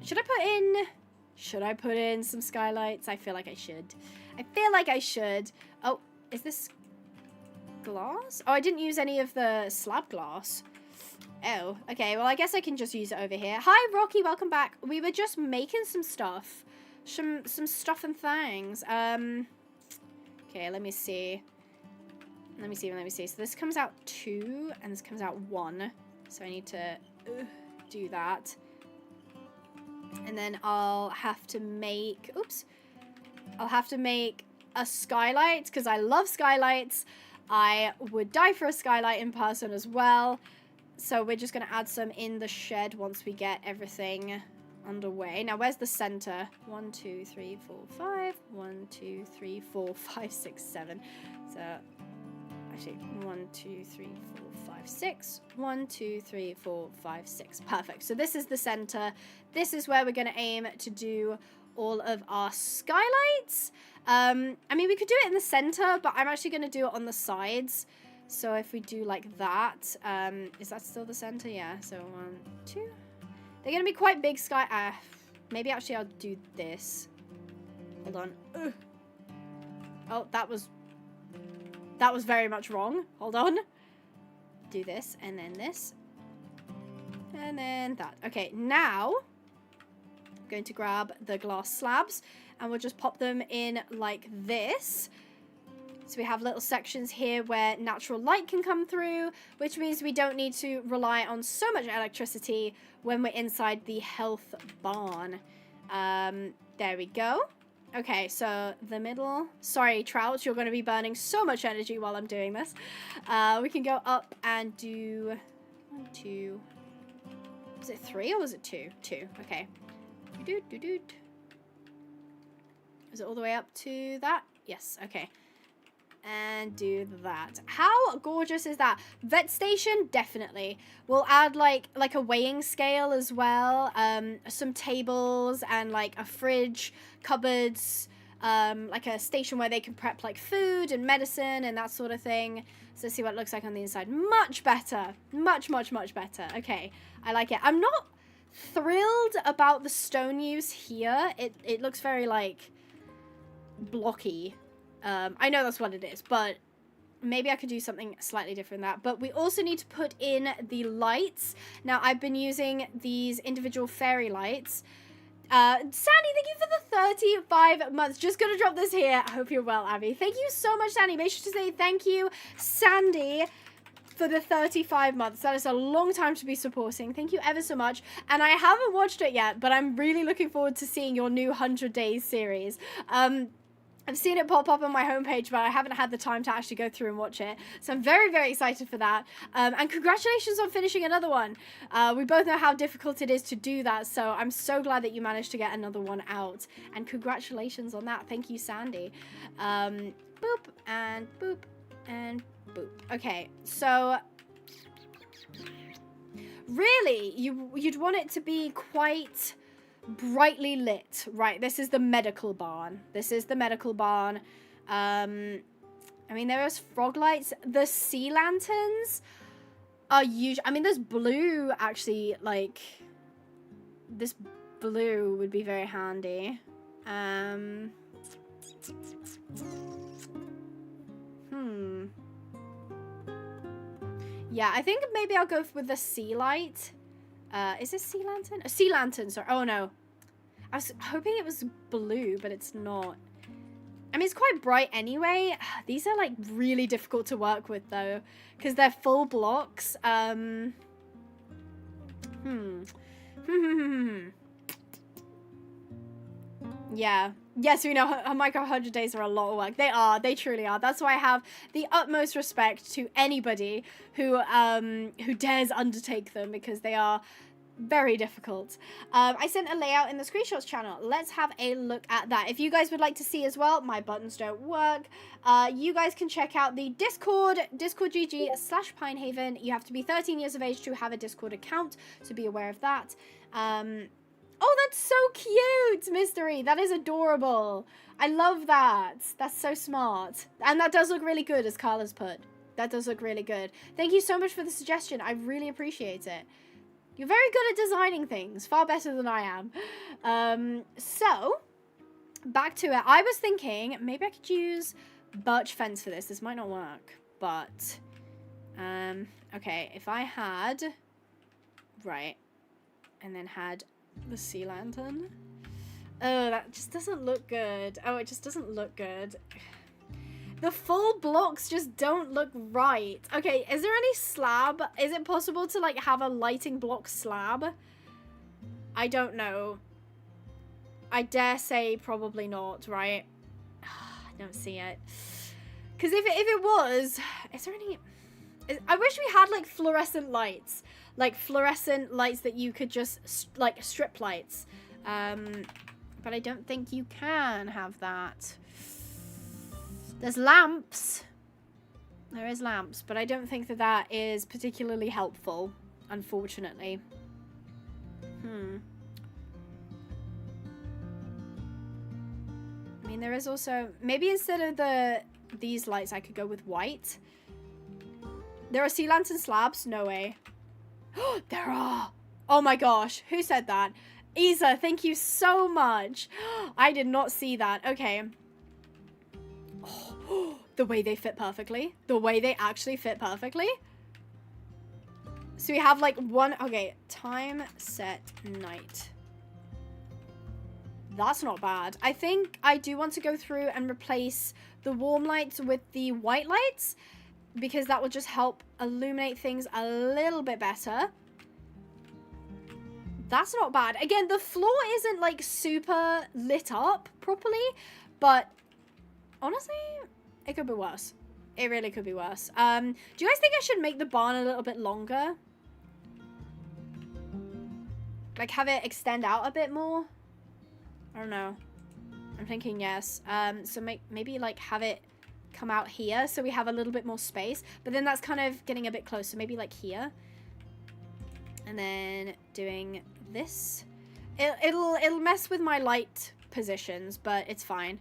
Should I put in some skylights? I feel like I should. Oh, is this glass? Oh, I didn't use any of the slab glass. Oh, okay. Well, I guess I can just use it over here. Hi, Rocky. Welcome back. We were just making some stuff. Some stuff and things. Okay, let me see. So this comes out 2, and this comes out 1. So I need to do that. And then I'll have to make... Oops. I'll have to make a skylight, because I love skylights. I would die for a skylight in person as well. So we're just going to add some in the shed once we get everything underway. Now, where's the center? 1, 2, 3, 4, 5. 1, 2, 3, 4, 5, 6, 7. So, actually, 1, 2, 3, 4, 5, 6. 1, 2, 3, 4, 5, 6. Perfect. So this is the center. This is where we're going to aim to do all of our skylights. I mean, we could do it in the center, but I'm actually going to do it on the sides. So if we do like that, is that still the center? Yeah, so 1, 2. They're going to be quite big sky. Maybe actually I'll do this. Hold on. Oh, that was very much wrong. Hold on. Do this, and then this. And then that. Okay, now I'm going to grab the glass slabs, and we'll just pop them in like this. So we have little sections here where natural light can come through, which means we don't need to rely on so much electricity when we're inside the health barn. There we go. Okay, so the middle. Sorry, Trout, you're going to be burning so much energy while I'm doing this. We can go up and do 1, 2. Was it 3 or was it 2? 2. Okay. Is it all the way up to that? Yes. Okay. And do that. How gorgeous is that? Vet station, definitely. We'll add like a weighing scale as well. Some tables and like a fridge, cupboards, like a station where they can prep like food and medicine and that sort of thing. So let's see what it looks like on the inside. Much better. Much, much, much better. Okay, I like it. I'm not thrilled about the stone use here. It looks very like blocky. I know that's what it is, but maybe I could do something slightly different than that. But we also need to put in the lights. Now, I've been using these individual fairy lights. Sandy, thank you for the 35 months. Just gonna drop this here. I hope you're well, Abby. Thank you so much, Sandy. Make sure to say thank you, Sandy, for the 35 months. That is a long time to be supporting. Thank you ever so much. And I haven't watched it yet, but I'm really looking forward to seeing your new 100 Days series. I've seen it pop up on my homepage, but I haven't had the time to actually go through and watch it. So I'm very, very excited for that. And congratulations on finishing another one. We both know how difficult it is to do that, so I'm so glad that you managed to get another one out. And congratulations on that. Thank you, Sandy. Boop, and boop, and boop. Okay, so really, you'd want it to be quite brightly lit. Right, this is the medical barn. This is the medical barn. I mean, there is frog lights. The sea lanterns are usually, I mean, there's blue, actually, like, this blue would be very handy. Yeah, I think maybe I'll go with the sea light. Is this sea lantern? A sea lantern, sorry. Oh, no. I was hoping it was blue, but it's not. I mean, it's quite bright anyway. These are, like, really difficult to work with, though, because they're full blocks. Yeah. Yes, we know Micro 100 Days are a lot of work. They are. They truly are. That's why I have the utmost respect to anybody who dares undertake them, because they are very difficult. I sent a layout in the screenshots channel. Let's have a look at that. If you guys would like to see as well, my buttons don't work. You guys can check out the Discord, discord.gg/Pinehaven. You have to be 13 years of age to have a Discord account, so be aware of that. Oh, that's so cute, Mystery. That is adorable. I love that. That's so smart. And that does look really good, as Carla's put. That does look really good. Thank you so much for the suggestion. I really appreciate it. You're very good at designing things. Far better than I am. So, back to it. I was thinking maybe I could use birch fence for this. This might not work. But, okay. If I had... Right. And then had... the sea lantern. Oh, that just doesn't look good. Oh, it just doesn't look good. The full blocks just don't look right. Okay, is there any slab? Is it possible to, like, have a lighting block slab? I don't know. I dare say probably not, right? I don't see it. Because if it was... Is there any... I wish we had, like, fluorescent lights. Like, fluorescent lights that you could just, like, strip lights. But I don't think you can have that. There's lamps. There is lamps, but I don't think that that is particularly helpful, unfortunately. I mean, there is also... Maybe instead of these lights, I could go with white. There are sea lantern slabs? No way. There are. Oh my gosh. Who said that? Isa, thank you so much. I did not see that. Okay. Oh, the way they fit perfectly. The way they actually fit perfectly. So we have like one... Okay. Time, set, night. That's not bad. I think I do want to go through and replace the warm lights with the white lights, because that will just help illuminate things a little bit better. That's not bad. Again, the floor isn't, like, super lit up properly, but honestly, it could be worse. It really could be worse. Do you guys think I should make the barn a little bit longer? Like, have it extend out a bit more? I don't know. I'm thinking yes. So maybe, like, have it come out here so we have a little bit more space, but then that's kind of getting a bit closer. Maybe, like, here. And then doing this. It'll mess with my light positions, but it's fine.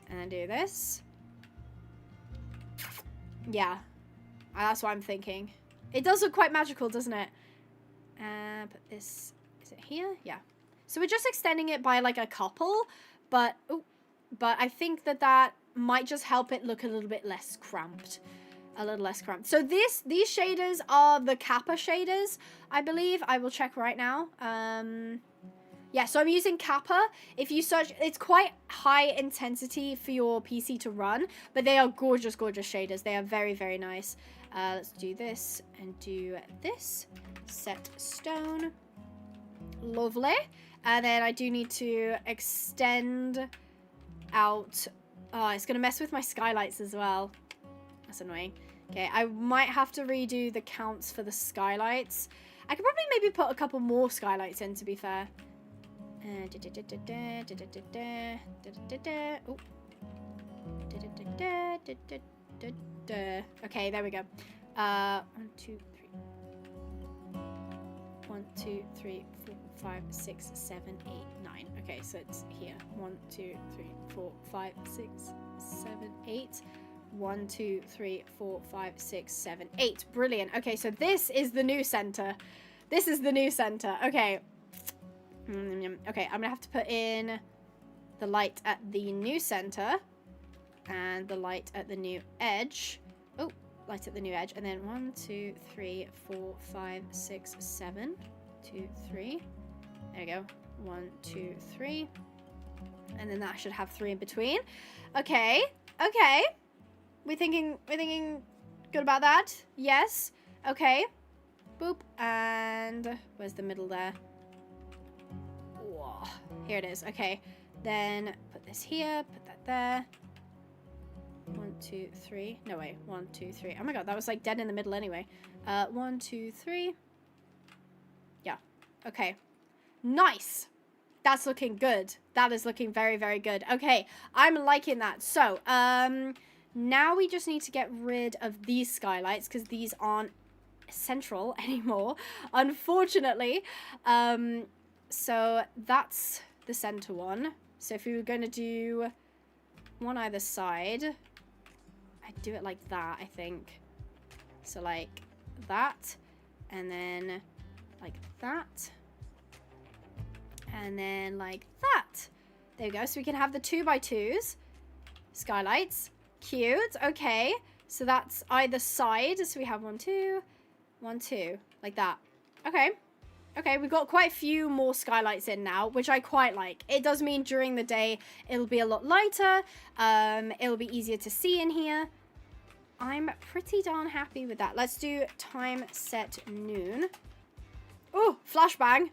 And then do this. Yeah. That's what I'm thinking. It does look quite magical, doesn't it? Put this... Is it here? Yeah. So we're just extending it by, like, a couple, but... Ooh, but I think that might just help it look a little bit less cramped. A little less cramped. So these shaders are the Kappa shaders, I believe. I will check right now. Yeah, so I'm using Kappa. If you search, it's quite high intensity for your PC to run, but they are gorgeous, gorgeous shaders. They are very, very nice. Let's do this and do this. Set stone. Lovely. And then I do need to extend out Oh, it's going to mess with my skylights as well. That's annoying. Okay, I might have to redo the counts for the skylights. I could probably maybe put a couple more skylights in, to be fair. Oh. Okay, there we go. 1, 2, 3. 1, 2, 3, 4, 5, 6, 7, 8, 9. Okay, so it's here. 1, 2, 3, 4, 5, 6, 7, 8. 1, 2, 3, 4, 5, 6, 7, 8. Brilliant. Okay, so this is the new center. This is the new center. Okay. Okay, I'm gonna have to put in the light at the new center and the light at the new edge. Oh, light at the new edge. And then 1, 2, 3, 4, 5, 6, 7. 2, 3. There we go. 1, 2, 3. And then that should have 3 in between. Okay. Okay. We're thinking good about that? Yes. Okay. Boop. And where's the middle there? Whoa. Here it is. Okay. Then put this here. Put that there. 1, 2, 3. No, wait. 1, 2, 3. Oh my god, that was like dead in the middle anyway. 1, 2, 3. Yeah. Okay. Nice. That's looking good. That is looking very, very good. Okay. I'm liking that. So, now we just need to get rid of these skylights because these aren't central anymore, unfortunately. So that's the center one. So if we were going to do one either side, I'd do it like that, I think. So like that, and then like that, and then like that. There we go. So we can have the 2x2s skylights. Cute. Okay, so that's either side. So we have 1, 2, 1, 2, like that. Okay. Okay, we've got quite a few more skylights in now, which I quite like. It does mean during the day it'll be a lot lighter. It'll be easier to see in here. I'm pretty darn happy with that. Let's do time set noon. Oh, flashbang.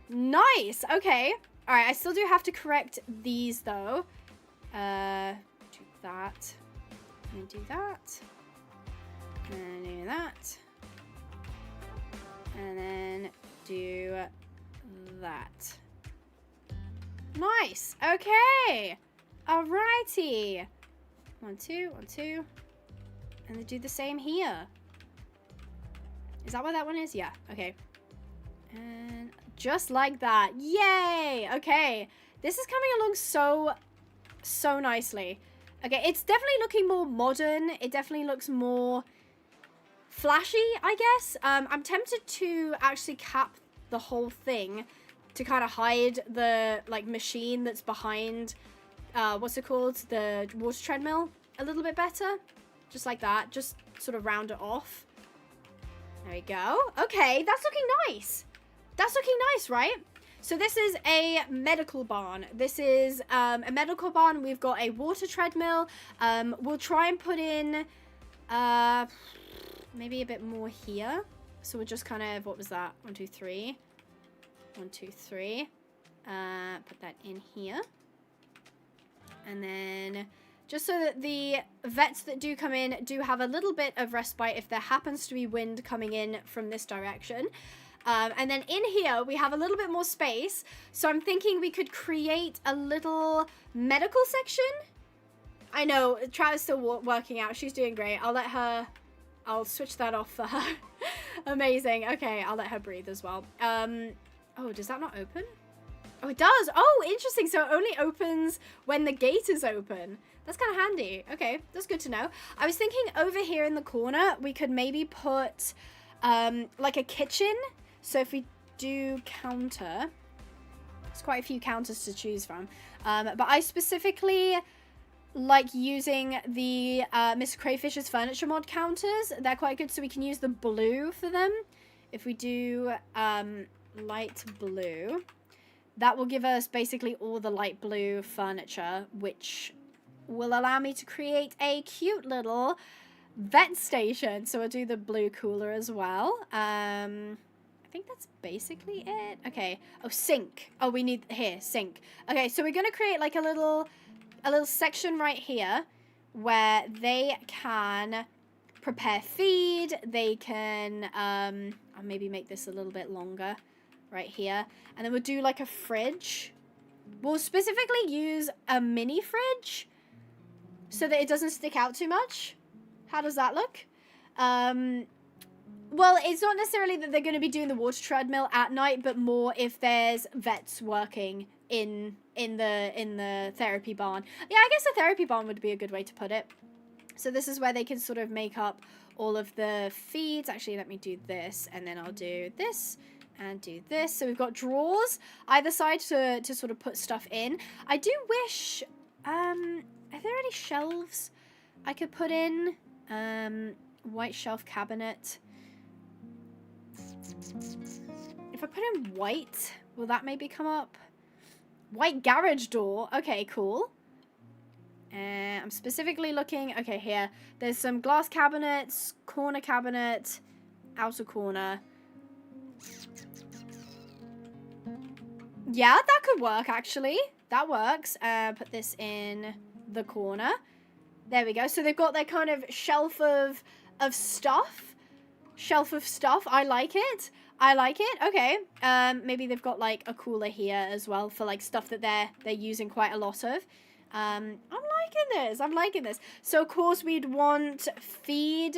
Nice. Okay. All right, I still do have to correct these though. Do that. And do that. And do that. And then do that. Nice. Okay. Alrighty. 1, 2, 1, 2. And then do the same here. Is that what that one is? Yeah. Okay. And just like that. Yay. Okay. This is coming along so nicely. Okay. It's definitely looking more modern. It definitely looks more flashy, I guess. I'm tempted to actually cap the whole thing to kind of hide the like machine that's behind what's it called, the water treadmill a little bit better, just like that, just sort of round it off. There we go. Okay, that's looking nice. That's looking nice, right? So this is a medical barn. This is a medical barn. We've got a water treadmill. We'll try and put in maybe a bit more here. So we'll just kind of, what was that? 1, 2, 3. 1, 2, 3. Put that in here. And then just so that the vets that do come in do have a little bit of respite if there happens to be wind coming in from this direction. And then in here, we have a little bit more space. So I'm thinking we could create a little medical section. I know, Travis still working out. She's doing great. I'll switch that off for her. Amazing. Okay, I'll let her breathe as well. Oh, does that not open? Oh, it does. Oh, interesting. So it only opens when the gate is open. That's kind of handy. Okay, that's good to know. I was thinking over here in the corner, we could maybe put like a kitchen. So if we do counter, there's quite a few counters to choose from. But I specifically like using the Mr. Crayfish's furniture mod counters. They're quite good, so we can use the blue for them. If we do light blue, that will give us basically all the light blue furniture, which will allow me to create a cute little vet station. So we'll do the blue cooler as well. I think that's basically it. Okay. Oh, sink. Oh, we need here, sink. Okay, so we're going to create like a little a little section right here where they can prepare feed. They can, I'll maybe make this a little bit longer right here. And then we'll do like a fridge. We'll specifically use a mini fridge so that it doesn't stick out too much. How does that look? Well, it's not necessarily that they're going to be doing the water treadmill at night, but more if there's vets working in the therapy barn. Yeah, I guess the therapy barn would be a good way to put it. So this is where they can sort of make up all of the feeds. Actually, let me do this, and then I'll do this and do this. So we've got drawers either side to sort of put stuff in. I do wish, are there any shelves I could put in? White shelf cabinet. If I put in white, will that maybe come up? White garage door. Okay, cool. I'm specifically looking, okay, here. There's some glass cabinets, corner cabinet, outer corner. Yeah, that could work, actually. That works. Put this in the corner. There we go. So they've got their kind of shelf of stuff. Shelf of stuff. I like it. I like it. Okay. Maybe they've got like a cooler here as well for like stuff that they're using quite a lot of. I'm liking this. I'm liking this. So of course we'd want feed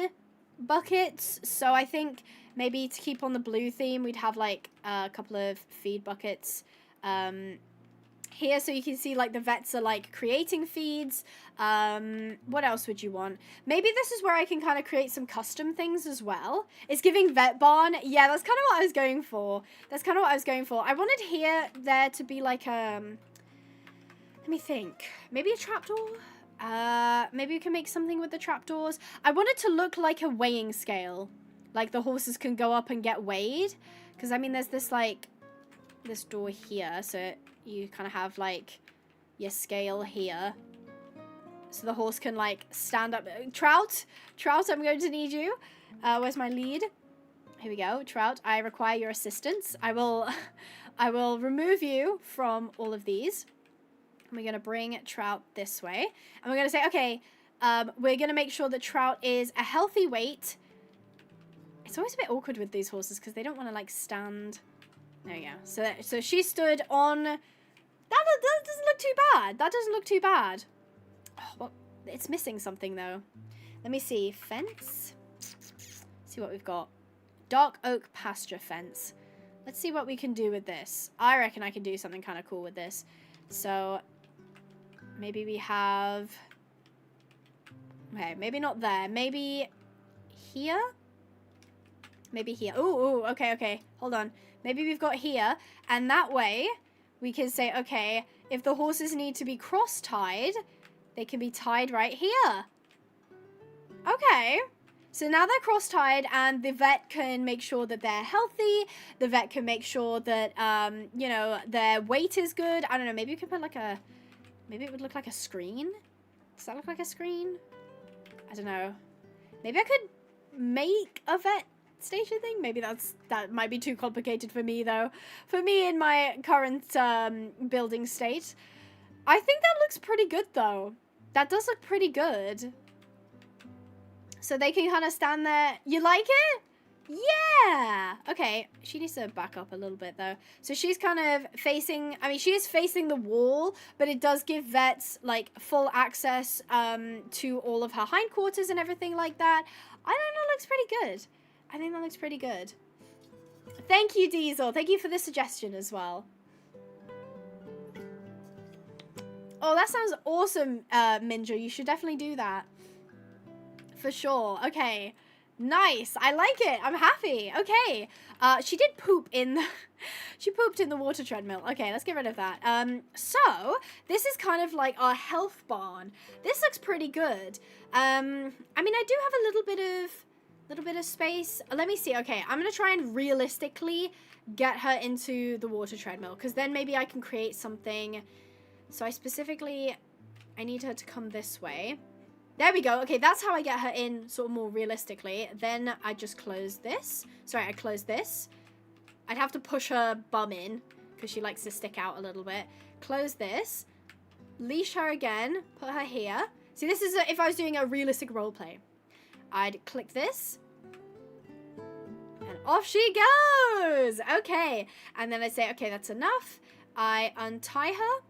buckets. So I think maybe to keep on the blue theme, we'd have like a couple of feed buckets here, so you can see like the vets are like creating feeds. What else would you want? Maybe this is where I can kind of create some custom things as well. It's giving vet barn. Yeah, that's kind of what I was going for. That's kind of what I was going for. I wanted there to be like let me think. Maybe a trapdoor? Maybe we can make something with the trapdoors. I want it to look like a weighing scale. Like the horses can go up and get weighed. Because, I mean, there's this, like, this door here. So you kind of have, like, your scale here. So the horse can, like, stand up. Trout, I'm going to need you. Where's my lead? Here we go. Trout, I require your assistance. I will remove you from all of these. And we're going to bring Trout this way. And we're going to say, okay, we're going to make sure that Trout is a healthy weight. It's always a bit awkward with these horses because they don't want to, like, stand. There we go. So she stood on... That doesn't look too bad. That doesn't look too bad. Oh, well, it's missing something, though. Let me see. Fence. See what we've got. Dark oak pasture fence. Let's see what we can do with this. I reckon I can do something kind of cool with this. So... maybe we have... okay, maybe not there. Maybe here? Maybe here. Ooh, okay. Hold on. Maybe we've got here. And that way, we can say, okay, if the horses need to be cross-tied, they can be tied right here. Okay. So now they're cross-tied, and the vet can make sure that they're healthy. The vet can make sure that, you know, their weight is good. I don't know. Maybe we could put like a... maybe it would look like a screen. Does that look like a screen? I don't know. Maybe I could make a vet station thing. Maybe that might be too complicated for me, though. For me in my current building state. I think that looks pretty good, though. That does look pretty good. So they can kind of stand there. You like it? Yeah! Okay, she needs to back up a little bit, though. So she's kind of facing... I mean, she is facing the wall, but it does give vets, like, full access to all of her hindquarters and everything like that. I think that looks pretty good. I think that looks pretty good. Thank you, Diesel. Thank you for the suggestion as well. Oh, that sounds awesome, Minja. You should definitely do that. For sure. Okay. Nice. I like it. I'm happy. Okay. She did poop in the... she pooped in the water treadmill. Okay, let's get rid of that. So, this is kind of like our health barn. This looks pretty good. I mean, I do have a little bit of space. Let me see. Okay, I'm going to try and realistically get her into the water treadmill, because then maybe I can create something. So I need her to come this way. There we go. Okay, that's how I get her in sort of more realistically. Then I just close this. Sorry, I close this. I'd have to push her bum in because she likes to stick out a little bit. Close this. leash her again, put her here. See, this is if I was doing a realistic roleplay. I'd click this. And off she goes! Okay. And then I say, okay, that's enough. I untie her.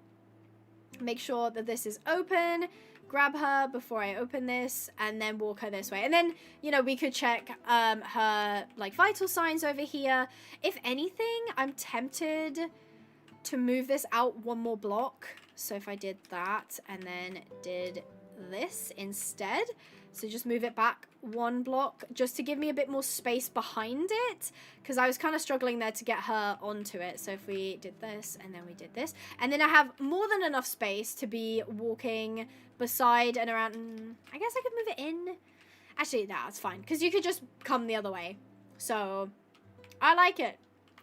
Make sure that this is open. Grab her before I open this. And then walk her this way. And then, you know, we could check her, like, vital signs over here. If anything, I'm tempted to move this out one more block. So if I did that and then did this instead. So just move it back one block just to give me a bit more space behind it, because I was kind of struggling there to get her onto it. So if we did this and then we did this, and then I have more than enough space to be walking beside and around. I guess I could move it in. Actually, that's fine, because you could just come the other way. So I like it.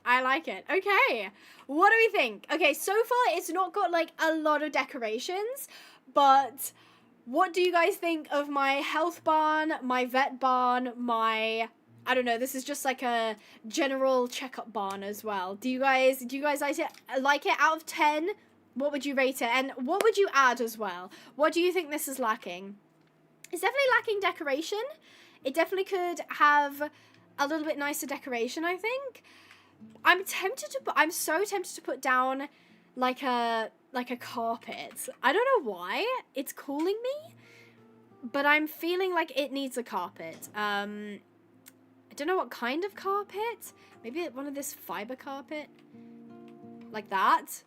I like it. Okay, what do we think? Okay, so far it's not got like a lot of decorations, but what do you guys think of my health barn, my vet barn, my, I don't know, this is just like a general checkup barn as well. Do you guys like it out of 10? What would you rate it? And what would you add as well? What do you think this is lacking? It's definitely lacking decoration. It definitely could have a little bit nicer decoration, I think. I'm so tempted to put down like a carpet. I don't know why it's calling me, but I'm feeling like it needs a carpet. I don't know what kind of carpet. Maybe one of this fiber carpet, like that.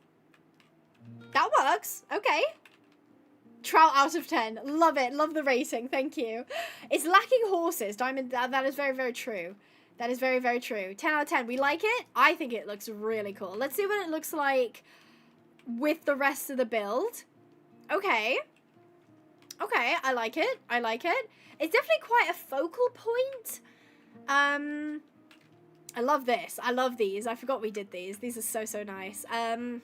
That works. Okay. Trout out of 10. Love it. Love the rating. Thank you. It's lacking horses. Diamond. That is very, very true. That is very, very true. 10 out of 10. We like it. I think it looks really cool. Let's see what it looks like with the rest of the build. Okay. Okay, I like it. I like it. It's definitely quite a focal point. I love this. I love these. I forgot we did these. These are so, so nice. I'm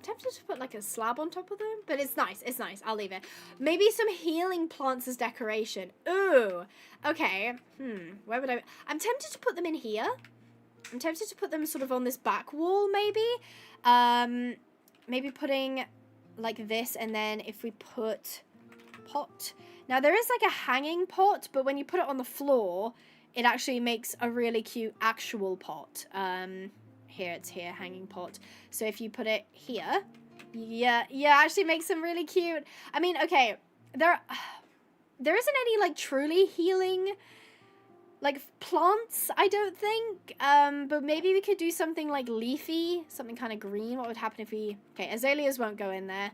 tempted to put like a slab on top of them, but it's nice. It's nice. I'll leave it. Maybe some healing plants as decoration. Ooh. Okay. Where would I'm tempted to put them in here. I'm tempted to put them sort of on this back wall, maybe. Maybe putting like this, and then if we put pot. Now there is like a hanging pot, but when you put it on the floor, it actually makes a really cute actual pot. Here, it's here, hanging pot. So if you put it here, yeah, actually makes them really cute. I mean, okay, there isn't any like truly healing like plants, I don't think. But maybe we could do something like leafy, something kind of green. What would happen if we... Okay, azaleas won't go in there.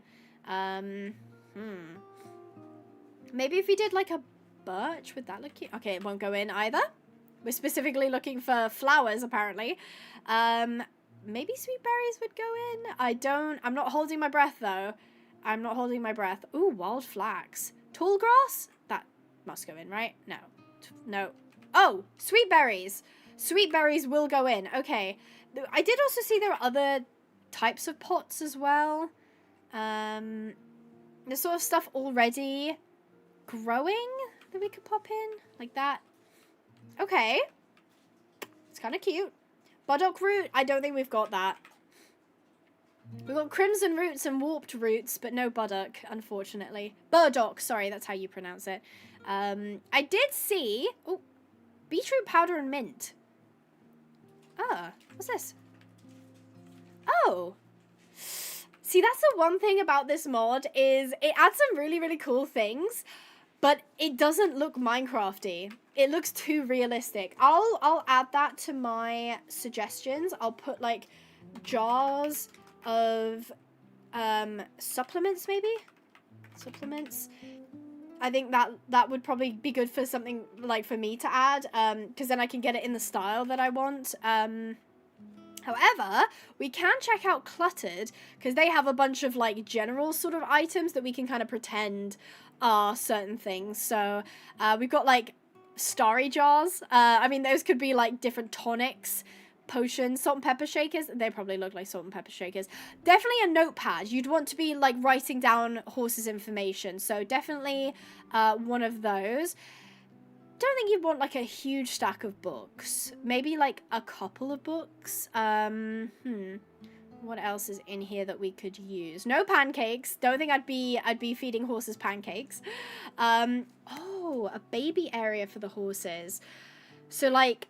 Maybe if we did like a birch, would that look cute? Okay, it won't go in either. We're specifically looking for flowers, apparently. Maybe sweet berries would go in. I'm not holding my breath, though. I'm not holding my breath. Ooh, wild flax. Tall grass? That must go in, right? No. No. Oh, sweet berries. Sweet berries will go in. Okay. I did also see there are other types of pots as well. There's sort of stuff already growing that we could pop in. Like that. Okay. It's kind of cute. Paddock root. I don't think we've got that. We've got crimson roots and warped roots, but no Paddock, unfortunately. Burdock. Sorry, that's how you pronounce it. I did see... Oh. Beetroot powder and mint. Ah, what's this? Oh. See, that's the one thing about this mod is it adds some really, really cool things, but it doesn't look Minecrafty. It looks too realistic. I'll add that to my suggestions. I'll put like jars of supplements, maybe? Supplements. I think that would probably be good for something like for me to add, because then I can get it in the style that I want. However, we can check out Cluttered, because they have a bunch of like general sort of items that we can kind of pretend are certain things. So we've got like starry jars. I mean, those could be like different tonics, potions, salt and pepper shakers. They probably look like salt and pepper shakers. Definitely a notepad. You'd want to be like writing down horses' information. So definitely one of those. Don't think you'd want like a huge stack of books. Maybe like a couple of books. What else is in here that we could use? No pancakes. Don't think I'd be feeding horses pancakes. Oh, a baby area for the horses. So like,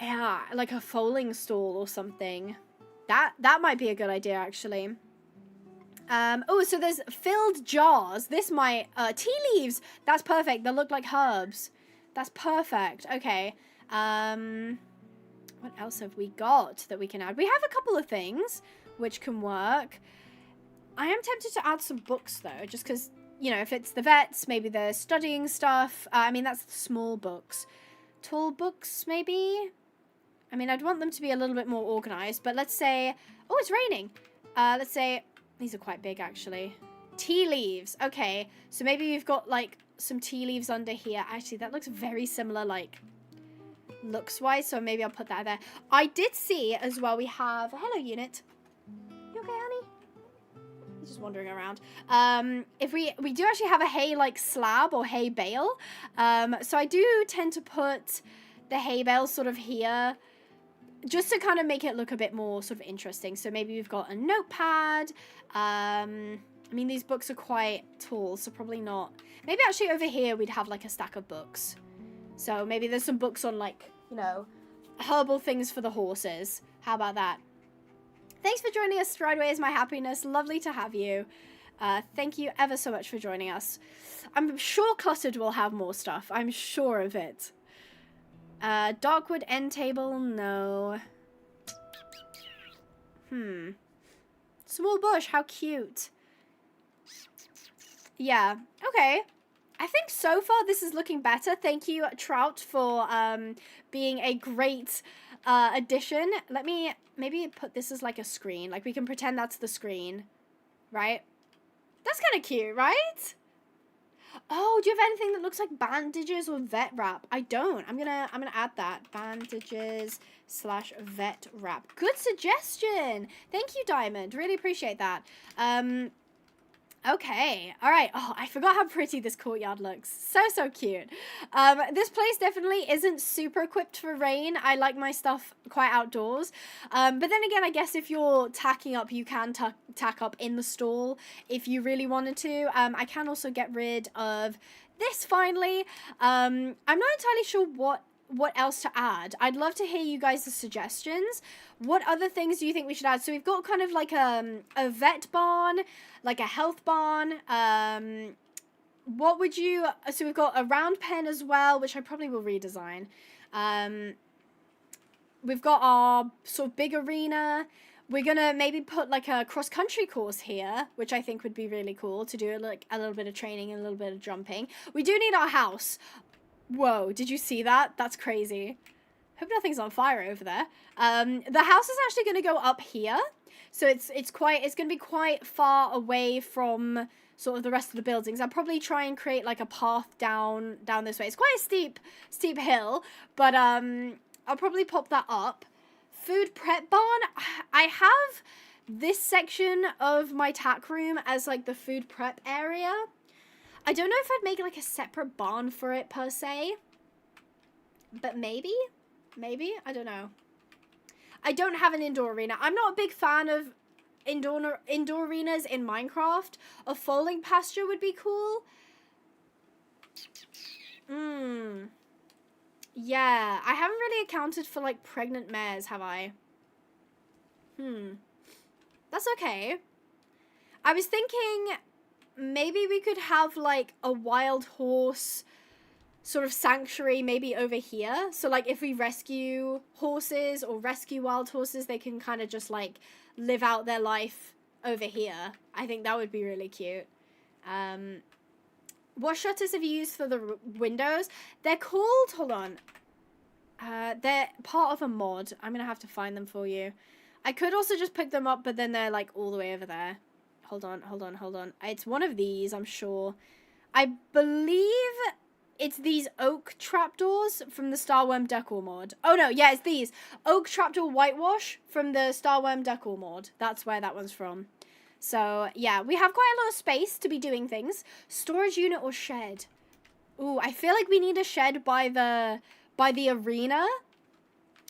yeah, like a foaling stall or something. That might be a good idea actually. Oh, so there's filled jars. This might, tea leaves. That's perfect. They look like herbs. That's perfect. Okay. What else have we got that we can add? We have a couple of things which can work. I am tempted to add some books though, just because, you know, if it's the vets, maybe they're studying stuff. I mean, that's the small books. Tall books, maybe? I mean, I'd want them to be a little bit more organized, but let's say, oh, it's raining. Let's say, these are quite big actually. Tea leaves. Okay, so maybe we've got like some tea leaves under here. Actually, that looks very similar, like, looks wise, so maybe I'll put that there. I did see as well, we have, hello unit. You okay, honey? He's just wandering around. If we do actually have a hay like slab or hay bale. So I do tend to put the hay bale sort of here, just to kind of make it look a bit more sort of interesting. So maybe we've got a notepad. I mean, these books are quite tall, so probably not. Maybe actually over here we'd have like a stack of books. So maybe there's some books on like, you know, herbal things for the horses. How about that? Thanks for joining us. Strideway is my happiness. Lovely to have you. Thank you ever so much for joining us. I'm sure Cluttered will have more stuff. I'm sure of it. Darkwood end table, no. Small bush, how cute. Yeah, okay. I think so far this is looking better. Thank you, Trout, for being a great addition. Let me maybe put this as like a screen. Like we can pretend that's the screen, right? That's kind of cute, right? Oh, do you have anything that looks like bandages or vet wrap? I don't. I'm gonna add that. Bandages / vet wrap. Good suggestion. Thank you, Diamond. Really appreciate that. Okay, all right. Oh, I forgot how pretty this courtyard looks. So cute. This place definitely isn't super equipped for rain. I like my stuff quite outdoors. But then again, I guess if you're tacking up, you can tack up in the stall if you really wanted to. I can also get rid of this finally. I'm not entirely sure what else to add. I'd love to hear you guys' suggestions. What other things do you think we should add? So we've got kind of like a vet barn, like a health barn. What would you... So we've got a round pen as well, which I probably will redesign. We've got our sort of big arena. We're going to maybe put like a cross-country course here, which I think would be really cool to do like a little bit of training and a little bit of jumping. We do need our house. Whoa, did you see that? That's crazy. Hope nothing's on fire over there. The house is actually going to go up here. So it's going to be quite far away from sort of the rest of the buildings. I'll probably try and create like a path down this way. It's quite a steep hill, but I'll probably pop that up. Food prep barn. I have this section of my tack room as like the food prep area. I don't know if I'd make like a separate barn for it per se, but maybe, I don't know. I don't have an indoor arena. I'm not a big fan of indoor arenas in Minecraft. A falling pasture would be cool. Yeah, I haven't really accounted for like pregnant mares, have I? That's okay. I was thinking maybe we could have like a wild horse sort of sanctuary maybe over here. So like if we rescue horses or rescue wild horses, they can kind of just like live out their life over here. I think that would be really cute. What shutters have you used for the windows? They're called, hold on. They're part of a mod. I'm going to have to find them for you. I could also just pick them up, but then they're like all the way over there. Hold on. It's one of these, I'm sure. I believe it's these oak trapdoors from the Starworm decor mod. Oh no, yeah, it's these. Oak trapdoor whitewash from the Starworm decor mod. That's where that one's from. So, yeah, we have quite a lot of space to be doing things. Storage unit or shed? Ooh, I feel like we need a shed by the arena.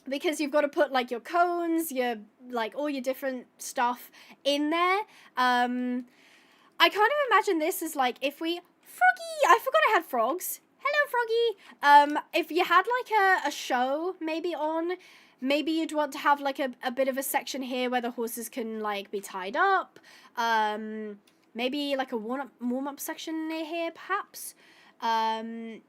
because you've got to put like your cones, your like all your different stuff in there. I kind of imagine this as like if we Froggy, I forgot I had frogs. Hello, Froggy. If you had like a show maybe on, maybe you'd want to have like a bit of a section here where the horses can like be tied up. Maybe like a warm up section near here, perhaps. I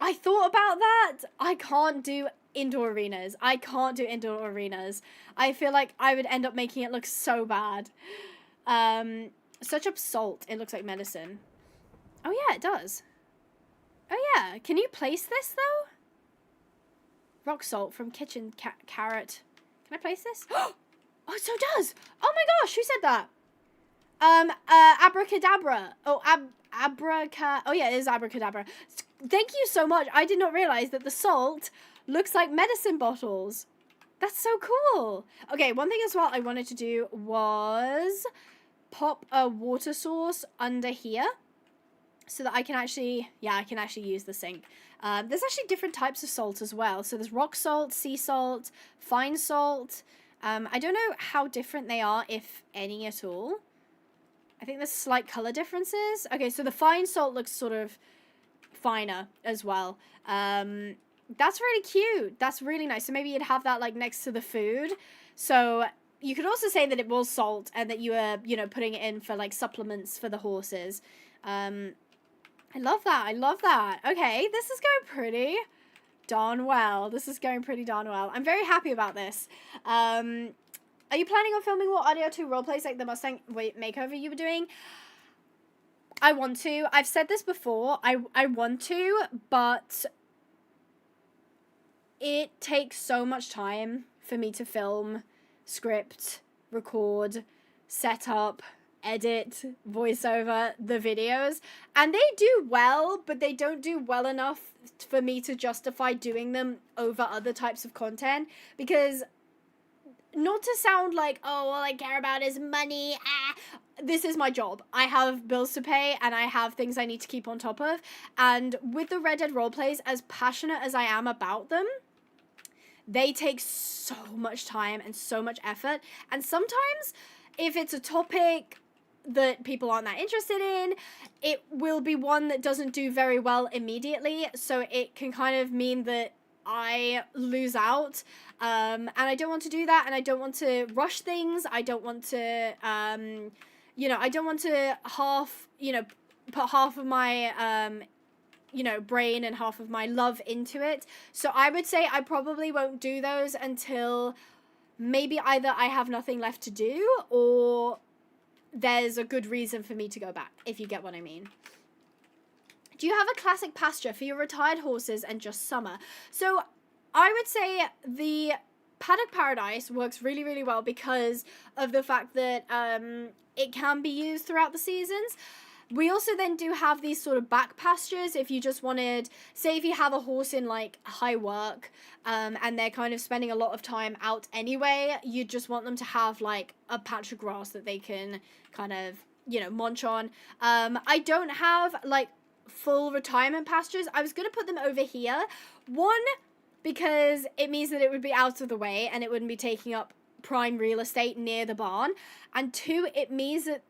thought about that. I can't do indoor arenas. I can't do indoor arenas. I feel like I would end up making it look so bad. Such up salt. It looks like medicine. Oh yeah, it does. Oh yeah. Can you place this though? Rock salt from kitchen carrot. Can I place this? Oh, it so does. Oh my gosh, who said that? Abracadabra. Oh, oh yeah, it is abracadabra. Thank you so much. I did not realize that the salt looks like medicine bottles. That's so cool. Okay, one thing as well I wanted to do was pop a water source under here so that I can actually use the sink. There's actually different types of salt as well. So there's rock salt, sea salt, fine salt. I don't know how different they are, if any at all. I think there's slight color differences. Okay, so the fine salt looks sort of finer as well. That's really cute. That's really nice. So maybe you'd have that like next to the food. So you could also say that it was salt and that you were, you know, putting it in for like supplements for the horses. I love that. I love that. Okay, this is going pretty darn well. This is going pretty darn well. I'm very happy about this. Are you planning on filming more Audio 2 roleplays like the Mustang makeover you were doing? I want to. I've said this before. I want to, but it takes so much time for me to film, script, record, set up, edit, voiceover the videos, and they do well, but they don't do well enough for me to justify doing them over other types of content, because not to sound like, oh, all I care about is money, this is my job. I have bills to pay and I have things I need to keep on top of, and with the Red Dead roleplays, as passionate as I am about them, they take so much time and so much effort, and sometimes if it's a topic that people aren't that interested in, it will be one that doesn't do very well immediately, so it can kind of mean that I lose out, and I don't want to do that, and I don't want to rush things. I don't want to, you know, I don't want to put half of my, brain and half of my love into it. So I would say I probably won't do those until maybe either I have nothing left to do or there's a good reason for me to go back, if you get what I mean. Do you have a classic pasture for your retired horses and just summer? So I would say the Paddock Paradise works really, really well because of the fact that it can be used throughout the seasons. We also then do have these sort of back pastures if you just wanted, say if you have a horse in like high work and they're kind of spending a lot of time out anyway, you just want them to have like a patch of grass that they can kind of, munch on. I don't have like full retirement pastures. I was going to put them over here. One, because it means that it would be out of the way and it wouldn't be taking up prime real estate near the barn. And two, it means that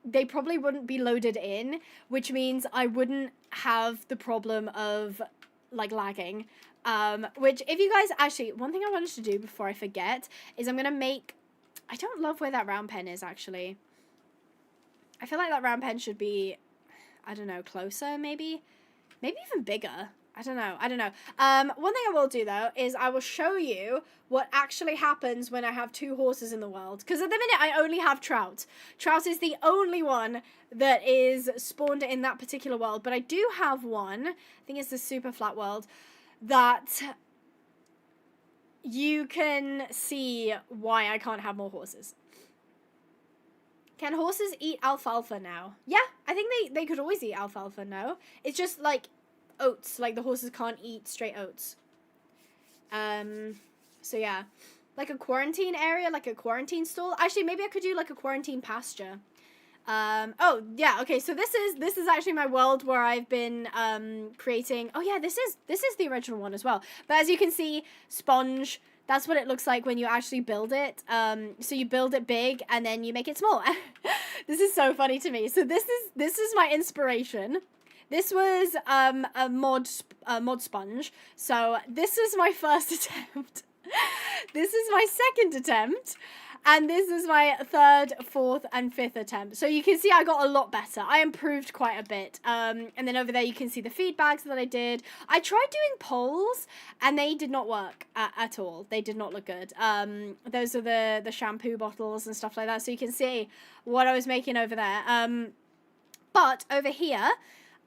they probably wouldn't be loaded in, which means I wouldn't have the problem of like lagging. Which if you guys, actually, one thing I wanted to do before I forget is I'm going to make, I don't love where that round pen is actually. I feel like that round pen should be, I don't know, closer maybe even bigger. I don't know. One thing I will do, though, is I will show you what actually happens when I have two horses in the world. Because at the minute, I only have Trout. Trout is the only one that is spawned in that particular world. But I do have one, I think it's the super flat world, that you can see why I can't have more horses. Can horses eat alfalfa now? Yeah, I think they could always eat alfalfa now. It's just like oats, like the horses can't eat straight oats. So yeah, like a quarantine area, like a quarantine stall. Actually, maybe I could do like a quarantine pasture. Oh yeah, okay, so this is actually my world where I've been creating. Oh yeah, this is the original one as well. But as you can see, sponge, That's what it looks like when you actually build it. So you build it big and then you make it small. This is so funny to me. So this is my inspiration. This was a mod sponge. So this is my first attempt. This is my second attempt. And this is my third, fourth, and fifth attempt. So you can see I got a lot better. I improved quite a bit. And then over there you can see the feedbacks that I did. I tried doing polls, and they did not work at all. They did not look good. Those are the shampoo bottles and stuff like that. So you can see what I was making over there. But over here,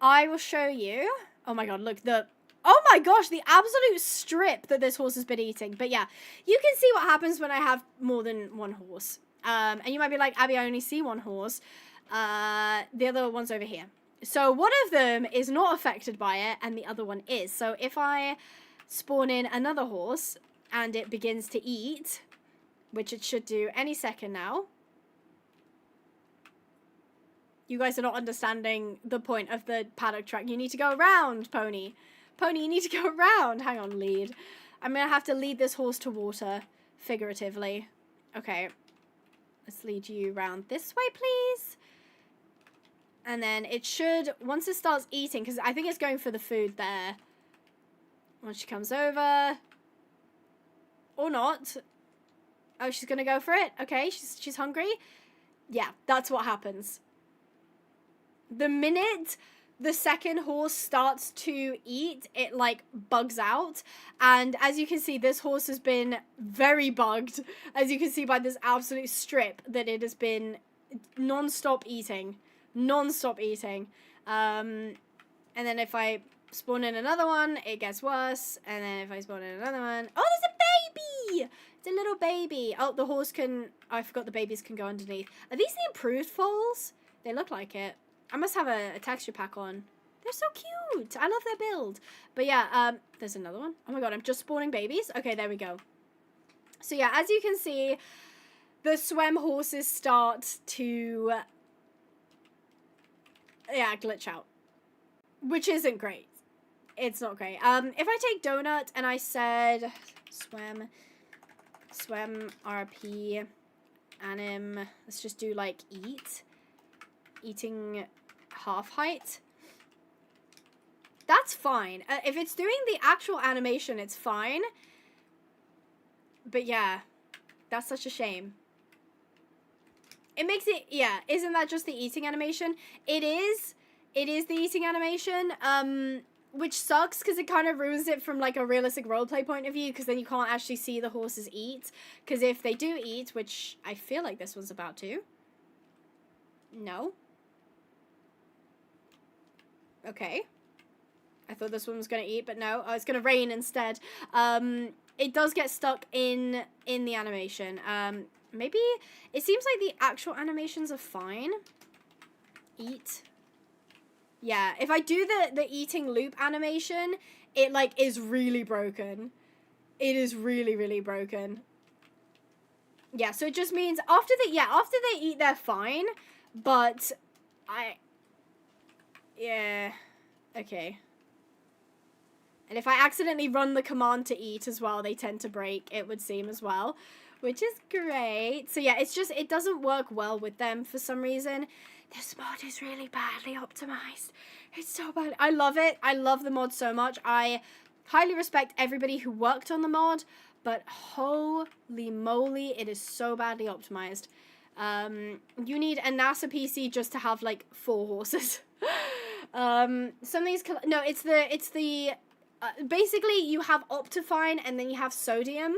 I will show you. Oh my god, look, oh my gosh, the absolute strip that this horse has been eating. But yeah, you can see what happens when I have more than one horse. And you might be like, Abby, I only see one horse. The other one's over here. So one of them is not affected by it, and the other one is. So if I spawn in another horse, and it begins to eat, which it should do any second now. You guys are not understanding the point of the paddock track. You need to go around, pony. Pony, you need to go around. Hang on, lead. I'm going to have to lead this horse to water, figuratively. Okay. Let's lead you around this way, please. And then it should, once it starts eating, because I think it's going for the food there. Once she comes over. Or not. Oh, she's going to go for it. Okay, she's hungry. Yeah, that's what happens. The minute the second horse starts to eat, it like bugs out. And as you can see, this horse has been very bugged. As you can see by this absolute strip that it has been non-stop eating. Non-stop eating. And then if I spawn in another one, it gets worse. And then if I spawn in another one, oh, there's a baby! It's a little baby. Oh, the horse can, I forgot the babies can go underneath. Are these the improved foals? They look like it. I must have a texture pack on. They're so cute. I love their build. But yeah, there's another one. Oh my god, I'm just spawning babies. Okay, there we go. So yeah, as you can see, the SWEM horses start to, yeah, glitch out. Which isn't great. It's not great. If I take Donut and I said SWEM RP, anim, let's just do like eating half height. That's fine. If it's doing the actual animation, it's fine. But yeah, that's such a shame. It makes it, yeah, isn't that just the eating animation? It is the eating animation, which sucks because it kind of ruins it from like a realistic roleplay point of view, because then you can't actually see the horses eat. Because if they do eat, which I feel like this one's about to. No. Okay. I thought this one was going to eat, but no. Oh, it's going to rain instead. It does get stuck in the animation. Maybe it seems like the actual animations are fine. Eat. Yeah, if I do the eating loop animation, it like is really broken. It is really, really broken. Yeah, so it just means after they eat, they're fine. But yeah, okay. And if I accidentally run the command to eat as well, they tend to break, it would seem as well, which is great. So yeah, it's just, it doesn't work well with them for some reason. This mod is really badly optimized. It's so bad. I love it. I love the mod so much. I highly respect everybody who worked on the mod, but holy moly, it is so badly optimized. You need a NASA PC just to have like 4 horses. Some of these, no, it's the basically you have Optifine and then you have Sodium.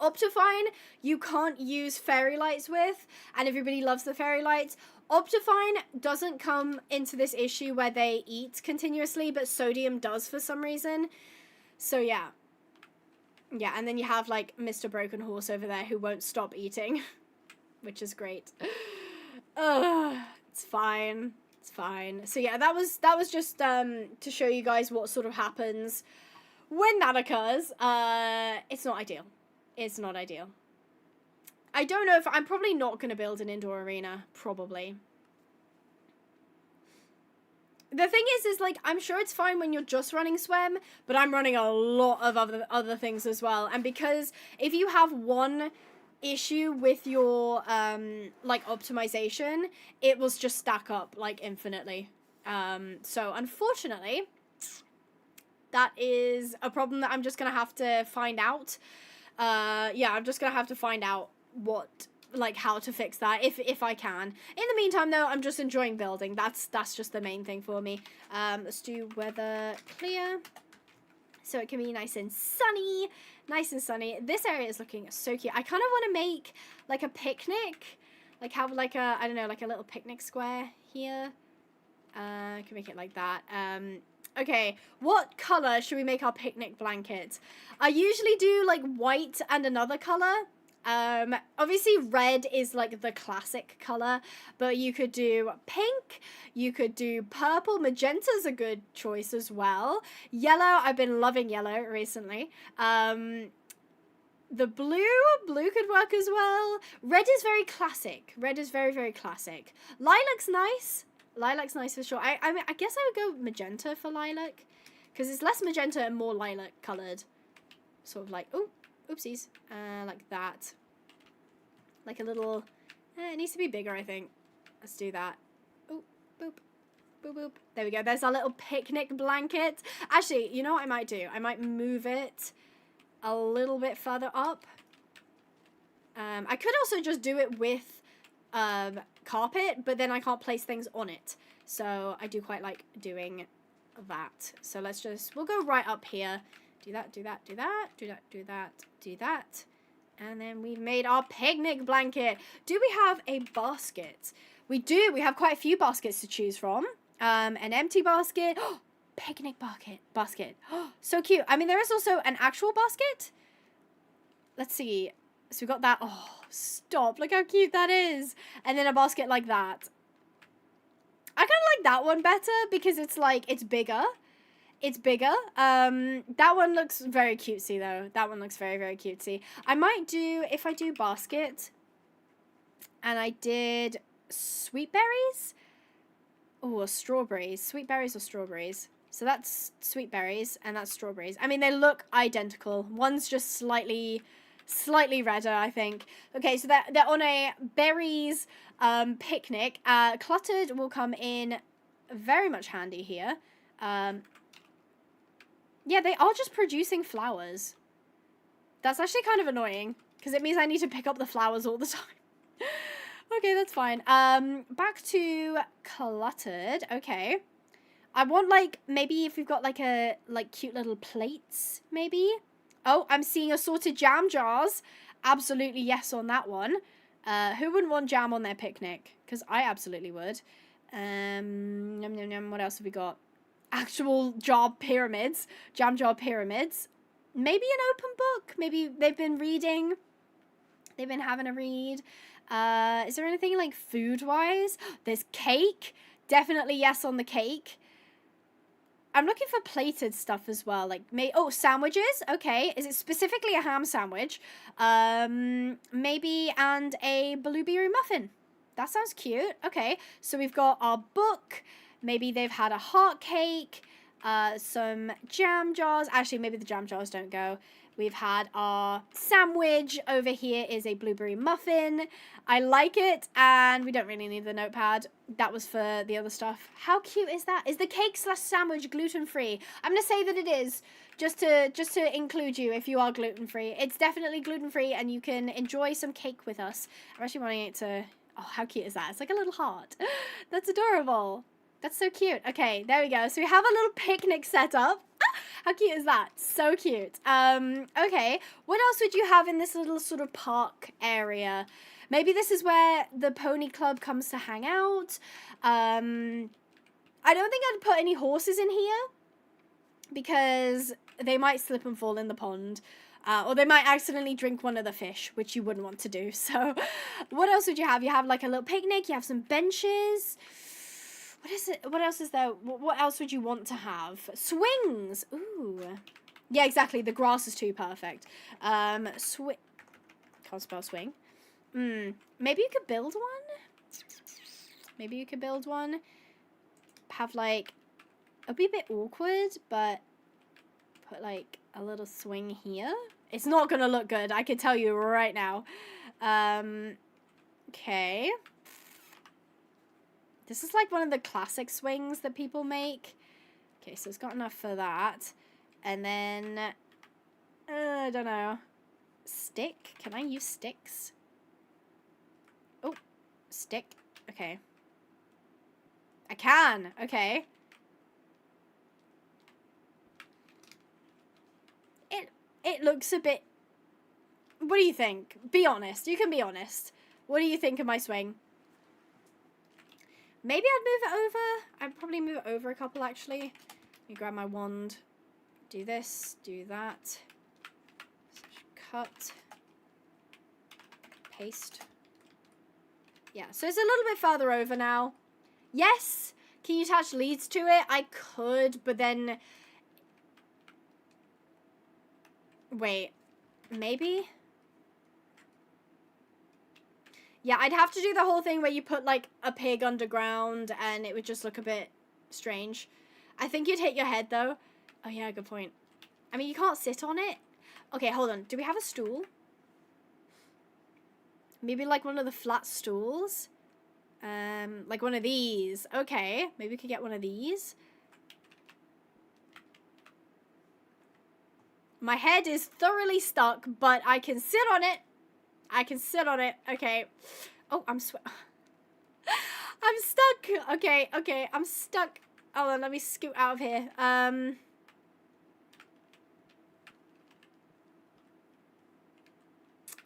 Optifine you can't use fairy lights with, and everybody loves the fairy lights. Optifine doesn't come into this issue where they eat continuously, but Sodium does for some reason. So yeah. Yeah, and then you have like Mr. Broken Horse over there who won't stop eating. Which is great. It's fine. It's fine. So yeah, that was just to show you guys what sort of happens when that occurs. It's not ideal. It's not ideal. I don't know if I'm probably not going to build an indoor arena, probably. The thing is like, I'm sure it's fine when you're just running SWEM, but I'm running a lot of other things as well. And because if you have one issue with your, like, optimization, it will just stack up, like, infinitely. So, unfortunately, that is a problem that I'm just gonna have to find out. Yeah, I'm just gonna have to find out how to fix that if I can. In the meantime, though, I'm just enjoying building. That's just the main thing for me. Let's do weather clear, so it can be nice and sunny. Nice and sunny. This area is looking so cute. I kind of want to make like a picnic, like have like a, I don't know, like a little picnic square here. I can make it like that. Okay, what color should we make our picnic blanket? I usually do like white and another color. Obviously red is like the classic color, but you could do pink, you could do purple. Magenta's a good choice as well. Yellow, I've been loving yellow recently. The blue could work as well. Red is very classic. Red is very, very classic. Lilac's nice. Lilac's nice for sure. I mean, I guess I would go magenta for lilac, because it's less magenta and more lilac colored. Sort of like, oh, oopsies. Like that. Like a little, it needs to be bigger, I think. Let's do that. Oh, boop, boop, boop. There we go. There's our little picnic blanket. Actually, you know what I might do? I might move it a little bit further up. I could also just do it with carpet, but then I can't place things on it. So I do quite like doing that. So let's just, we'll go right up here. Do that, do that, do that, do that, do that, do that. And then we've made our picnic blanket. Do we have a basket? We do. We have quite a few baskets to choose from. An empty basket. Oh, picnic basket. Oh, so cute. I mean, there is also an actual basket. Let's see. So we got that. Oh, stop. Look how cute that is. And then a basket like that. I kind of like that one better because it's like, it's bigger. It's bigger. That one looks very cutesy though. That one looks very, very cutesy. I might do, if I do basket and I did sweet berries. Oh, or strawberries. Sweet berries or strawberries. So that's sweet berries and that's strawberries. I mean, they look identical. One's just slightly redder, I think. Okay, so they're on a berries picnic. Cluttered will come in very much handy here. Yeah, they are just producing flowers. That's actually kind of annoying, because it means I need to pick up the flowers all the time. Okay, that's fine. Back to cluttered. Okay. I want, like, maybe if we've got, like, cute little plates, maybe. Oh, I'm seeing assorted jam jars. Absolutely yes on that one. Who wouldn't want jam on their picnic? Because I absolutely would. Yum, yum, yum. What else have we got? Actual jar pyramids. Jam jar pyramids. Maybe an open book. Maybe they've been reading. They've been having a read. Is there anything, like, food-wise? There's cake. Definitely yes on the cake. I'm looking for plated stuff as well. Like, sandwiches. Okay. Is it specifically a ham sandwich? Maybe and a blueberry muffin. That sounds cute. Okay. So we've got our book. Maybe they've had a heart cake. Some jam jars. Actually, maybe the jam jars don't go. We've had our sandwich. Over here is a blueberry muffin. I like it, and we don't really need the notepad. That was for the other stuff. How cute is that? Is the cake / sandwich gluten-free? I'm going to say that it is, just to include you if you are gluten-free. It's definitely gluten-free, and you can enjoy some cake with us. I'm actually wanting it to... Oh, how cute is that? It's like a little heart. That's adorable. That's so cute. Okay, there we go. So we have a little picnic set up. How cute is that? So cute. Okay, what else would you have in this little sort of park area? Maybe this is where the pony club comes to hang out. I don't think I'd put any horses in here because they might slip and fall in the pond. Or they might accidentally drink one of the fish, which you wouldn't want to do. So what else would you have? You have like a little picnic. You have some benches. What is it? What else is there? What else would you want to have? Swings. Ooh. Yeah, exactly. The grass is too perfect. Can't spell swing. Maybe you could build one? Maybe you could build one. Have like it'll be a bit awkward, but put like a little swing here. It's not gonna look good, I can tell you right now. Okay. This is like one of the classic swings that people make. Okay, so it's got enough for that. And then, I don't know. Stick? Can I use sticks? Oh, stick. Okay. I can. Okay. It looks a bit... What do you think? Be honest. You can be honest. What do you think of my swing? Maybe I'd move it over. I'd probably move it over a couple, actually. Let me grab my wand. Do this. Do that. Cut. Paste. Yeah, so it's a little bit further over now. Yes! Can you attach leads to it? I could, but then... Wait. Maybe? Yeah, I'd have to do the whole thing where you put, like, a pig underground, and it would just look a bit strange. I think you'd hit your head, though. Oh, yeah, good point. I mean, you can't sit on it. Okay, hold on. Do we have a stool? Maybe, like, one of the flat stools? Like one of these. Okay, maybe we could get one of these. My head is thoroughly stuck, but I can sit on it. I can sit on it. Okay. Oh, I'm stuck. Okay, I'm stuck. Hold on, let me scoot out of here.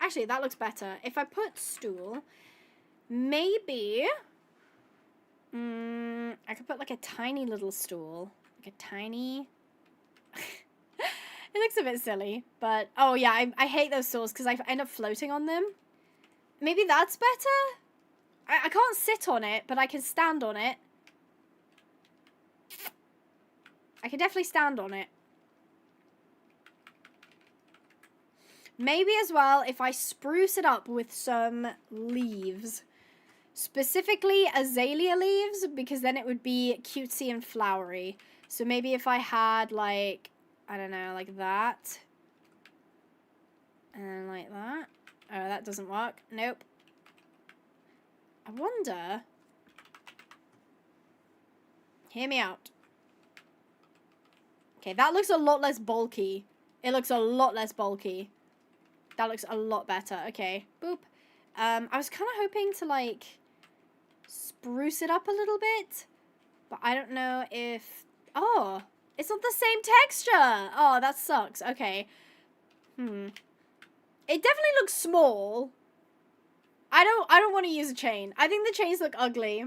Actually, that looks better. If I put stool, maybe... I could put like a tiny little stool. Like a tiny... It looks a bit silly, but... Oh, yeah, I hate those stools because I end up floating on them. Maybe that's better? I can't sit on it, but I can stand on it. I can definitely stand on it. Maybe as well, if I spruce it up with some leaves. Specifically azalea leaves, because then it would be cutesy and flowery. So maybe if I had, like... I don't know, like that. And like that. Oh, that doesn't work. Nope. I wonder... Hear me out. Okay, that looks a lot less bulky. It looks a lot less bulky. That looks a lot better. Okay, boop. I was kind of hoping to, like, spruce it up a little bit. But I don't know if... Oh... It's not the same texture. Oh, that sucks. Okay. It definitely looks small. I don't want to use a chain. I think the chains look ugly.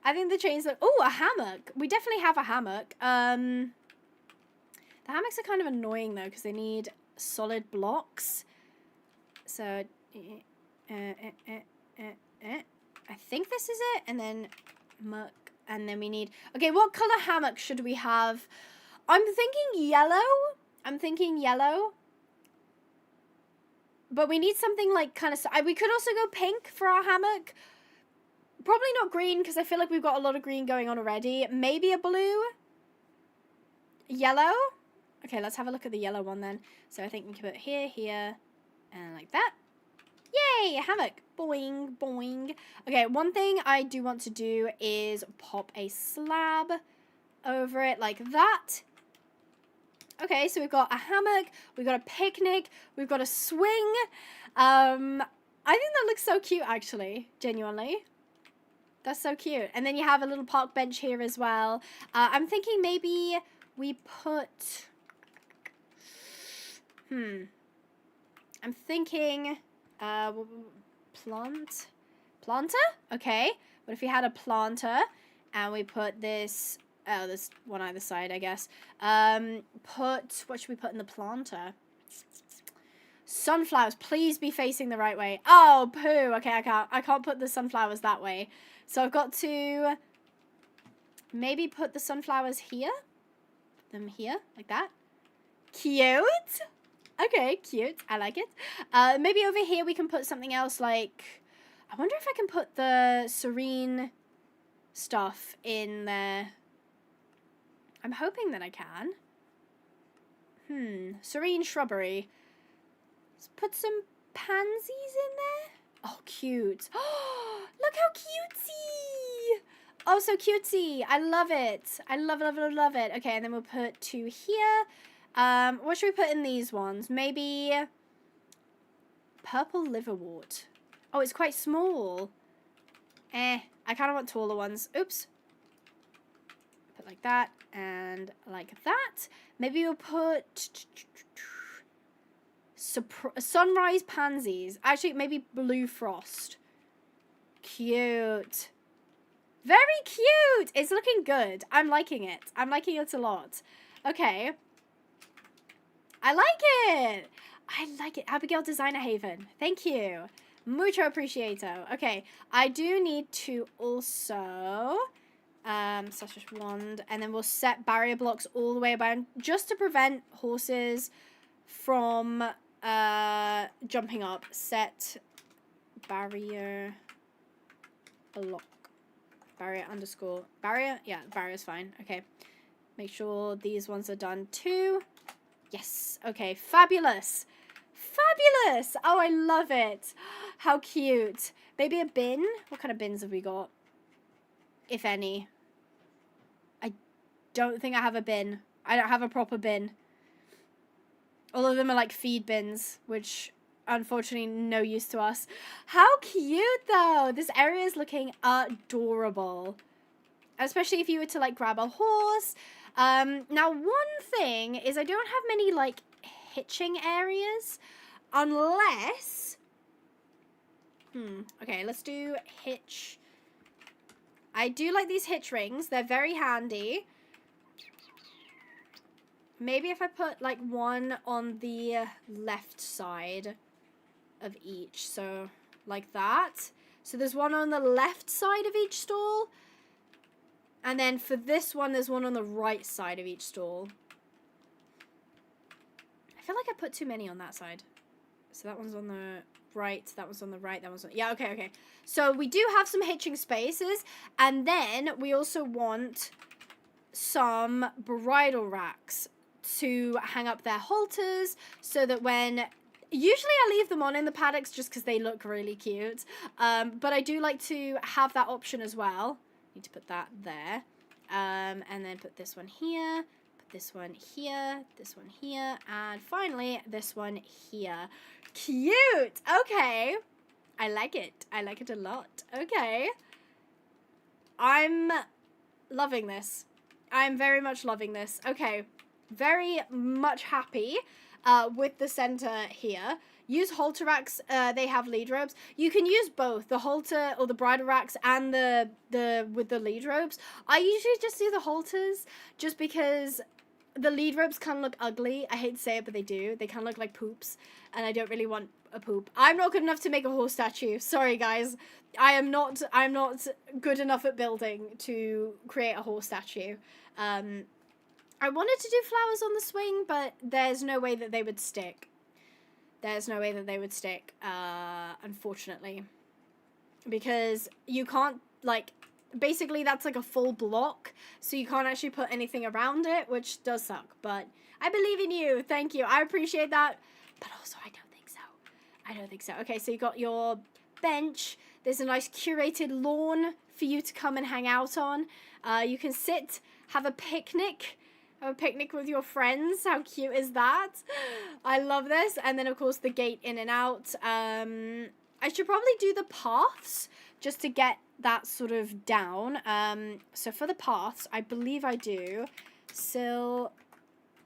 I think the chains look... Oh, a hammock. We definitely have a hammock. The hammocks are kind of annoying, though, because they need solid blocks. So... I think this is it. And then... muck. And then we need... Okay, what color hammock should we have? I'm thinking yellow. But we need something like kind of... We could also go pink for our hammock. Probably not green, because I feel like we've got a lot of green going on already. Maybe a blue? Yellow? Okay, let's have a look at the yellow one then. So I think we can put here, and like that. Yay, a hammock. Boing, boing. Okay, one thing I do want to do is pop a slab over it like that. Okay, so we've got a hammock, we've got a picnic, we've got a swing. I think that looks so cute, actually, genuinely. That's so cute. And then you have a little park bench here as well. I'm thinking maybe we put... I'm thinking... planter? Okay. What if we had a planter and we put this, oh, there's one either side, I guess. What should we put in the planter? Sunflowers, please be facing the right way. Oh, poo. Okay, I can't put the sunflowers that way. So I've got to maybe put the sunflowers here. Put them here, like that. Cute. Okay, cute. I like it. Maybe over here we can put something else like... I wonder if I can put the serene stuff in there. I'm hoping that I can. Serene shrubbery. Let's put some pansies in there. Oh, cute. Look how cutesy. Oh, so cutesy. I love it. I love it. Okay, and then we'll put 2 here. What should we put in these ones? Maybe purple liverwort. Oh, it's quite small. I kind of want taller ones. Oops. Put like that and like that. Maybe we'll put sunrise pansies. Actually, maybe blue frost. Cute. Very cute. It's looking good. I'm liking it. I'm liking it a lot. Okay. I like it. I like it. Abigail Designer Haven. Thank you. Mucho appreciato. Okay. I do need to also such as wand, and then we'll set barrier blocks all the way around just to prevent horses from jumping up. Set barrier block. Barrier underscore barrier. Yeah, barrier's fine. Okay. Make sure these ones are done too. Yes. Okay. Fabulous. Fabulous. Oh, I love it. How cute. Maybe a bin. What kind of bins have we got? If any. I don't think I have a bin. I don't have a proper bin. All of them are like feed bins, which unfortunately no use to us. How cute though. This area is looking adorable. Especially if you were to like grab a horse. Now one thing is I don't have many like hitching areas unless okay, let's do hitch. I do like these hitch rings. They're very handy. Maybe if I put like one on the left side of each, so like that. So there's one on the left side of each stall. And then for this one, there's one on the right side of each stall. I feel like I put too many on that side. So that one's on the right, that one's on the right, that one's on... Yeah, okay, okay. So we do have some hitching spaces. And then we also want some bridle racks to hang up their halters so that when... Usually I leave them on in the paddocks just because they look really cute. But I do like to have that option as well. Need to put that there. And then put this one here. Put this one here. This one here. And finally, this one here. Cute! Okay. I like it. I like it a lot. Okay. I'm loving this. I'm very much loving this. Okay. Very much happy with the center here. Use halter racks. They have lead ropes. You can use both the halter or the bridle racks and the with the lead ropes. I usually just do the halters just because the lead ropes kind of look ugly. I hate to say it, but they do. They kind of look like poops, and I don't really want a poop. I'm not good enough to make a horse statue. Sorry, guys. I'm not good enough at building to create a horse statue. I wanted to do flowers on the swing, but there's no way that they would stick. There's no way that they would stick, unfortunately. Because you can't, like, basically that's like a full block, so you can't actually put anything around it, which does suck. But I believe in you. Thank you. I appreciate that. But also, I don't think so. I don't think so. Okay, so you got your bench. There's a nice curated lawn for you to come and hang out on. You can sit, have a picnic. Have a picnic with your friends. How cute is that? I love this. And then, of course, the gate in and out. I should probably do the paths just to get that sort of down. So for the paths, I believe I do sill.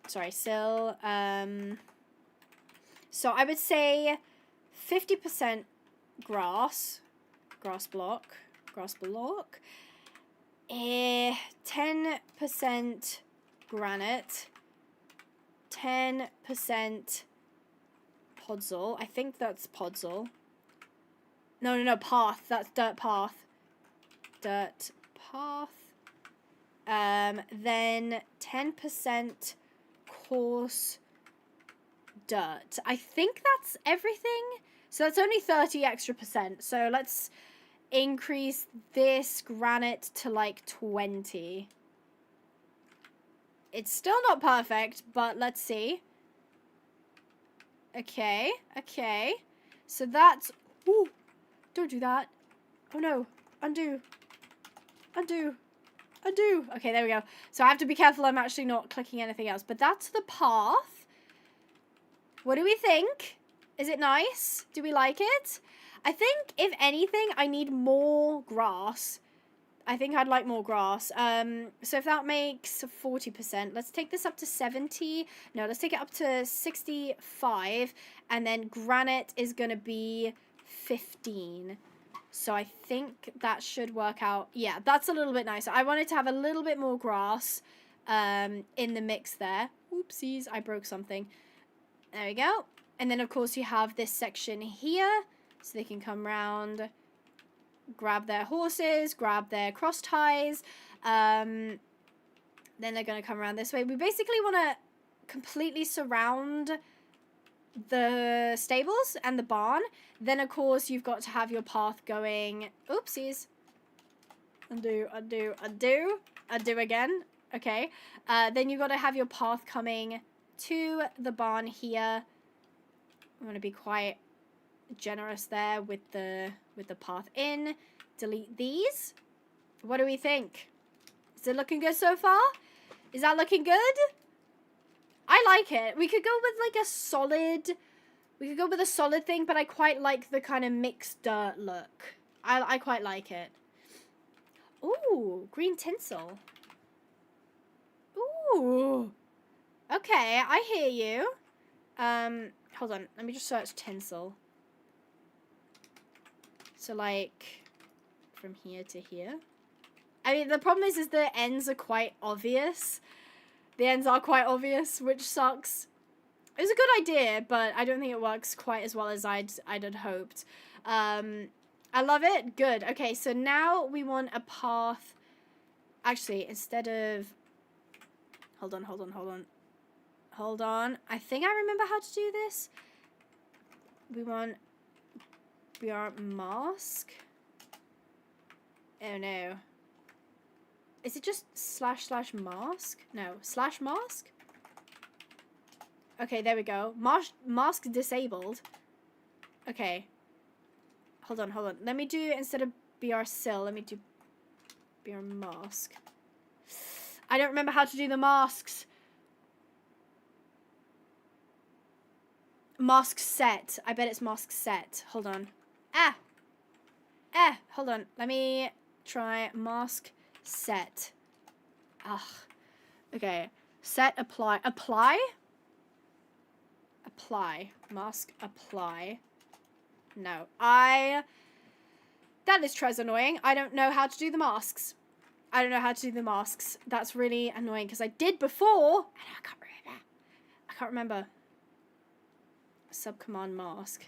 So I would say 50% grass block, 10% granite, 10% podzol. I think that's podzol. No, path. That's dirt path. Then 10% coarse dirt. I think that's everything. So that's only 30 extra percent. So let's increase this granite to like 20. It's still not perfect, but let's see. Okay, okay. So that's... Ooh, don't do that. Oh no, undo. Undo. Undo. Okay, there we go. So I have to be careful I'm actually not clicking anything else. But that's the path. What do we think? Is it nice? Do we like it? I think, if anything, I need more grass. I think I'd like more grass. So if that makes 40%, let's take this up to 70. No, let's take it up to 65. And then granite is going to be 15. So I think that should work out. Yeah, that's a little bit nicer. I wanted to have a little bit more grass in the mix there. Oopsies, I broke something. There we go. And then, of course, you have this section here. So they can come round, grab their horses, grab their cross ties. Then they're going to come around this way. We basically want to completely surround the stables and the barn. Then, of course, you've got to have your path going... Oopsies. Undo, undo, undo. Undo again. Okay. Then you've got to have your path coming to the barn here. I'm going to be quite generous there with the path in. Delete these. What do we think? Is it looking good so far? Is that looking good? I like it. We could go with like a solid... We could go with a solid thing, but I quite like the kind of mixed dirt look. I quite like it. Ooh, green tinsel. Ooh. Okay, I hear you. Hold on. Let me just search tinsel. So, like, from here to here. I mean, the problem is the ends are quite obvious. The ends are quite obvious, which sucks. It was a good idea, but I don't think it works quite as well as I'd had hoped. I love it. Good. Okay, so now we want a path. Actually, instead of... Hold on. Hold on. I think I remember how to do this. We want BR mask. Oh no. Is it just / mask? No, / mask? Okay, there we go. Mask disabled. Okay. Hold on. Let me do, instead of BR sil, let me do BR mask. I don't remember how to do the masks. Mask set. I bet it's mask set. Hold on. Hold on. Let me try mask set. Ugh. Okay. Set, apply. Apply? Apply. Mask, apply. No. That is Trez annoying. I don't know how to do the masks. That's really annoying because I did before. And I can't remember. Subcommand mask.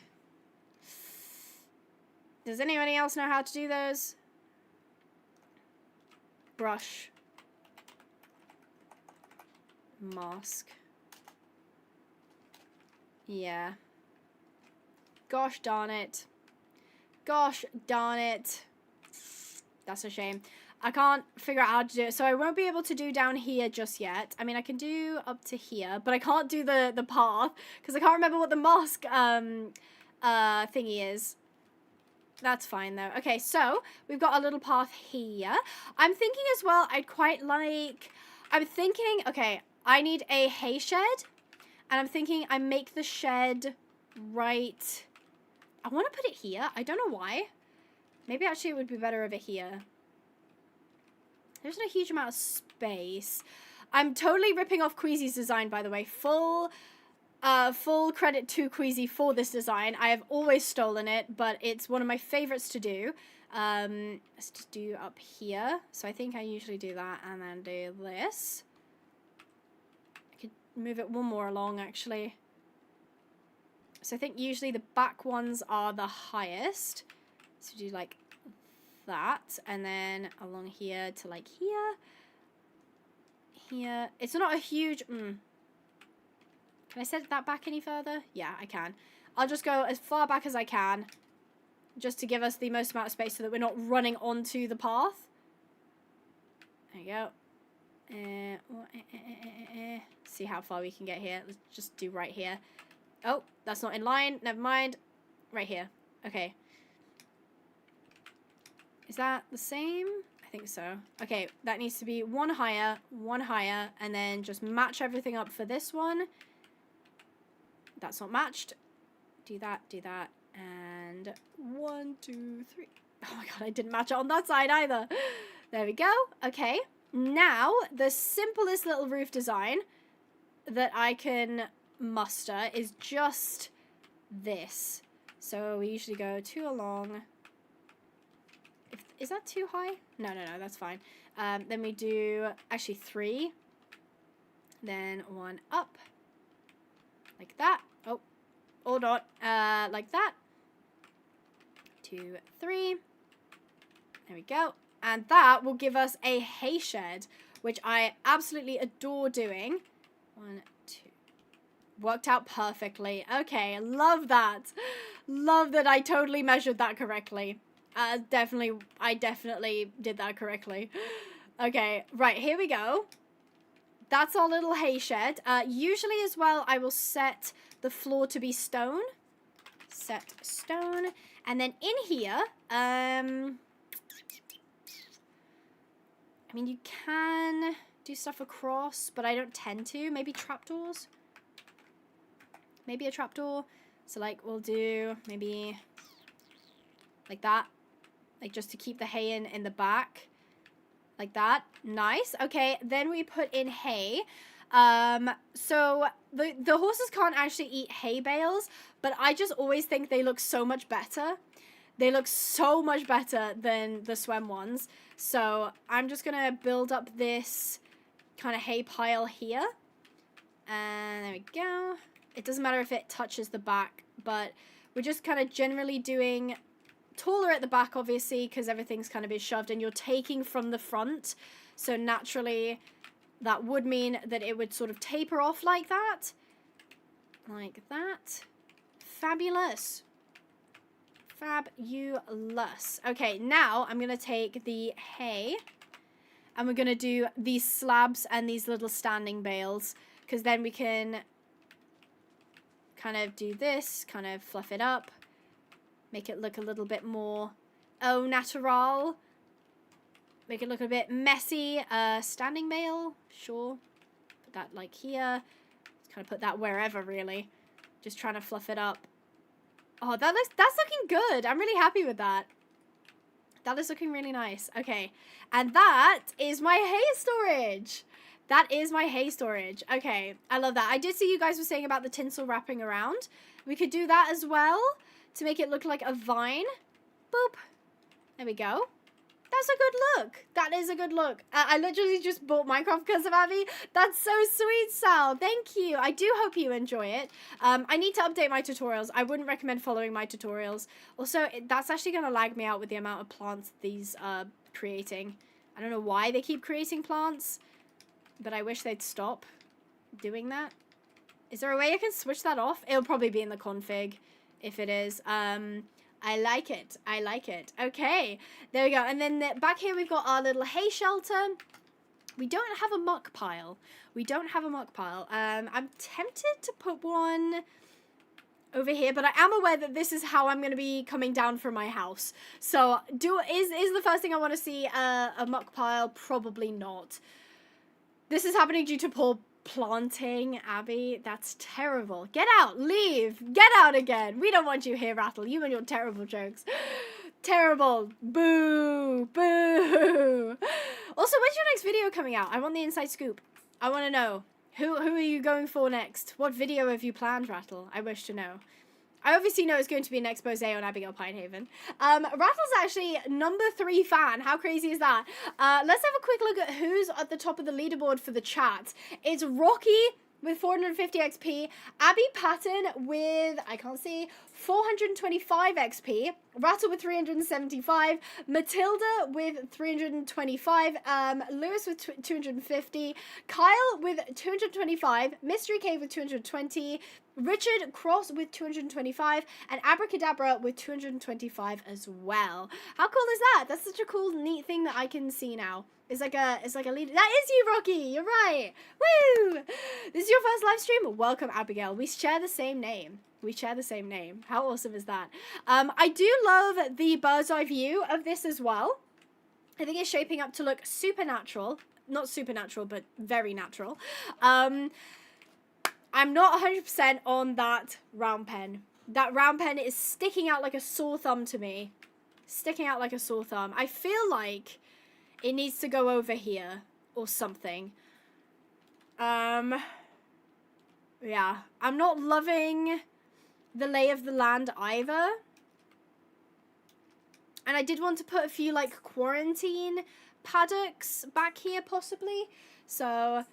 Does anybody else know how to do those? Brush. Mask. Yeah. Gosh darn it. Gosh darn it. That's a shame. I can't figure out how to do it, so I won't be able to do down here just yet. I mean, I can do up to here, but I can't do the path, because I can't remember what the mask thingy is. That's fine, though. Okay, so we've got a little path here. I'm thinking as well, I'd quite like... I'm thinking, okay, I need a hay shed, and I'm thinking I make the shed right... I want to put it here. I don't know why. Maybe actually it would be better over here. There's not a huge amount of space. I'm totally ripping off Queasy's design, by the way. Full credit to Queasy for this design. I have always stolen it, but it's one of my favorites to do. Let's just do up here. So I think I usually do that and then do this. I could move it one more along, actually. So I think usually the back ones are the highest. So do like that, and then along here to like here. It's not a huge... Can I set that back any further? Yeah, I can. I'll just go as far back as I can, just to give us the most amount of space so that we're not running onto the path. There you go. See how far we can get here. Let's just do right here. Oh, that's not in line. Never mind. Right here. Okay. Is that the same? I think so. Okay, that needs to be one higher, and then just match everything up for this one. That's not matched. Do that, and 1, 2, 3. Oh my god, I didn't match it on that side either. There we go. Okay. Now, the simplest little roof design that I can muster is just this. So we usually go 2 along. Is that too high? No, that's fine. Then we do actually 3. Then 1 up. Like that. Oh, or not. Like that. 2, 3. There we go. And that will give us a hay shed, which I absolutely adore doing. 1, 2. Worked out perfectly. Okay, love that. Love that I totally measured that correctly. I definitely did that correctly. Okay, right, here we go. That's our little hay shed. Usually as well, I will set the floor to be stone. Set stone. And then in here, I mean, you can do stuff across, but I don't tend to. Maybe trapdoors? Maybe a trapdoor. So, like, we'll do maybe like that. Like, just to keep the hay in the back. Like that. Nice. Okay, then we put in hay. So, the horses can't actually eat hay bales, but I just always think they look so much better. They look so much better than the SWEM ones. So I'm just going to build up this kind of hay pile here. And there we go. It doesn't matter if it touches the back, but we're just kind of generally doing taller at the back, obviously, because everything's kind of been shoved and you're taking from the front. So naturally, that would mean that it would sort of taper off like that. Like that. Fabulous. Fabulous. Okay, now I'm going to take the hay and we're going to do these slabs and these little standing bales, because then we can kind of do this, kind of fluff it up, make it look a little bit more au natural, make it look a bit messy. Standing bale, sure. Put that like here. Just kind of put that wherever, really. Just trying to fluff it up. Oh, that's looking good. I'm really happy with that. That is looking really nice. Okay, and that is my hay storage. That is my hay storage. Okay, I love that. I did see you guys were saying about the tinsel wrapping around. We could do that as well to make it look like a vine. Boop. There we go. That's a good look. That is a good look. I literally just bought Minecraft because of Abby. That's so sweet, Sal. Thank you. I do hope you enjoy it. I need to update my tutorials. I wouldn't recommend following my tutorials. Also, that's actually going to lag me out with the amount of plants these are creating. I don't know why they keep creating plants, but I wish they'd stop doing that. Is there a way I can switch that off? It'll probably be in the config if it is. I like it. I like it. Okay, there we go. And then back here we've got our little hay shelter. We don't have a muck pile. We don't have a muck pile. I'm tempted to put one over here, but I am aware that this is how I'm going to be coming down from my house. So is the first thing I want to see a muck pile? Probably not. This is happening due to poor planting, Abby. That's terrible. Get out. Leave. Get out again. We don't want you here, Rattle. You and your terrible jokes. Terrible. Boo. Boo. Also, when's your next video coming out? I want the inside scoop. I want to know. Who are you going for next? What video have you planned, Rattle? I wish to know. I obviously know it's going to be an expose on Abigail Pinehaven. Rattle's actually number 3 fan. How crazy is that? Let's have a quick look at who's at the top of the leaderboard for the chat. It's Rocky with 450 XP, Abby Patton with, I can't see, 425 XP, Rattle with 375, Matilda with 325, Lewis with 250, Kyle with 225, Mystery Cave with 220, Richard Cross with 225, and Abracadabra with 225 as well. How cool is that? That's such a cool, neat thing that I can see now. It's like a lead. That is you, Rocky. You're right. Woo! This is your first live stream. Welcome, Abigail. We share the same name. We share the same name. How awesome is that? I do love the bird's eye view of this as well. I think it's shaping up to look supernatural. Not supernatural, but very natural. I'm not 100% on that round pen. That round pen is sticking out like a sore thumb to me. Sticking out like a sore thumb. I feel like it needs to go over here or something. Yeah. I'm not loving the lay of the land either. And I did want to put a few like quarantine paddocks back here possibly. So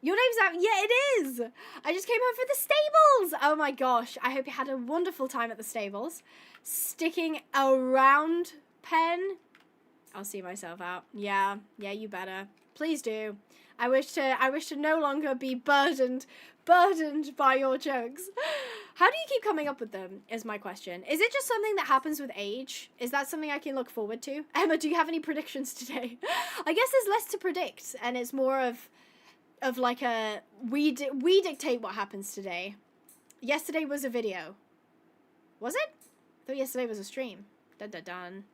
your name's out. Yeah, it is. I just came home for the stables. Oh my gosh. I hope you had a wonderful time at the stables. Sticking a round pen. I'll see myself out. Yeah, you better. Please do. I wish to no longer be burdened by your jokes. How do you keep coming up with them, is my question. Is it just something that happens with age? Is that something I can look forward to? Emma, do you have any predictions today? I guess there's less to predict, and it's more of like a, we dictate what happens today. Yesterday was a video. Was it? I thought yesterday was a stream. Dun dun dun.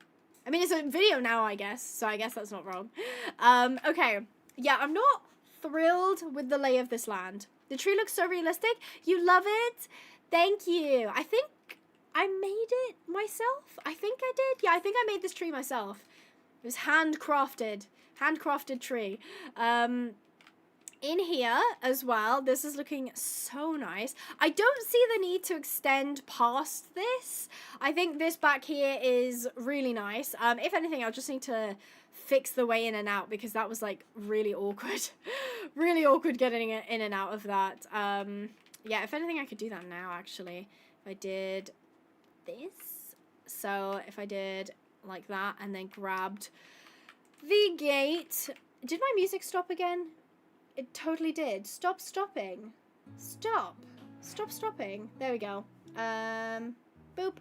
I mean, it's a video now, I guess, so I guess that's not wrong. Okay. Yeah, I'm not thrilled with the lay of this land. The tree looks so realistic. You love it? Thank you. I think I made it myself. I think I did. Yeah, I think I made this tree myself. It was handcrafted tree. In here as well, this is looking so nice. I don't see the need to extend past this. I think this back here is really nice. If anything, I'll just need to fix the way in and out because that was like really awkward. Really awkward getting it in and out of that. Yeah, if anything, I could do that now actually. If I did this. So if I did like that and then grabbed the gate. Did my music stop again? It totally did. Stop stopping. Stop. Stop stopping. There we go. Boop.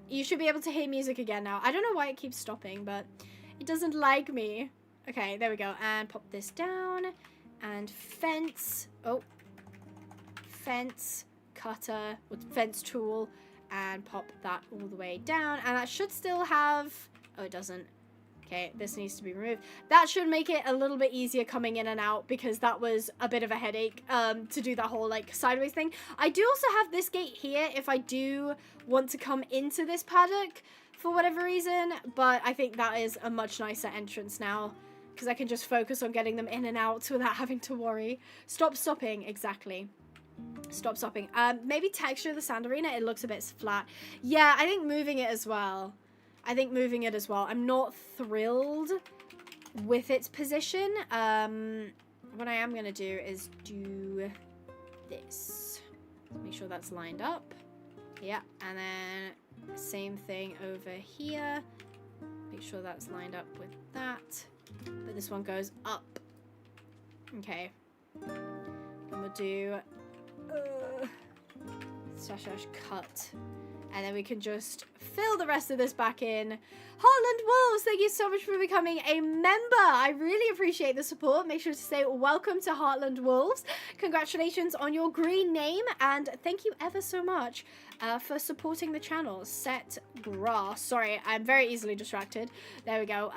You should be able to hear music again now. I don't know why it keeps stopping, but it doesn't like me. Okay, there we go. And pop this down. And fence. Oh. Fence cutter. With fence tool. And pop that all the way down. And that should still have... Oh, it doesn't. Okay, this needs to be removed. That should make it a little bit easier coming in and out because that was a bit of a headache to do that whole like sideways thing. I do also have this gate here if I do want to come into this paddock for whatever reason, but I think that is a much nicer entrance now because I can just focus on getting them in and out without having to worry. Stop stopping, exactly. Stop stopping. Maybe texture of the sand arena, it looks a bit flat. Yeah, I think moving it as well. I'm not thrilled with its position. What I am going to do is do this. Make sure that's lined up. Yeah, and then same thing over here. Make sure that's lined up with that. But this one goes up. Okay. And we'll do / cut. And then we can just fill the rest of this back in. Heartland Wolves, thank you so much for becoming a member. I really appreciate the support. Make sure to say welcome to Heartland Wolves. Congratulations on your green name. And thank you ever so much for supporting the channel. Set grass. Sorry, I'm very easily distracted. There we go.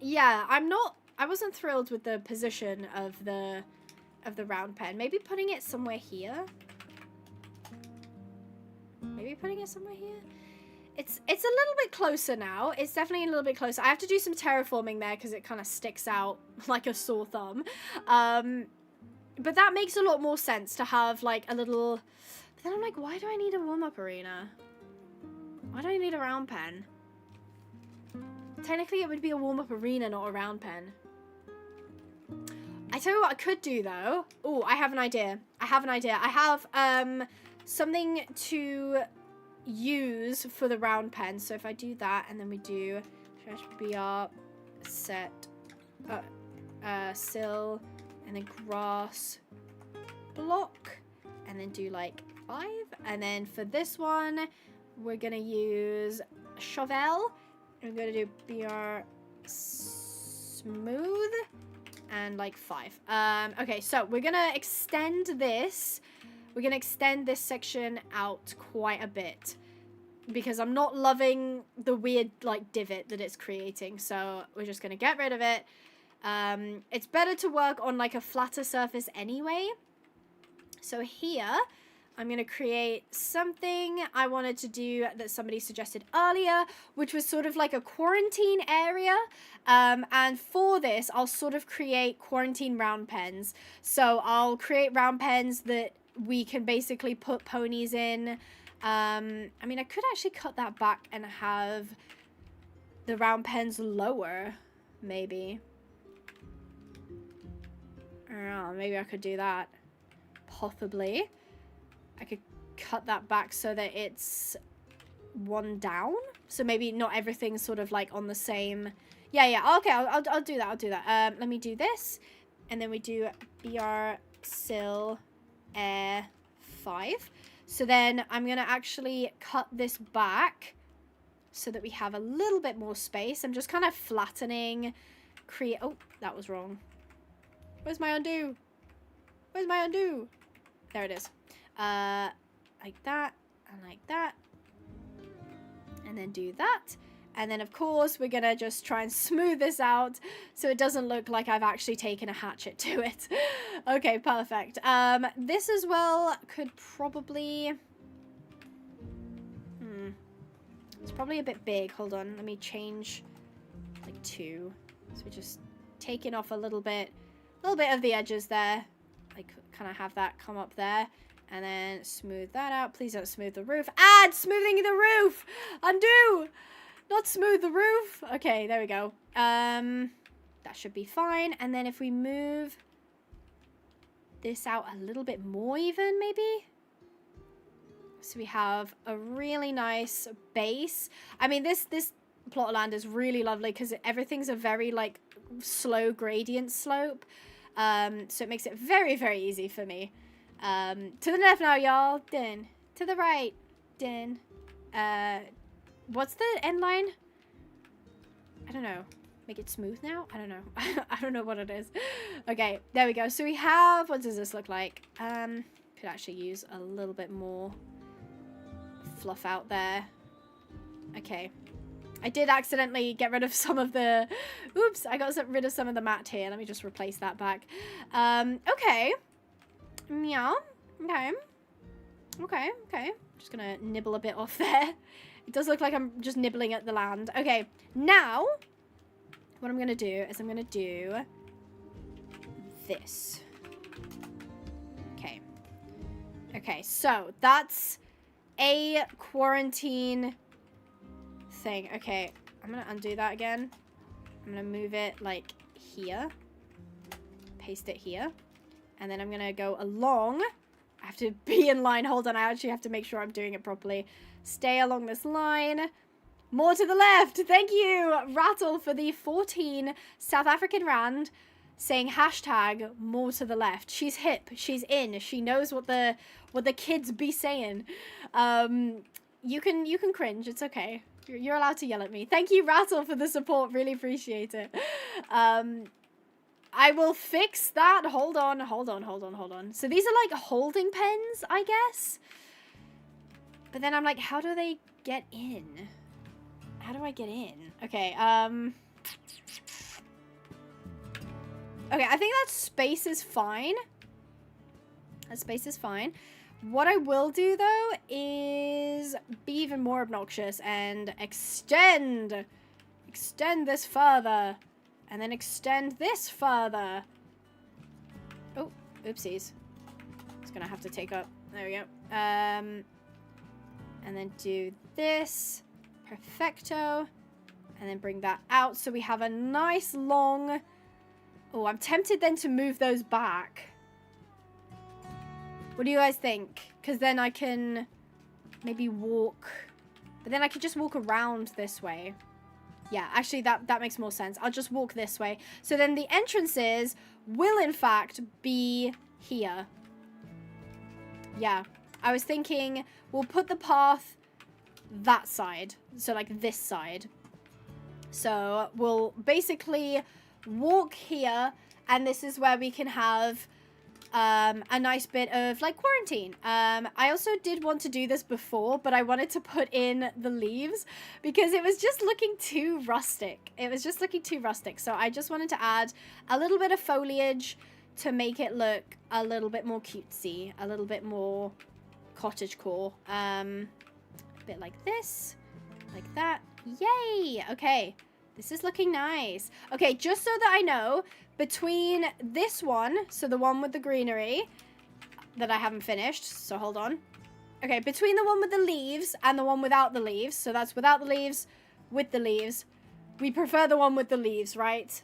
Yeah, I wasn't thrilled with the position of the round pen. Maybe putting it somewhere here. Maybe putting it somewhere here. It's a little bit closer now. It's definitely a little bit closer. I have to do some terraforming there because it kind of sticks out like a sore thumb. But that makes a lot more sense to have like a little... But then I'm like, why do I need a warm-up arena? Why do I need a round pen? Technically, it would be a warm-up arena, not a round pen. I tell you what I could do, though. Oh, I have an idea. I have something to use for the round pen. So if I do that, and then we do BR set sill, and then grass block, and then do like 5. And then for this one, we're gonna use shovel. I'm gonna do BR smooth and like 5. Okay, so we're gonna extend this. We're gonna extend this section out quite a bit because I'm not loving the weird like divot that it's creating. So we're just gonna get rid of it. It's better to work on like a flatter surface anyway. So here, I'm going to create something I wanted to do that somebody suggested earlier, which was sort of like a quarantine area. And for this, I'll sort of create quarantine round pens. So I'll create round pens that we can basically put ponies in. I mean, I could actually cut that back and have the round pens lower, maybe. Oh, maybe I could do that. Possibly. I could cut that back so that it's one down. So maybe not everything's sort of like on the same. Yeah. Okay, I'll do that. I'll do that. Let me do this. And then we do BR Sil Air 5. So then I'm going to actually cut this back so that we have a little bit more space. I'm just kind of flattening. Oh, that was wrong. Where's my undo? Where's my undo? There it is. Like that, and like that. And then do that. And then, of course, we're going to just try and smooth this out so it doesn't look like I've actually taken a hatchet to it. Okay, perfect. This as well could probably... It's probably a bit big. Hold on. Let me change, like, 2. So we're just taking off a little bit of the edges there. Like, kind of have that come up there. And then smooth that out. Please don't smooth the roof. Add smoothing the roof! Undo! Not smooth the roof. Okay, there we go. That should be fine. And then if we move this out a little bit more even, maybe? So we have a really nice base. I mean, this plot of land is really lovely because everything's a very, like, slow gradient slope. So it makes it very, very easy for me. To the left now, y'all. Din. To the right. Din. What's the end line? I don't know. Make it smooth now? I don't know. I don't know what it is. Okay, there we go. So we have... What does this look like? Could actually use a little bit more fluff out there. Okay. I did accidentally get rid of some of the... Oops, I got rid of some of the mat here. Let me just replace that back. Okay. Yeah. Okay. Just gonna nibble a bit off there. It does look like I'm just nibbling at the land. Okay, now, what I'm gonna do is I'm gonna do this. Okay, so that's a quarantine thing. Okay, I'm gonna undo that again. I'm gonna move it like here. Paste it here. And then I'm gonna go along. I have to be in line. Hold on, I actually have to make sure I'm doing it properly. Stay along this line. More to the left. Thank you, Rattle, for the 14 South African Rand saying hashtag more to the left. She's hip. She's in. She knows what the kids be saying. You can cringe. It's okay. You're allowed to yell at me. Thank you, Rattle, for the support. Really appreciate it. I will fix that. Hold on. So these are like holding pens, I guess. But then I'm like, how do they get in? How do I get in? Okay, okay, I think that space is fine. That space is fine. What I will do, though, is be even more obnoxious and extend this further. And then extend this further. Oh, oopsies. It's gonna have to take up. There we go. And then do this. Perfecto. And then bring that out. So we have a nice long... Oh, I'm tempted then to move those back. What do you guys think? Because then I can maybe walk... But then I could just walk around this way. Yeah, actually, that makes more sense. I'll just walk this way. So then the entrances will, in fact, be here. Yeah. I was thinking we'll put the path that side. So, like, this side. So we'll basically walk here, and this is where we can have a nice bit of like quarantine. I also did want to do this before, but I wanted to put in the leaves because it was just looking too rustic. So I just wanted to add a little bit of foliage to make it look a little bit more cutesy, a little bit more cottagecore. A bit like this, like that. Yay! Okay, this is looking nice. Okay, just so that I know, between this one, so the one with the greenery that I haven't finished, so hold on. Okay, between the one with the leaves and the one without the leaves, so that's without the leaves, with the leaves, we prefer the one with the leaves, right?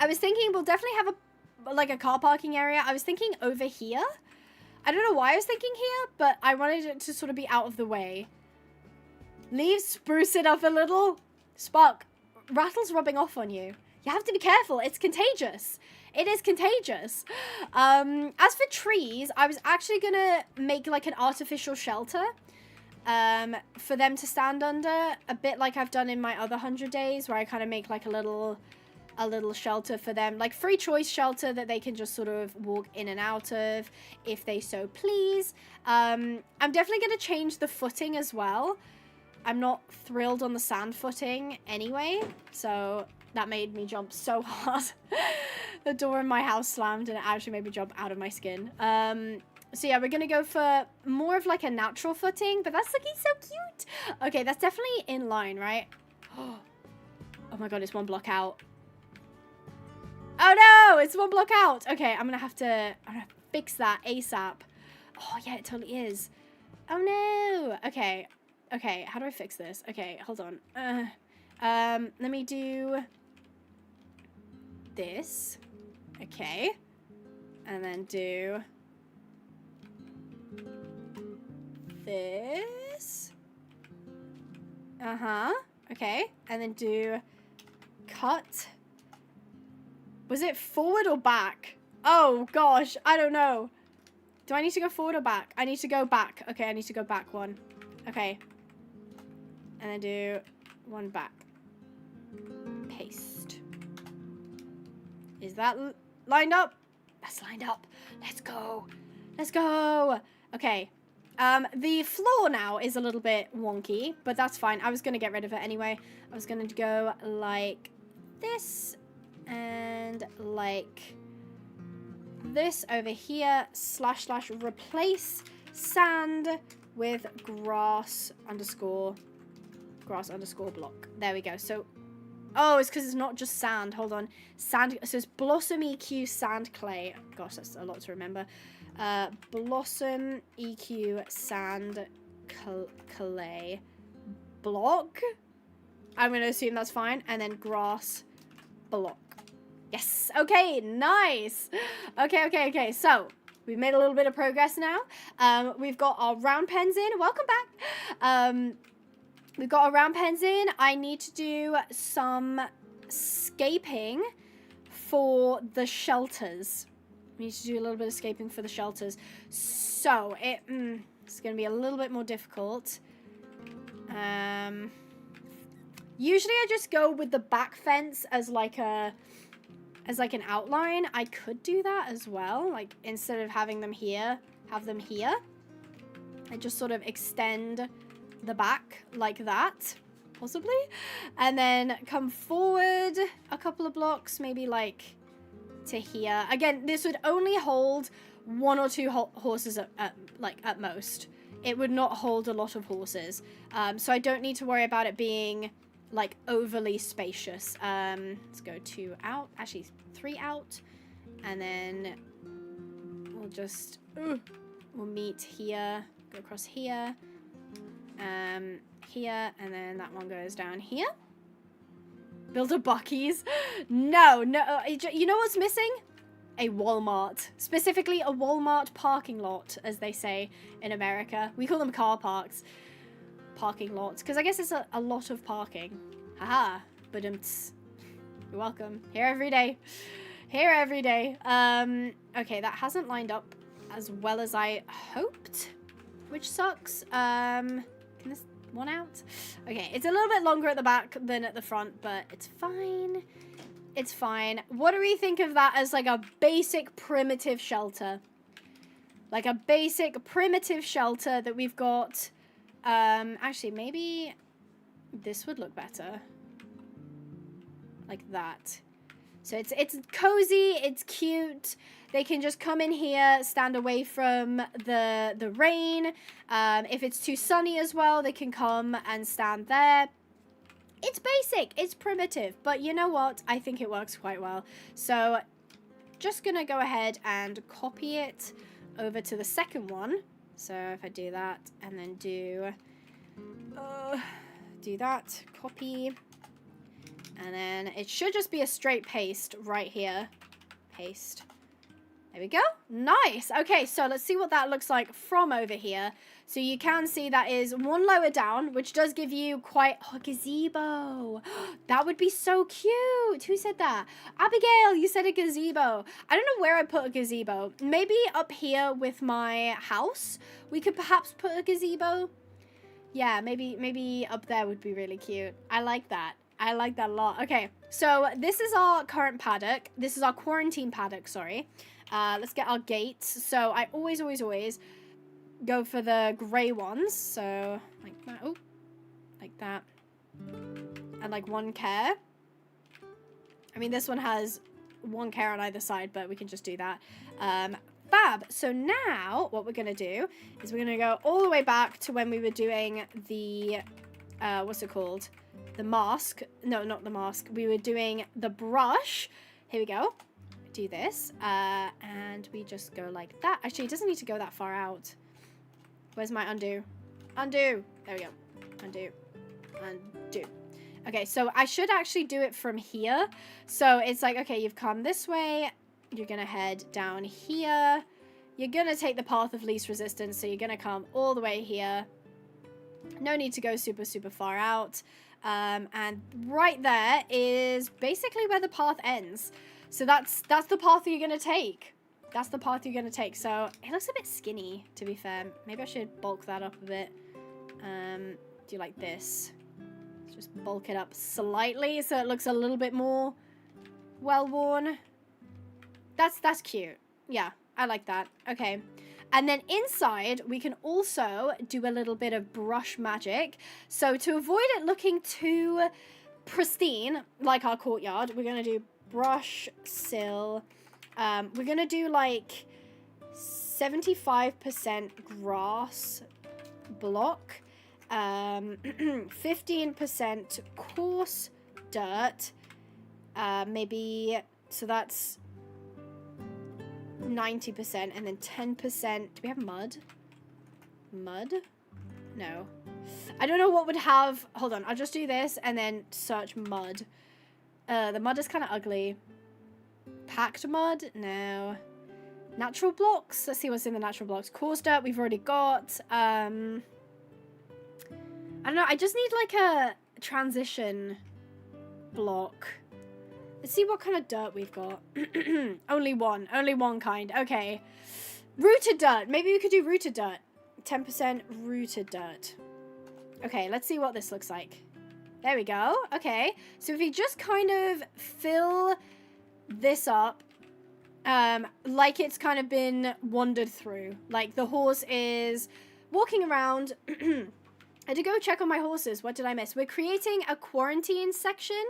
I was thinking we'll definitely have a car parking area. I was thinking over here. I don't know why I was thinking here, but I wanted it to sort of be out of the way. Leaves spruce it up a little. Spark, Rattle's rubbing off on you. You have to be careful. It's contagious. It is contagious. As for trees, I was actually going to make like an artificial shelter for them to stand under. A bit like I've done in my other 100 days, where I kind of make like a little shelter for them. Like free choice shelter that they can just sort of walk in and out of if they so please. I'm definitely going to change the footing as well. I'm not thrilled on the sand footing anyway, so that made me jump so hard. The door in my house slammed and it actually made me jump out of my skin. So yeah, we're gonna go for more of like a natural footing, but that's looking so cute. Okay, that's definitely in line, right? Oh my god, it's one block out. Oh no, it's one block out. Okay, I'm gonna have to fix that ASAP. Oh yeah, it totally is. Oh no. Okay, how do I fix this? Okay, hold on. Let me do this. Okay. And then do this. Okay. And then do cut. Was it forward or back? Oh gosh, I don't know. Do I need to go forward or back? I need to go back. Okay, I need to go back one. Okay. And then do one back. Paste. Is that lined up? That's lined up. Let's go. Let's go. Okay. The floor now is a little bit wonky, but that's fine. I was going to get rid of it anyway. I was going to go like this and like this over here, / replace sand with grass underscore block. There we go. So, oh, it's because it's not just sand. Hold on. Sand. So it's Blossom EQ sand clay. Gosh, that's a lot to remember. Blossom EQ sand clay block. I'm going to assume that's fine. And then grass block. Yes. Okay. Nice. Okay. So we've made a little bit of progress now. We've got our round pens in. Welcome back. We've got our round pens in. I need to do some scaping for the shelters. We need to do a little bit of scaping for the shelters. So it's going to be a little bit more difficult. Usually I just go with the back fence as like an outline. I could do that as well. Like instead of having them here, have them here. I just sort of extend the back like that, possibly, and then come forward a couple of blocks, maybe like to here. Again, this would only hold 1 or 2 horses at most. It would not hold a lot of horses, so I don't need to worry about it being like overly spacious. Let's go 2 out, actually 3 out, and then we'll just we'll meet here, go across here. Here, and then that one goes down here. Build a Buc-ee's. No, you know what's missing? A Walmart. Specifically a Walmart parking lot, as they say in America. We call them car parks. Parking lots, because I guess it's a lot of parking. Haha, but you're welcome. Here every day. Okay, that hasn't lined up as well as I hoped, which sucks. Can this one out? Okay, it's a little bit longer at the back than at the front, but it's fine. It's fine. What do we think of that as like a basic primitive shelter? Like a basic primitive shelter that we've got. Actually, maybe this would look better. Like that. So it's cozy, it's cute. They can just come in here, stand away from the rain. If it's too sunny as well, they can come and stand there. It's basic, it's primitive, but you know what? I think it works quite well. So just gonna go ahead and copy it over to the second one. So if I do that and then do that, copy, and then it should just be a straight paste right here. Paste. There we go. Nice. Okay, so let's see what that looks like from over here. So you can see that is one lower down, which does give you quite a gazebo. That would be so cute. Who said that? Abigail, you said a gazebo. I don't know where I put a gazebo. Maybe up here with my house, we could perhaps put a gazebo. Yeah, maybe up there would be really cute. I like that. I like that a lot. Okay, so this is our current paddock. This is our quarantine paddock, sorry. Let's get our gates. So I always go for the gray ones. So like that. Oh, like that. And like one care. I mean, this one has one care on either side, but we can just do that. Fab. So now what we're going to do is we're going to go all the way back to when we were doing the, what's it called? The mask. No, not the mask. We were doing the brush. Here we go. Do this. And we just go like that. Actually, it doesn't need to go that far out. Where's my undo? Undo. There we go. Undo. Undo. Okay, so I should actually do it from here. So it's like, okay, you've come this way. You're going to head down here. You're going to take the path of least resistance. So you're going to come all the way here. No need to go super far out. And right there is basically where the path ends. So that's the path that you're going to take. That's the path you're going to take. So it looks a bit skinny, to be fair. Maybe I should bulk that up a bit. Do like this. Let's just bulk it up slightly so it looks a little bit more well-worn. That's cute. Yeah, I like that. Okay. And then inside, we can also do a little bit of brush magic. So to avoid it looking too pristine, like our courtyard, we're going to do brush sill. We're going to do like 75% grass block, 15% coarse dirt, maybe, so that's 90%, and then 10%. Do we have mud? Mud? No. I don't know what would have... Hold on, I'll just do this and then search mud. The mud is kind of ugly. Packed mud? No. Natural blocks? Let's see what's in the natural blocks. Coarse dirt we've already got. I don't know, I just need like a transition block. Let's see what kind of dirt we've got. Only one kind. Okay. Rooted dirt. Maybe we could do rooted dirt. 10% rooted dirt. Okay, let's see what this looks like. There we go. Okay. So if we just kind of fill this up, like it's kind of been wandered through. Like the horse is walking around. I had to go check on my horses. What did I miss? We're creating a quarantine section.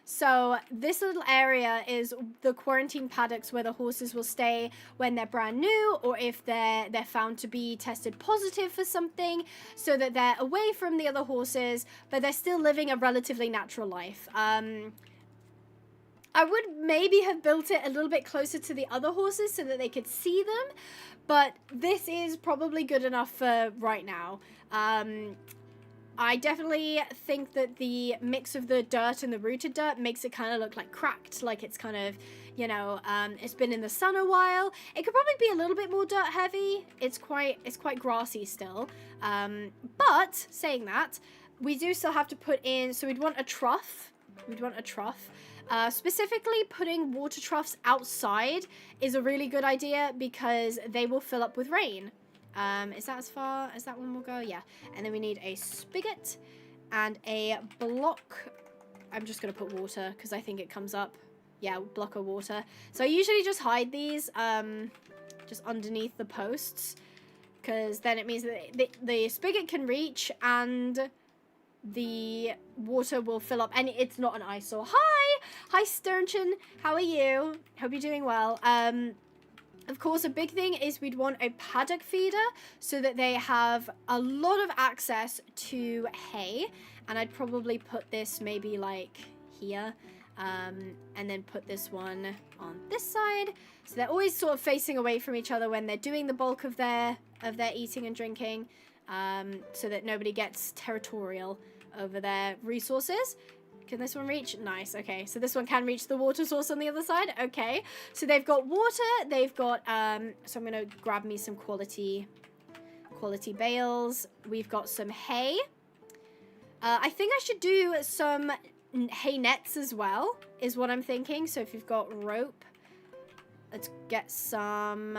So this little area is the quarantine paddocks where the horses will stay when they're brand new, or if they're found to be tested positive for something, so that they're away from the other horses, but they're still living a relatively natural life. I would maybe have built it a little bit closer to the other horses so that they could see them, but this is probably good enough for right now. I definitely think that the mix of the dirt and the rooted dirt makes it kind of look like cracked, like it's kind of, you know, it's been in the sun a while. It could probably be a little bit more dirt heavy. It's quite grassy still. But saying that, we do still have to put in, so we'd want a trough. Specifically, putting water troughs outside is a really good idea because they will fill up with rain. Is that as far as that one will go? Yeah. And then we need a spigot and a block. I'm just going to put water because I think it comes up yeah, block of water. So I usually just hide these just underneath the posts, because then it means that the spigot can reach and the water will fill up, and it's not an eyesore. Hi Sturgeon, how are you? Hope you're doing well. Of course, a big thing is we'd want a paddock feeder so that they have a lot of access to hay, and I'd probably put this maybe like here, and then put this one on this side, so they're always sort of facing away from each other when they're doing the bulk of their eating and drinking, so that nobody gets territorial over their resources. Can this one reach? Nice. Okay, so this one can reach the water source on the other side. Okay, so they've got water. They've got so I'm gonna grab me some quality bales. We've got some hay. I think I should do some hay nets as well, is what I'm thinking. So if you've got rope, let's get some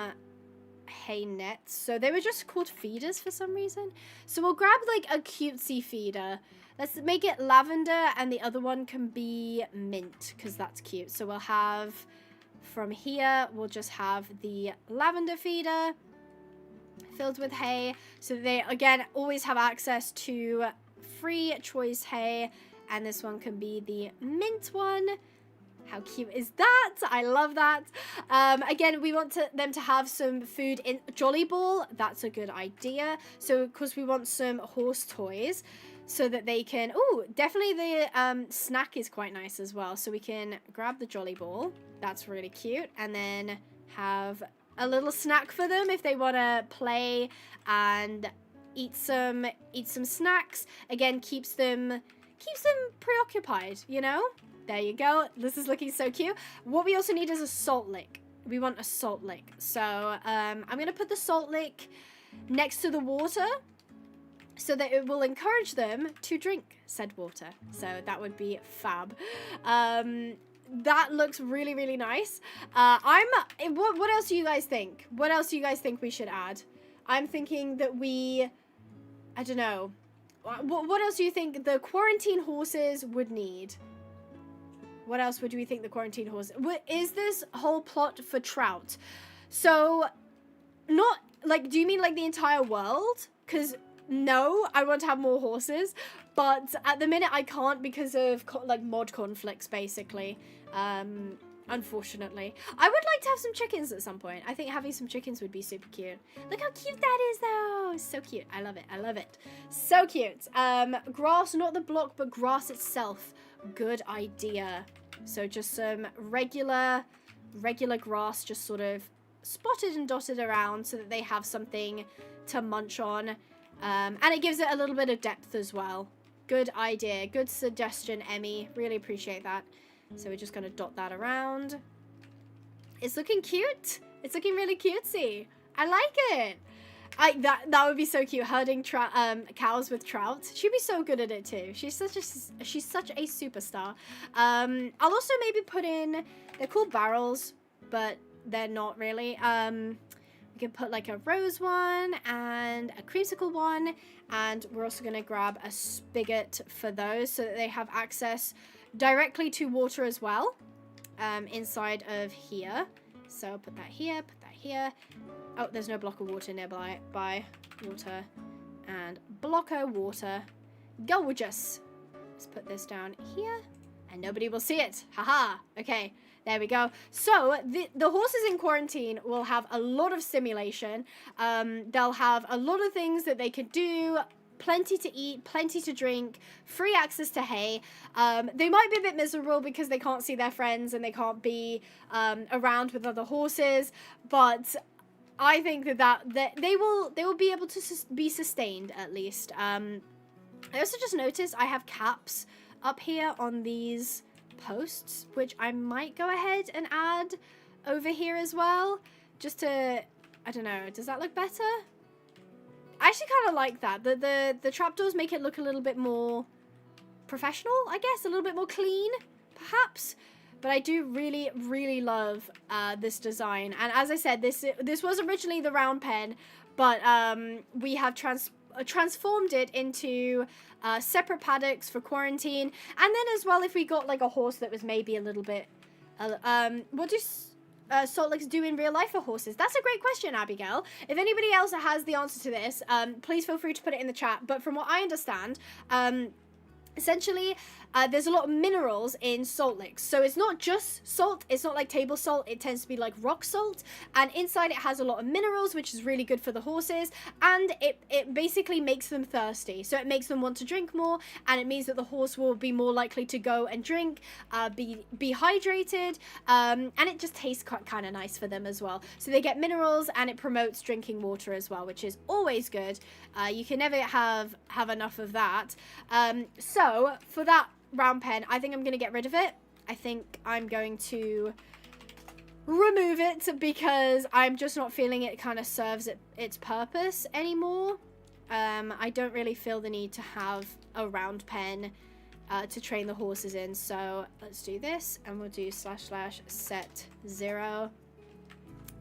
hay nets. So they were just called feeders for some reason. So we'll grab like a cutesy feeder. Let's make it lavender, and the other one can be mint, because that's cute. So we'll have, from here, we'll just have the lavender feeder filled with hay. So they, again, always have access to free choice hay. And this one can be the mint one. How cute is that? I love that. Again, we want them to have some food in Jolly Ball. That's a good idea. So, of course, we want some horse toys, so that they can... Oh, definitely the snack is quite nice as well. So we can grab the Jolly Ball. That's really cute. And then have a little snack for them if they want to play and eat some snacks. Again, keeps them preoccupied, you know? There you go. This is looking so cute. What we also need is a salt lick. We want a salt lick. So I'm going to put the salt lick next to the water, so that it will encourage them to drink said water. So that would be fab. That looks really, really nice. What else do you guys think? What else do you guys think we should add? I'm thinking that I don't know. What else do you think the quarantine horses would need? What else would we think the quarantine horses... Is this whole plot for trout? So, not, like, do you mean like the entire world? Because... No, I want to have more horses, but at the minute I can't because of like mod conflicts, basically. Unfortunately, I would like to have some chickens at some point. I think having some chickens would be super cute. Look how cute that is, though. So cute. I love it. I love it. So cute. Grass, not the block, but grass itself. Good idea. So just some regular grass, just sort of spotted and dotted around, so that they have something to munch on. And it gives it a little bit of depth as well. Good idea. Good suggestion, Emmy. Really appreciate that. So we're just going to dot that around. It's looking cute. It's looking really cutesy. I like it. That would be so cute. Herding cows with trout. She'd be so good at it too. She's such a superstar. I'll also maybe put in... They're called barrels, but they're not really. We can put like a rose one and a creamsicle one, and we're also going to grab a spigot for those, so that they have access directly to water as well, inside of here. So put that here, put that here. Oh, there's no block of water nearby. Water and block of water. Gorgeous. Let's put this down here, and nobody will see it. Haha. Okay. There we go. So, the horses in quarantine will have a lot of stimulation. They'll have a lot of things that they could do, plenty to eat, plenty to drink, free access to hay. They might be a bit miserable because they can't see their friends and they can't be around with other horses, but I think that they will be able to be sustained, at least. I also just noticed I have caps up here on these posts, which I might go ahead and add over here as well, just to, I don't know, does that look better? I actually kind of like that. The trapdoors make it look a little bit more professional, I guess, a little bit more clean, perhaps. But I do really, really love this design. And as I said, this was originally the round pen, but we have transformed it into separate paddocks for quarantine. And then as well, if we got like a horse that was maybe a little bit What do salt licks do in real life for horses? That's a great question, Abigail. If anybody else has the answer to this, please feel free to put it in the chat. But from what I understand, essentially, there's a lot of minerals in salt licks. So it's not just salt. It's not like table salt. It tends to be like rock salt. And inside it has a lot of minerals, which is really good for the horses. And it basically makes them thirsty. So it makes them want to drink more. And it means that the horse will be more likely to go and drink, be hydrated. And it just tastes kind of nice for them as well. So they get minerals and it promotes drinking water as well, which is always good. You can never have enough of that. So for that round pen, I think I'm going to get rid of it. I think I'm going to remove it because I'm just not feeling it kind of serves its purpose anymore. I don't really feel the need to have a round pen to train the horses in. So let's do this and we'll do / set 0.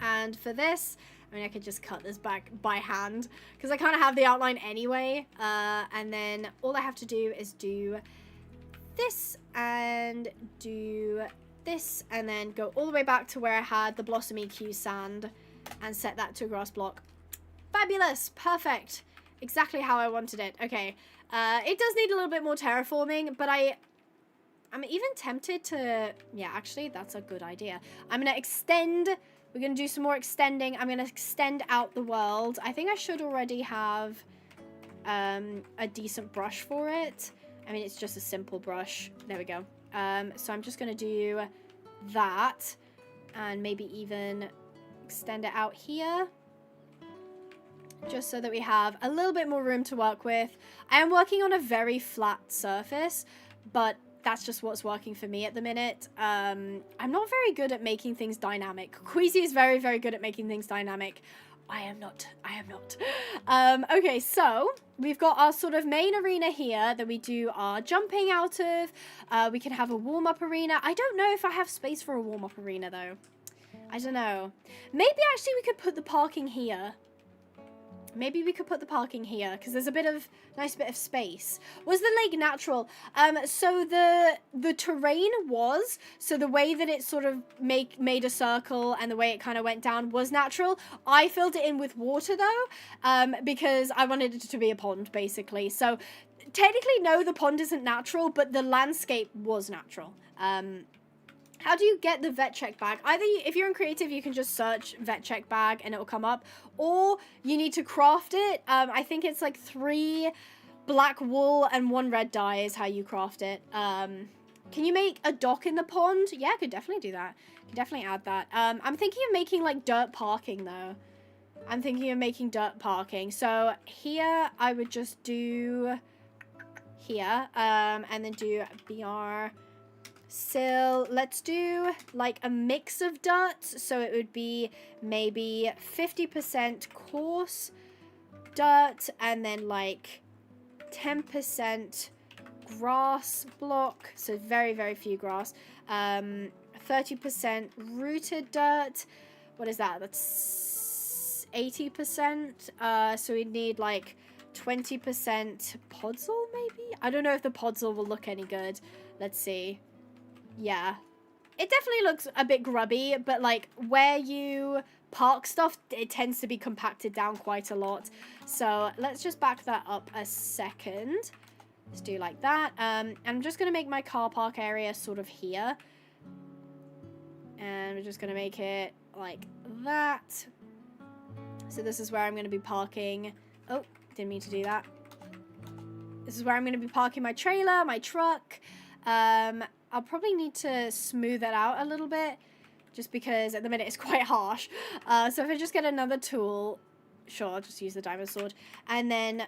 And for this, I mean, I could just cut this back by hand because I kind of have the outline anyway. And then all I have to do is do this and do this and then go all the way back to where I had the Blossom EQ sand and set that to a grass block. Fabulous. Perfect. Exactly how I wanted it. Okay. It does need a little bit more terraforming, but I'm even tempted to... Yeah, actually, that's a good idea. I'm going to extend... We're going to do some more extending. I'm going to extend out the world. I think I should already have a decent brush for it. I mean, it's just a simple brush. There we go. So I'm just going to do that and maybe even extend it out here. Just so that we have a little bit more room to work with. I am working on a very flat surface, but that's just what's working for me at the minute. I'm not very good at making things dynamic. Queasy is very, very good at making things dynamic. I am not. Okay, so we've got our sort of main arena here that we do our jumping out of. We can have a warm-up arena. I don't know if I have space for a warm-up arena, though. I don't know. Maybe actually we could put the parking here. Maybe we could put the parking here because there's a nice bit of space. Was the lake natural? So the terrain was, so the way that it sort of made a circle and the way it kind of went down was natural. I filled it in with water though, because I wanted it to be a pond basically. So technically no, the pond isn't natural, but the landscape was natural. How do you get the vet check bag? Either if you're in creative, you can just search vet check bag and it will come up, or you need to craft it. I think it's like 3 black wool and 1 red dye is how you craft it. Can you make a dock in the pond? Yeah, I could definitely do that. Could definitely add that. I'm thinking of making like dirt parking though. I'm thinking of making dirt parking. So here I would just do here, and then do BR. So let's do like a mix of dirt. So it would be maybe 50% coarse dirt and then like 10% grass block. So very, very few grass. 30% rooted dirt. What is that? That's 80%. So we'd need like 20% podzol maybe? I don't know if the podzol will look any good. Let's see. Yeah, it definitely looks a bit grubby, but like where you park stuff, it tends to be compacted down quite a lot. So let's just back that up a second. Let's do like that. I'm just going to make my car park area sort of here. And we're just going to make it like that. So this is where I'm going to be parking. Oh, didn't mean to do that. This is where I'm going to be parking my trailer, my truck. I'll probably need to smooth that out a little bit, just because at the minute it's quite harsh. So if I just get another tool, sure, I'll just use the diamond sword, and then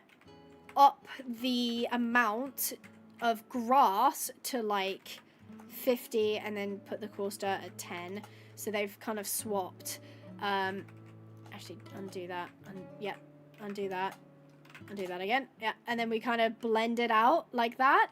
up the amount of grass to like 50, and then put the coarse dirt at 10. So they've kind of swapped. Actually, undo that. Yeah, undo that. Undo that again. Yeah, and then we kind of blend it out like that.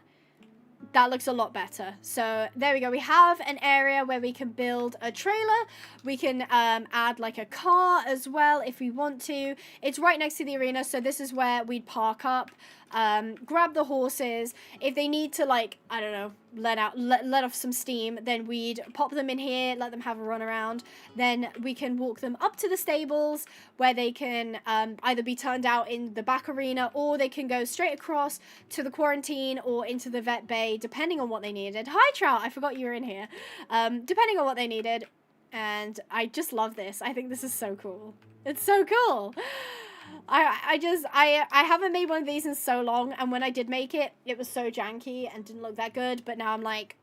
That looks a lot better. So there we go. We have an area where we can build a trailer. We can add like a car as well if we want to. It's right next to the arena, so this is where we'd park up. grab the horses. If they need to, like, I don't know, let off some steam, then we'd pop them in here, let them have a run around. Then we can walk them up to the stables where they can either be turned out in the back arena, or they can go straight across to the quarantine or into the vet bay, depending on what they needed. Hi, Trout. I forgot you were in here. Depending on what they needed. And I just love this. I think this is so cool. It's so cool. I haven't made one of these in so long, and when I did make it, it was so janky and didn't look that good, but now I'm like,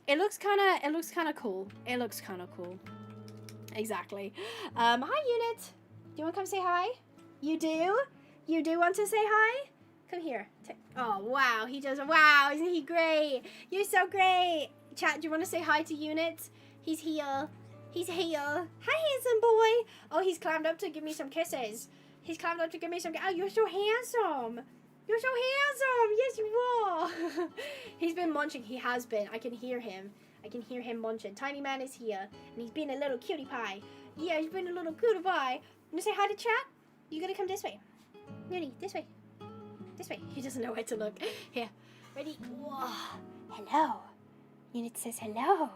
it looks kind of cool. It looks kind of cool. Exactly. Hi, Unit. Do you want to come say hi? You do? You do want to say hi? Come here. Oh, wow. He does. Wow. Isn't he great? You're so great. Chat, do you want to say hi to Unit? He's here. He's here. Hi, handsome boy. Oh, he's climbed up to give me some kisses. He's climbed up to give me some... Oh, you're so handsome. You're so handsome. Yes, you are. He's been munching. He has been. I can hear him. I can hear him munching. Tiny man is here, and he's been a little cutie pie. Yeah, he's been a little cutie pie. You want to say hi to chat? You gotta come this way. Nuni, this way. This way. He doesn't know where to look. Here. Ready? Whoa. Hello. Unit says hello.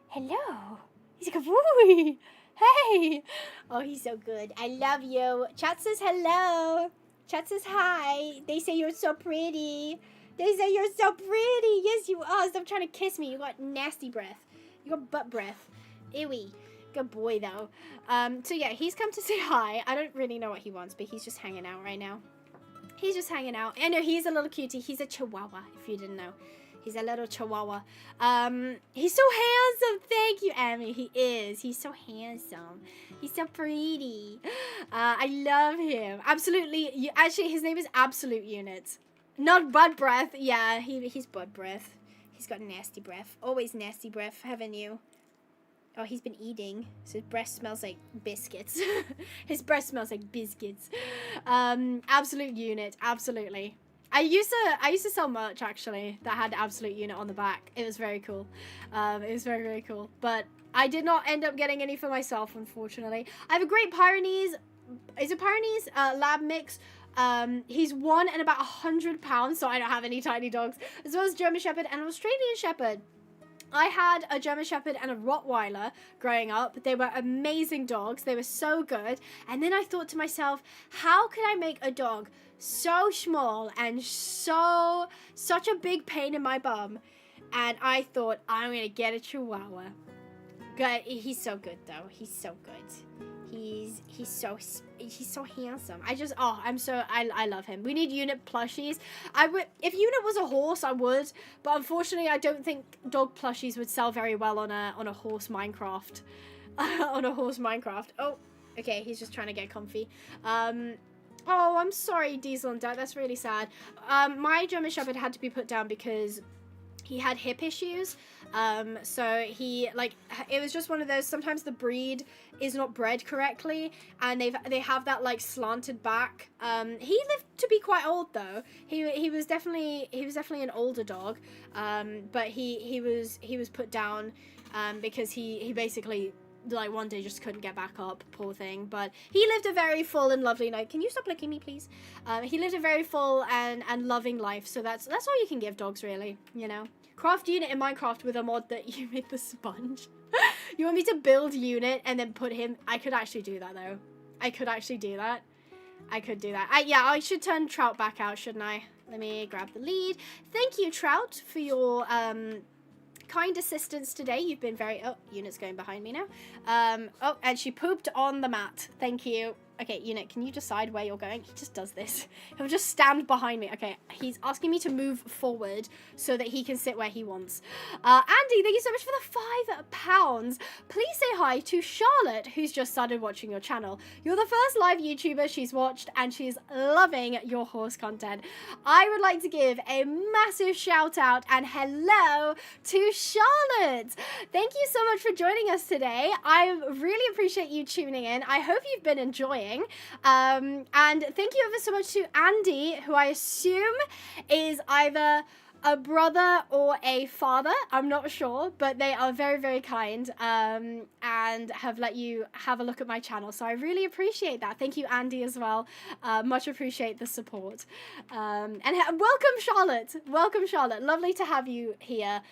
Hello. He's a good boy. Hey. Oh, he's so good. I love you. Chat says hello. Chat says hi. They say you're so pretty. They say you're so pretty. Yes, you are. Stop trying to kiss me. You got nasty breath. You got butt breath. Ewy. Good boy, though. So, yeah, he's come to say hi. I don't really know what he wants, but he's just hanging out right now. He's just hanging out. I know he's a little cutie. He's a chihuahua, if you didn't know. He's a little chihuahua. He's so handsome. Thank you, Amy. He is. He's so handsome. He's so pretty. I love him. Absolutely. Actually, his name is Absolute Unit. Not Bud Breath. Yeah, he's Bud Breath. He's got nasty breath. Always nasty breath, haven't you? Oh, he's been eating. So his breath smells like biscuits. His breath smells like biscuits. Absolute Unit. Absolutely. I used to sell merch, actually, that had Absolute Unit on the back. It was very cool. It was very, very cool. But I did not end up getting any for myself, unfortunately. I have a great Pyrenees. Is it Pyrenees lab mix? He's 1 and about 100 pounds, so I don't have any tiny dogs. As well as German Shepherd and Australian Shepherd. I had a German Shepherd and a Rottweiler growing up. They were amazing dogs. They were so good. And then I thought to myself, how could I make a dog so small and such a big pain in my bum? And I thought, I'm going to get a Chihuahua. Good. He's so good, though. He's so good. He's so handsome. I love him. We need Unit plushies. If Unit was a horse, I would, but unfortunately, I don't think dog plushies would sell very well on a horse Minecraft. On a horse Minecraft. Oh, okay. He's just trying to get comfy. Oh, I'm sorry, Diesel and Duck. That's really sad. My German Shepherd had to be put down because he had hip issues. So he, like, it was just one of those, sometimes the breed is not bred correctly, and they have that, like, slanted back. He lived to be quite old, though. He was definitely an older dog. But he was put down, because he basically, like, one day just couldn't get back up, poor thing. But he lived a very full and lovely life. Can you stop licking me, please? He lived a very full and loving life, so that's all you can give dogs, really, you know. Craft Unit in Minecraft with a mod that you made the sponge. You want me to build Unit and then put him... I could actually do that, though. I could actually do that. I could do that. Yeah, I should turn Trout back out, shouldn't I? Let me grab the lead. Thank you, Trout, for your... kind assistance today. You've been very... Oh, Unit's going behind me now. Oh, and she pooped on the mat. Thank you. Okay, Unit, can you decide where you're going? He just does this. He'll just stand behind me. Okay, he's asking me to move forward so that he can sit where he wants. Andy, thank you so much for the £5. Please say hi to Charlotte, who's just started watching your channel. You're the first live YouTuber she's watched, and she's loving your horse content. I would like to give a massive shout out and hello to Charlotte. Thank you so much for joining us today. I really appreciate you tuning in. I hope you've been enjoying. And thank you ever so much to Andy, who I assume is either a brother or a father. I'm not sure, but they are very, very kind and have let you have a look at my channel. So I really appreciate that. Thank you, Andy, as well. Much appreciate the support. And welcome, Charlotte. Welcome, Charlotte. Lovely to have you here.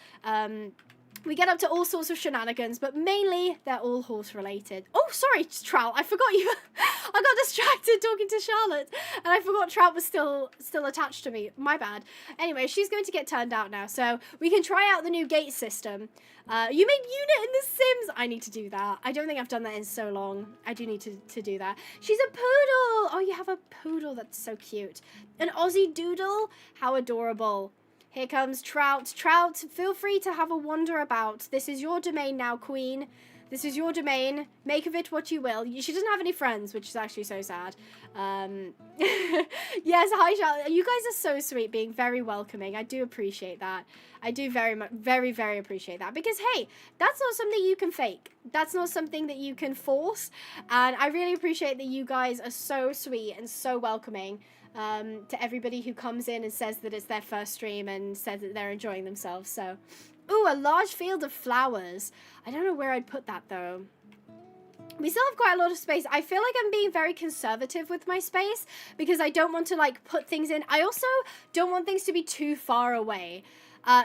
We get up to all sorts of shenanigans, but mainly they're all horse related. Oh, sorry, Trout. I forgot you. I got distracted talking to Charlotte, and I forgot Trout was still attached to me. My bad. Anyway, she's going to get turned out now, so we can try out the new gate system. You made Unit in The Sims. I need to do that. I don't think I've done that in so long. I do need to do that. She's a poodle. Oh, you have a poodle. That's so cute. An Aussie doodle. How adorable. Here comes Trout. Trout, feel free to have a wander about. This is your domain now, Queen. This is your domain. Make of it what you will. She doesn't have any friends, which is actually so sad. Yes, hi, Charlotte. You guys are so sweet, being very welcoming. I do appreciate that. I do very, very appreciate that. Because, hey, that's not something you can fake. That's not something that you can force. And I really appreciate that you guys are so sweet and so welcoming. To everybody who comes in and says that it's their first stream and says that they're enjoying themselves. So, ooh, a large field of flowers. I don't know where I'd put that, though. We still have quite a lot of space. I feel like I'm being very conservative with my space because I don't want to, like, put things in. I also don't want things to be too far away.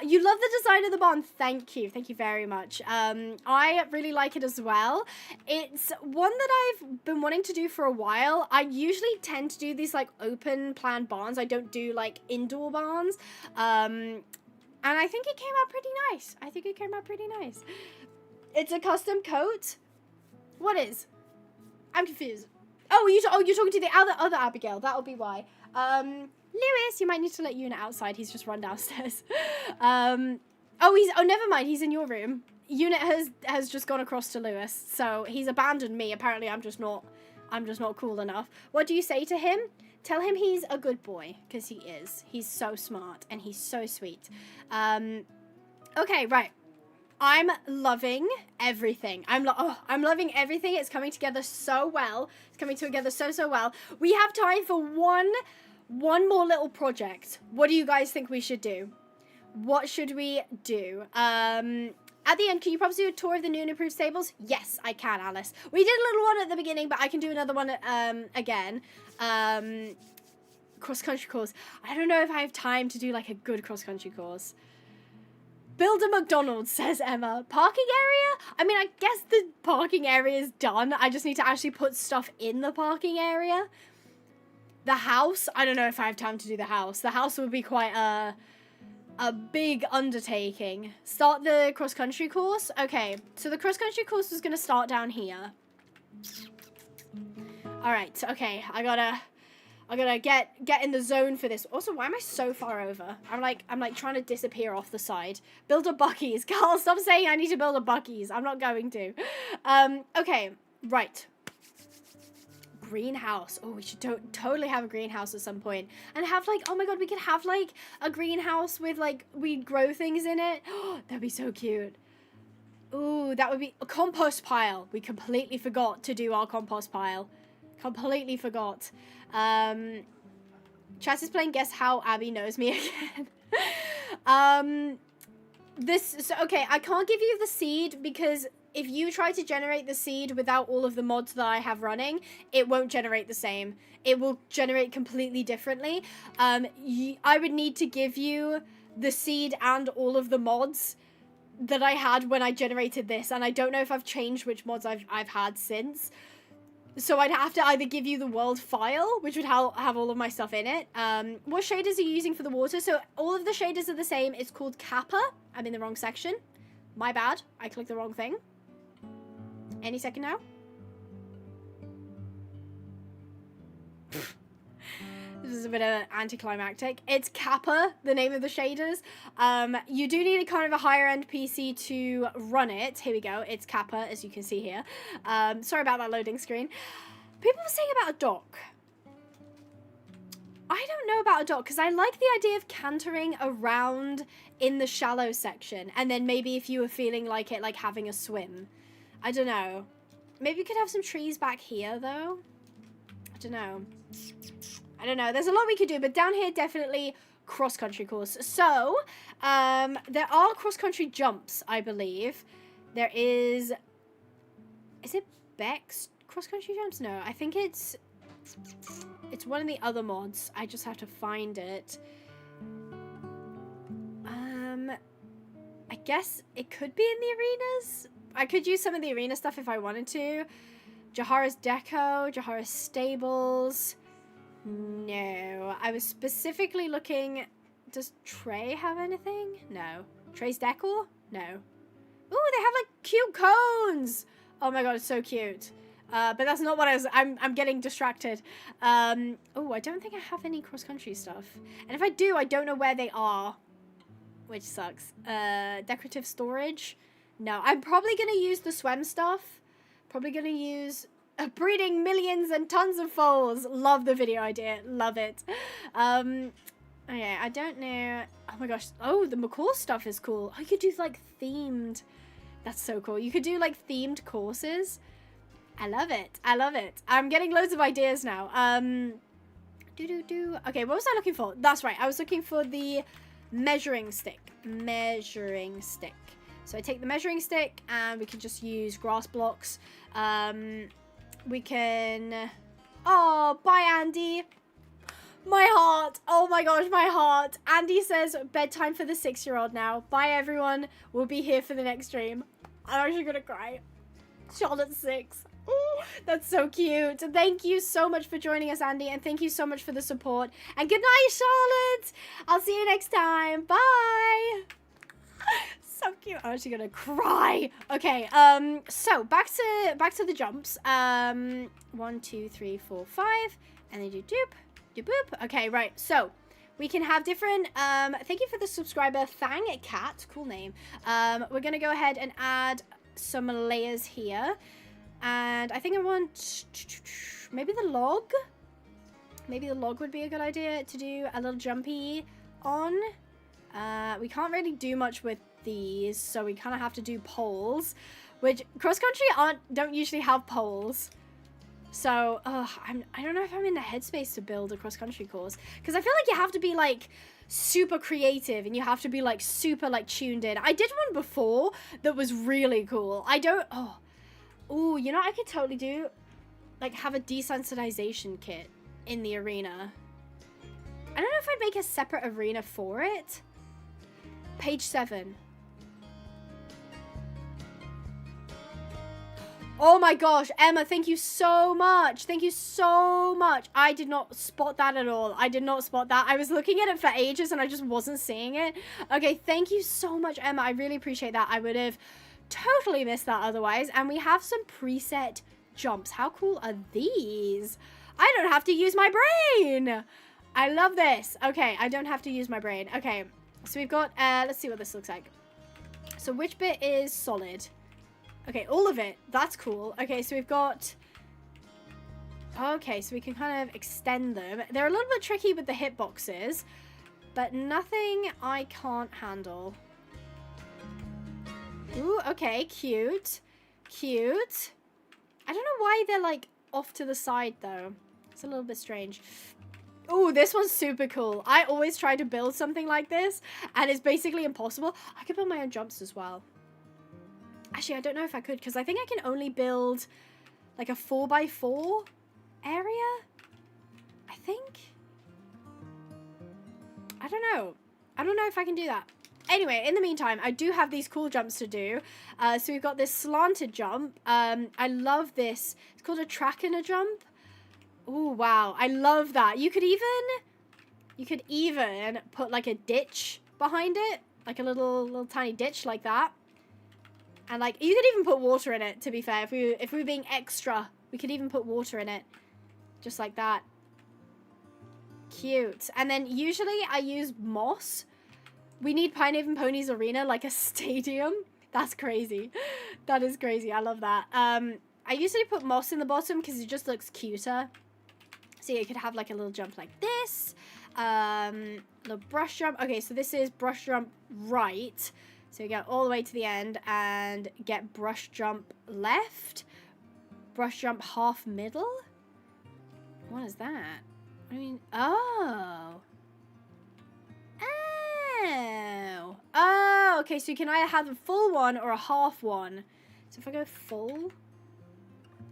You love the design of the barn. Thank you. Thank you very much. I really like it as well. It's one that I've been wanting to do for a while. I usually tend to do these like open plan barns. I don't do like indoor barns. And I think it came out pretty nice. I think it came out pretty nice. It's a custom coat. What is? I'm confused. Oh, you're talking to the other Abigail. That'll be why. Lewis, you might need to let Unit outside. He's just run downstairs. Oh, never mind. He's in your room. Unit has just gone across to Lewis, so he's abandoned me. Apparently, I'm just not cool enough. What do you say to him? Tell him he's a good boy, because he is. He's so smart and he's so sweet. Okay, right. I'm loving everything. I'm loving everything. It's coming together so well. It's coming together so well. We have time for one more little project. What do you guys think we should do? What should we do? At the end, can you probably do a tour of the new and improved stables? Yes, I can, Alice. We did a little one at the beginning, but I can do another one again. Cross-country course. I don't know if I have time to do like a good cross-country course. Build a McDonald's, says Emma. Parking area? I mean, I guess the parking area is done. I just need to actually put stuff in the parking area. The house? I don't know if I have time to do the house. The house would be quite a big undertaking. Start the cross-country course? Okay, so the cross-country course is going to start down here. Alright, okay, I gotta get in the zone for this. Also, why am I so far over? I'm like trying to disappear off the side. Build a Buc-ee's. Carl, stop saying I need to build a Buc-ee's. I'm not going to. Okay, right. Greenhouse. Oh, we should totally have a greenhouse at some point. And have like, oh my god, we could have like a greenhouse with like, we'd grow things in it. Oh, that'd be so cute. Ooh, that would be a compost pile. We completely forgot to do our compost pile. Completely forgot. Chas is playing Guess How Abby Knows Me again. Okay, I can't give you the seed because if you try to generate the seed without all of the mods that I have running, it won't generate the same. It will generate completely differently. I would need to give you the seed and all of the mods that I had when I generated this, and I don't know if I've changed which mods I've had since. So I'd have to either give you the world file, which would have all of my stuff in it. What shaders are you using for the water? So all of the shaders are the same. It's called Kappa. I'm in the wrong section. My bad. I clicked the wrong thing. Any second now. This is a bit of anticlimactic. It's Kappa, the name of the shaders. You do need a kind of a higher end PC to run it. Here we go. It's Kappa, as you can see here. Sorry about that loading screen. People were saying about a dock. I don't know about a dock because I like the idea of cantering around in the shallow section. And then maybe if you were feeling like it, like having a swim. I don't know. Maybe we could have some trees back here, though. I don't know. There's a lot we could do, but down here, definitely cross-country course. So, there are cross-country jumps, I believe. There is it Beck's cross-country jumps? No, I think it's one of the other mods. I just have to find it. I guess it could be in the arenas. I could use some of the arena stuff if I wanted to. Jahara's Deco, Jahara's Stables. No, I was specifically looking. Does Trey have anything? No. Trey's Decor? No. Ooh, they have like cute cones. Oh my god, it's so cute. But that's not what I was. I'm getting distracted. Oh, I don't think I have any cross-country stuff. And if I do, I don't know where they are, which sucks. Decorative storage. No, I'm probably gonna use the SWEM stuff. Probably gonna use breeding millions and tons of foals. Love the video idea. Love it. Okay, I don't know. Oh my gosh. Oh, the McCall stuff is cool. I could do like themed. That's so cool. You could do like themed courses. I love it. I love it. I'm getting loads of ideas now. Okay, what was I looking for? That's right. I was looking for the measuring stick. Measuring stick. So I take the measuring stick and we can just use grass blocks. We can... Oh, bye, Andy. My heart. Oh my gosh, my heart. Andy says bedtime for the 6-year-old now. Bye, everyone. We'll be here for the next stream. I'm actually going to cry. Charlotte's 6. Ooh, that's so cute. Thank you so much for joining us, Andy, and thank you so much for the support. And good night, Charlotte. I'll see you next time. Bye. So cute. I'm actually gonna cry. Okay, so back to the jumps. 1, 2, 3, 4, 5, and then do doop, doop boop. Okay, right. So we can have different. Thank you for the subscriber, Thang Cat. Cool name. We're gonna go ahead and add some layers here. And I think I want maybe the log. Maybe the log would be a good idea to do a little jumpy on. We can't really do much with these, so we kind of have to do poles, which cross country don't usually have poles. So I don't know if I'm in the headspace to build a cross country course, because I feel like you have to be like super creative and you have to be like super like tuned in. I did one before that was really cool. Oh, you know what I could totally do? Like, have a desensitization kit in the arena. I don't know if I'd make a separate arena for it. Page 7. Oh my gosh, Emma, thank you so much. Thank you so much. I did not spot that at all. I did not spot that. I was looking at it for ages and I just wasn't seeing it. Okay, thank you so much, Emma. I really appreciate that. I would have totally missed that otherwise. And we have some preset jumps. How cool are these? I don't have to use my brain. I love this. Okay, I don't have to use my brain. Okay, so we've got, let's see what this looks like. So which bit is solid? Okay, all of it. That's cool. Okay, so we've got... Okay, so we can kind of extend them. They're a little bit tricky with the hitboxes, but nothing I can't handle. Ooh, okay, cute. Cute. I don't know why they're, like, off to the side, though. It's a little bit strange. Ooh, this one's super cool. I always try to build something like this, and it's basically impossible. I could build my own jumps as well. Actually, I don't know if I could, because I think I can only build, like, a 4x4 area, I think. I don't know. I don't know if I can do that. Anyway, in the meantime, I do have these cool jumps to do. So we've got this slanted jump. I love this. It's called a track and a jump. Ooh, wow. I love that. You could even put like a ditch behind it. Like a little tiny ditch like that. And like, you could even put water in it, to be fair. If we were being extra, we could even put water in it. Just like that. Cute. And then usually I use moss. We need Pinehaven Ponies Arena, like a stadium. That's crazy. That is crazy. I love that. I usually put moss in the bottom because it just looks cuter. So you could have like a little jump like this. Little brush jump. Okay, so this is brush jump right. So you get all the way to the end and get brush jump left. Brush jump half middle. What is that? I mean, oh. okay, so you can either have a full one or a half one. So if I go full,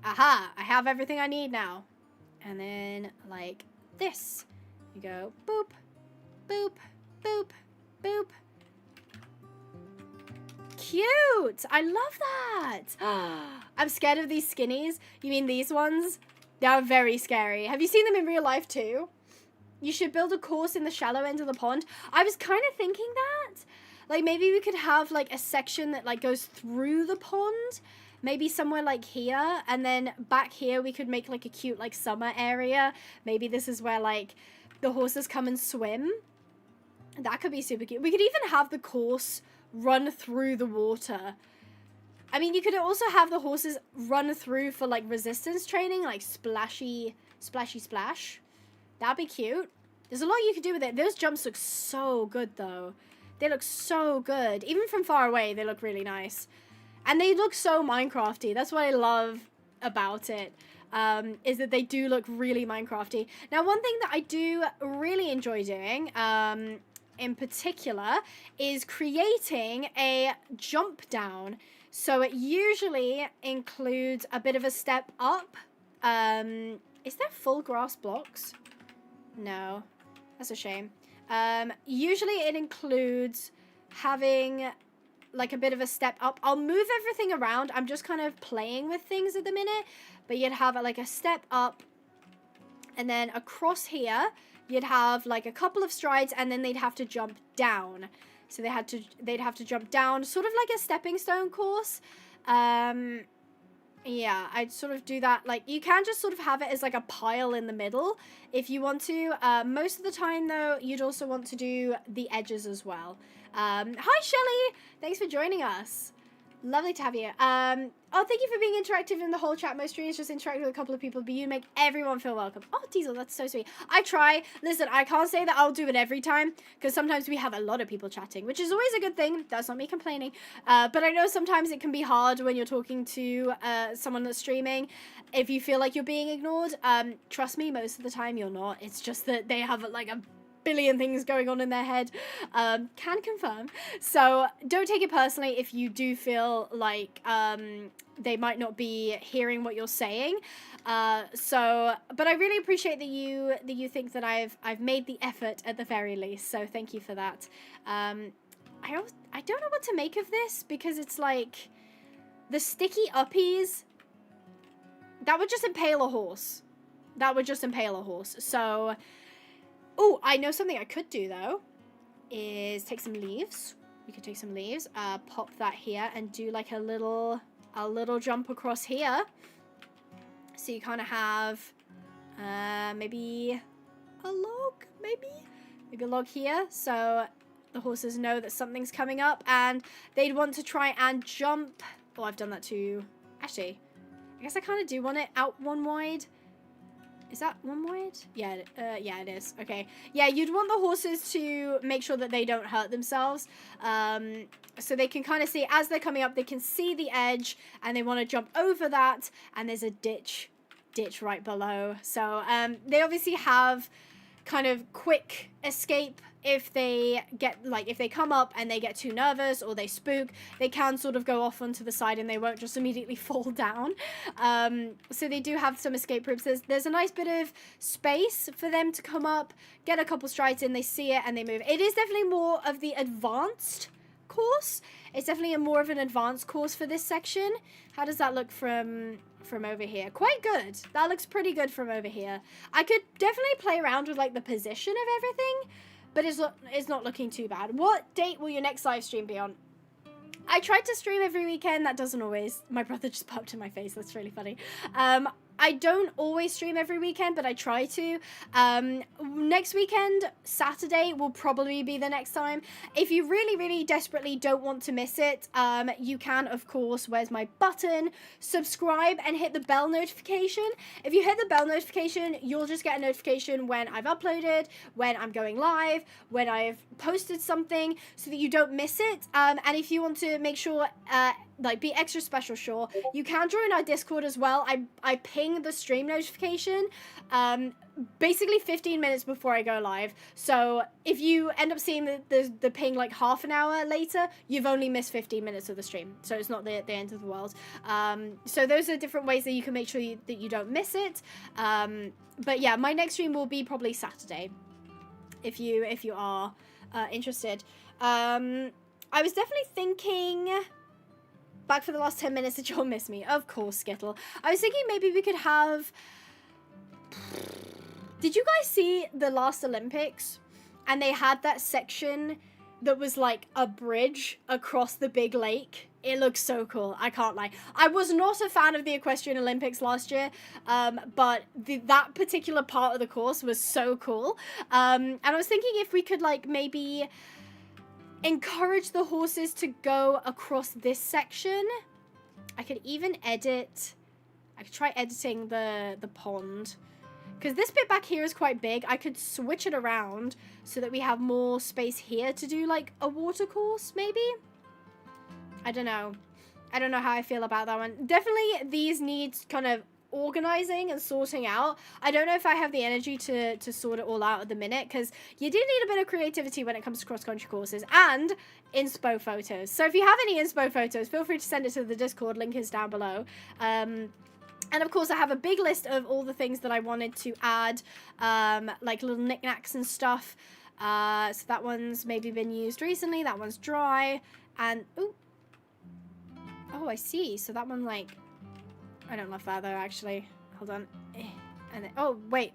aha, I have everything I need now. And then like this, you go boop, boop, boop, boop. Cute! I love that! I'm scared of these skinnies. You mean these ones? They are very scary. Have you seen them in real life too? You should build a course in the shallow end of the pond. I was kind of thinking that. Like, maybe we could have, like, a section that, like, goes through the pond. Maybe somewhere, like, here. And then back here we could make, like, a cute, like, summer area. Maybe this is where, like, the horses come and swim. That could be super cute. We could even have the course run through the water. I mean, you could also have the horses run through for, like, resistance training. Like, splashy, splashy, splash. That'd be cute. There's a lot you could do with it. Those jumps look so good, though. They look so good. Even from far away, they look really nice. And they look so Minecrafty. That's what I love about it, is that they do look really Minecrafty. Now, one thing that I do really enjoy doing, in particular, is creating a jump down. So it usually includes a bit of a step up. Is there full grass blocks? No, that's a shame. Usually it includes having like a bit of a step up. I'll move everything around. I'm just kind of playing with things at the minute, but you'd have like a step up, and then across here you'd have like a couple of strides, and then they'd have to jump down. So they'd have to jump down, sort of like a stepping stone course. Yeah, I'd sort of do that. Like, you can just sort of have it as like a pile in the middle if you want to. Most of the time, though, you'd also want to do the edges as well. Hi, Shelly! Thanks for joining us. Lovely to have you. Oh, thank you for being interactive in the whole chat. Most streams just interact with a couple of people, but you make everyone feel welcome. Oh, Diesel, that's so sweet. I try. Listen, I can't say that I'll do it every time, because sometimes we have a lot of people chatting, which is always a good thing. That's not me complaining. But I know sometimes it can be hard when you're talking to someone that's streaming. If you feel like you're being ignored, trust me, most of the time you're not. It's just that they have like a billion things going on in their head. Can confirm. So don't take it personally if you do feel like they might not be hearing what you're saying. But I really appreciate that you think that I've made the effort at the very least. So thank you for that. I don't know what to make of this, because it's like the sticky uppies. That would just impale a horse. So. Oh, I know something I could do, though, is take some leaves. We could take some leaves, pop that here, and do like a little jump across here. So you kind of have maybe a log, maybe a log here, so the horses know that something's coming up, and they'd want to try and jump. Oh, I've done that too. Actually, I guess I kind of do want it out one wide. Is that one wide? Yeah, yeah, it is. Okay. Yeah, you'd want the horses to make sure that they don't hurt themselves. So they can kind of see, as they're coming up, they can see the edge, and they want to jump over that, and there's a ditch right below. So they obviously have kind of quick escape if they get, like, if they come up and they get too nervous or they spook, they can sort of go off onto the side and they won't just immediately fall down. So they do have some escape routes. There's a nice bit of space for them to come up, get a couple strides in, they see it, and they move. It is definitely more of the advanced course. It's definitely more of an advanced course for this section. How does that look from over here? Quite good. That looks pretty good from over here. I could definitely play around with like the position of everything, but it's not looking too bad. What date will your next live stream be on? I tried to stream every weekend. That doesn't always. My brother just popped in my face. That's really funny. I don't always stream every weekend, but I try to. Next weekend, Saturday, will probably be the next time. If you really, really desperately don't want to miss it, you can, of course, where's my button? Subscribe and hit the bell notification. If you hit the bell notification, you'll just get a notification when I've uploaded, when I'm going live, when I've posted something, so that you don't miss it. And if you want to make sure like be extra special, sure. You can join our Discord as well. I ping the stream notification basically 15 minutes before I go live. So if you end up seeing the ping like half an hour later, you've only missed 15 minutes of the stream. So it's not the end of the world. So those are different ways that you can make sure that you don't miss it. But yeah, my next stream will be probably Saturday if you are interested. I was definitely thinking back for the last 10 minutes that you'll miss me. Of course, Skittle. I was thinking maybe we could have... Did you guys see the last Olympics? And they had that section that was like a bridge across the big lake. It looks so cool. I can't lie. I was not a fan of the Equestrian Olympics last year, but that particular part of the course was so cool. And I was thinking if we could like maybe encourage the horses to go across this section. I could even edit. I could try editing the pond. Because this bit back here is quite big. I could switch it around so that we have more space here to do like a water course, maybe? I don't know. I don't know how I feel about that one. Definitely these need kind of organizing and sorting out. I don't know if I have the energy to sort it all out at the minute, because you do need a bit of creativity when it comes to cross-country courses and inspo photos. So if you have any inspo photos, feel free to send it to the Discord. Link is down below. And of course, I have a big list of all the things that I wanted to add, like little knickknacks and stuff. So that one's maybe been used recently. That one's dry. And, ooh. Oh, I see. So that one, like, I don't love that, though, actually. Hold on. And then, oh, wait.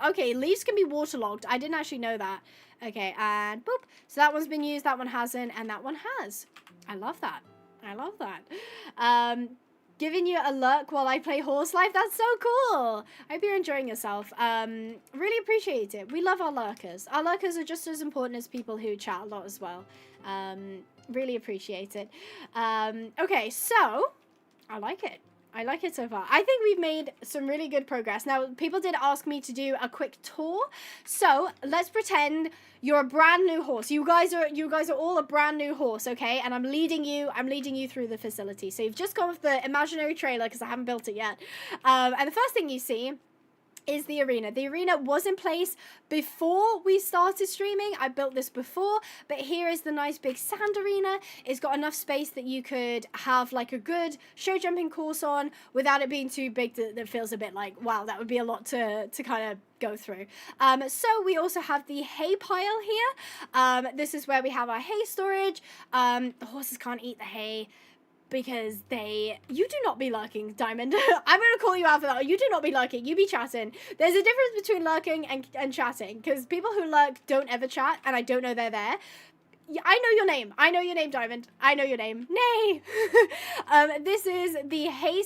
Okay, leaves can be waterlogged. I didn't actually know that. Okay, and boop. So that one's been used. That one hasn't. And that one has. I love that. I love that. Giving you a lurk while I play Horse Life. That's so cool. I hope you're enjoying yourself. Really appreciate it. We love our lurkers. Our lurkers are just as important as people who chat a lot as well. Really appreciate it. Okay, so I like it. I like it so far. I think we've made some really good progress. Now, people did ask me to do a quick tour. So let's pretend you're a brand new horse. You guys are all a brand new horse, okay? And I'm leading you through the facility. So you've just gone with the imaginary trailer because I haven't built it yet. And the first thing you see is the arena. The arena was in place before we started streaming. I built this before, but here is the nice big sand arena. It's got enough space that you could have like a good show jumping course on without it being too big that feels a bit like, wow, that would be a lot to kind of go through. So we also have the hay pile here. This is where we have our hay storage. The horses can't eat the hay because you do not be lurking, Diamond. I'm going to call you out for that. You do not be lurking. You be chatting. There's a difference between lurking and chatting, because people who lurk don't ever chat, and I don't know they're there. I know your name. I know your name, Diamond. I know your name. Nay! This is the hay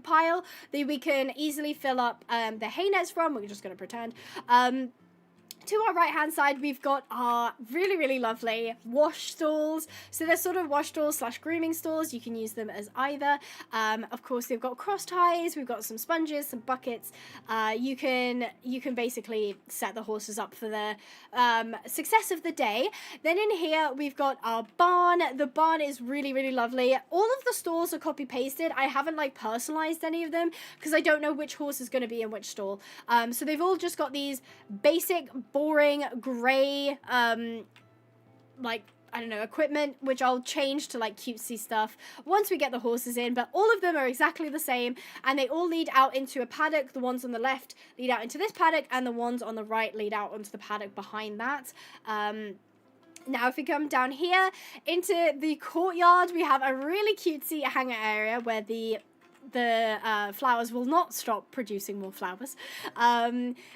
pile that we can easily fill up the hay nets from. We're just going to pretend. To our right-hand side, we've got our really, really lovely wash stalls. So they're sort of wash stalls / grooming stalls. You can use them as either. Of course, they've got cross ties. We've got some sponges, some buckets. You can basically set the horses up for the success of the day. Then in here, we've got our barn. The barn is really, really lovely. All of the stalls are copy-pasted. I haven't like personalized any of them because I don't know which horse is going to be in which stall. So they've all just got these basic boring gray like I don't know, equipment, which I'll change to like cutesy stuff once we get the horses in, but all of them are exactly the same, and they all lead out into a paddock. The ones on the left lead out into this paddock, and the ones on the right lead out onto the paddock behind that. Now, if we come down here into the courtyard, we have a really cutesy hangar area where the flowers will not stop producing more flowers.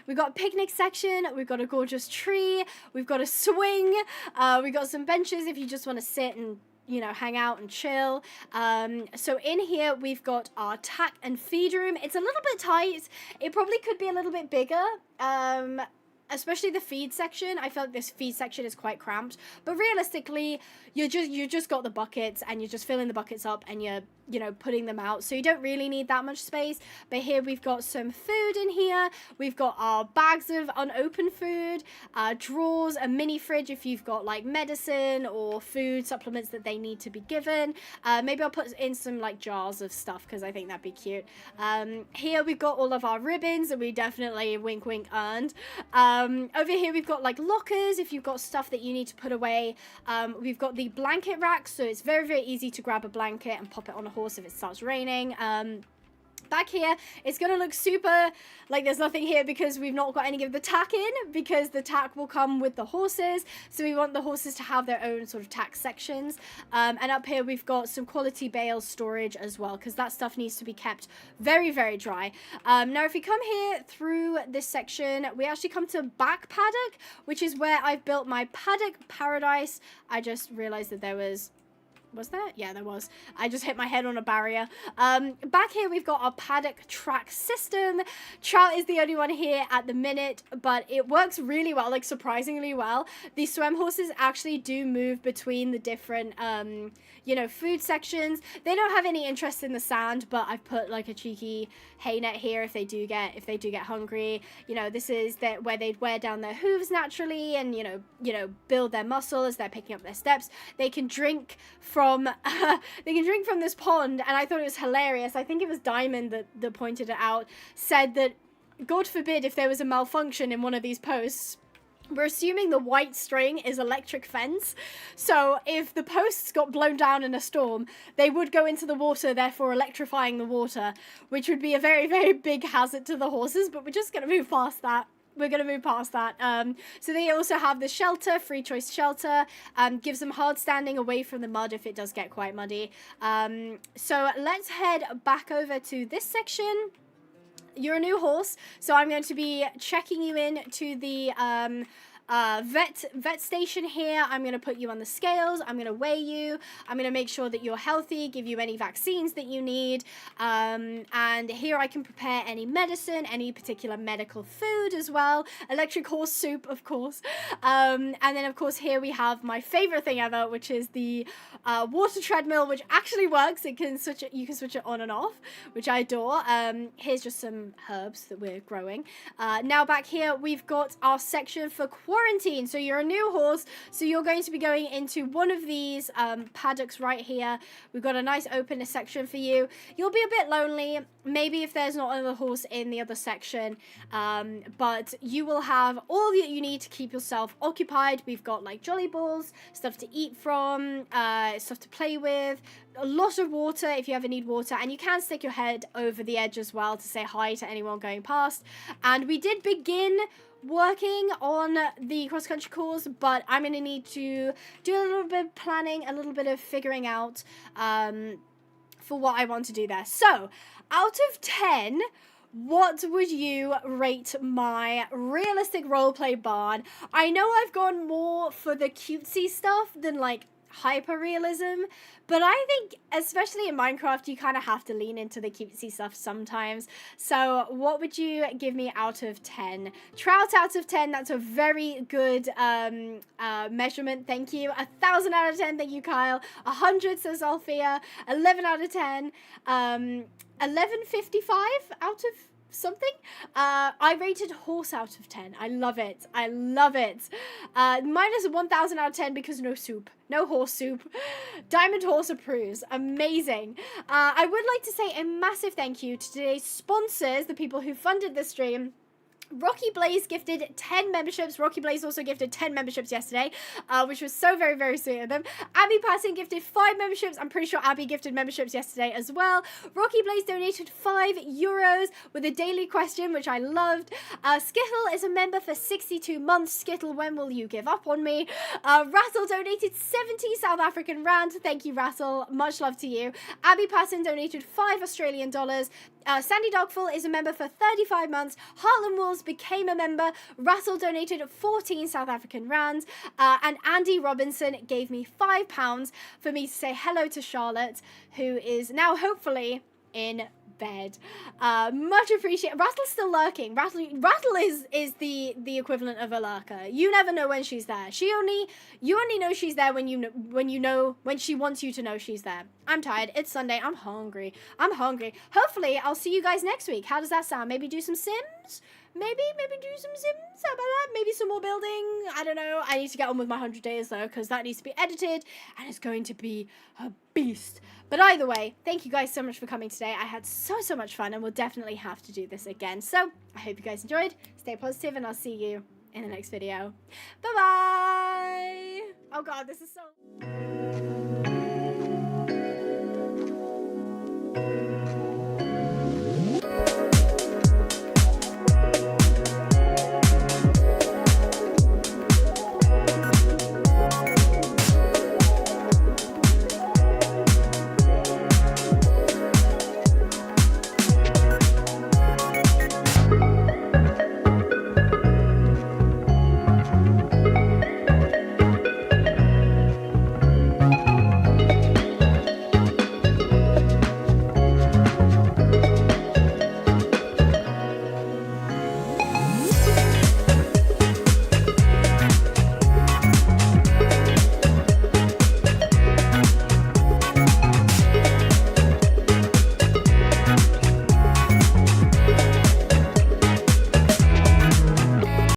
We've got a picnic section, we've got a gorgeous tree, we've got a swing, we've got some benches if you just want to sit and, you know, hang out and chill. So in here we've got our tack and feed room. It's a little bit tight. It probably could be a little bit bigger. Especially the feed section. I feel like this feed section is quite cramped, but realistically you just got the buckets and you're just filling the buckets up and you're you know, putting them out. So you don't really need that much space. But here we've got some food in here. We've got our bags of unopened food, drawers, a mini fridge if you've got like medicine or food supplements that they need to be given. Maybe I'll put in some like jars of stuff because I think that'd be cute. Here we've got all of our ribbons that we definitely wink wink earned. Over here we've got like lockers if you've got stuff that you need to put away. We've got the blanket rack, so it's very, very easy to grab a blanket and pop it on a horse if it starts raining. Back here, it's going to look super like there's nothing here because we've not got any of the tack in, because the tack will come with the horses. So we want the horses to have their own sort of tack sections. And up here, we've got some quality bale storage as well, because that stuff needs to be kept very, very dry. Now, if we come here through this section, we actually come to back paddock, which is where I've built my paddock paradise. I just realized that there was there? Yeah, there was. I just hit my head on a barrier. Back here, we've got our paddock track system. Trout is the only one here at the minute, but it works really well, like surprisingly well. The SWEM horses actually do move between the different, you know, food sections. They don't have any interest in the sand, but I've put like a cheeky hay net here if they do get hungry. You know, this is where they'd wear down their hooves naturally and, you know, build their muscle as they're picking up their steps. They can drink from this pond, and I thought it was hilarious. I think it was Diamond that pointed it out, said that God forbid if there was a malfunction in one of these posts. We're assuming the white string is electric fence, so if the posts got blown down in a storm, they would go into the water, therefore electrifying the water, which would be a very, very big hazard to the horses, but we're just going to move past that. We're going to move past that. So they also have the shelter, free choice shelter, gives them hard standing away from the mud if it does get quite muddy. So let's head back over to this section. You're a new horse, so I'm going to be checking you in to the vet station here. I'm going to put you on the scales. I'm going to weigh you. I'm going to make sure that you're healthy, give you any vaccines that you need. And here I can prepare any medicine, any particular medical food as well. Electric horse soup, of course. And then, of course, here we have my favorite thing ever, which is the water treadmill, which actually works. You can switch it on and off, which I adore. Here's just some herbs that we're growing. Now back here, we've got our section for quarantine. So you're a new horse, so you're going to be going into one of these paddocks right here. We've got a nice open section for you. You'll be a bit lonely, maybe if there's not another horse in the other section, but you will have all that you need to keep yourself occupied. We've got like jolly balls, stuff to eat from, stuff to play with, a lot of water if you ever need water, and you can stick your head over the edge as well to say hi to anyone going past. And we did begin working on the cross-country course, but I'm going to need to do a little bit of planning, a little bit of figuring out for what I want to do there. So, out of 10, what would you rate my realistic roleplay barn? I know I've gone more for the cutesy stuff than like hyper-realism, but I think, especially in Minecraft, you kind of have to lean into the cutesy stuff sometimes. So what would you give me out of 10? Trout out of 10, that's a very good measurement, thank you. 1,000 out of 10, thank you, Kyle. 100, says Althea. 11 out of 10. 11.55 out of something. I rated horse out of 10. I love it. I love it. Minus 1,000 out of 10 because no soup. No horse soup. Diamond Horse approves. Amazing. I would like to say a massive thank you to today's sponsors, the people who funded the stream. Rocky Blaze gifted 10 memberships. Rocky Blaze also gifted 10 memberships yesterday, which was so very, very sweet of them. Abby Patton gifted 5 memberships. I'm pretty sure Abby gifted memberships yesterday as well. Rocky Blaze donated €5 with a daily question, which I loved. Skittle is a member for 62 months. Skittle, when will you give up on me? Rattle donated 70 South African rand. Thank you, Rattle. Much love to you. Abby Patton donated $5 Australian. Sandy Dogful is a member for 35 months. Heartland Wolves became a member. Rattle donated 14 South African rands. And Andy Robinson gave me £5 for me to say hello to Charlotte, who is now hopefully in bed. Much appreciated. Rattle's still lurking. Rattle is the equivalent of a lurker. You never know when she's there. You only know she's there when she wants you to know she's there. I'm tired. It's Sunday. I'm hungry. Hopefully, I'll see you guys next week. How does that sound? Maybe do some Sims? Maybe do some Sims. How about that? Maybe some more building. I don't know. I need to get on with my 100 days though, because that needs to be edited, and it's going to be a beast. But either way, thank you guys so much for coming today. I had so much fun, and we'll definitely have to do this again. So I hope you guys enjoyed. Stay positive, and I'll see you in the next video. Bye bye. Oh God, this is so.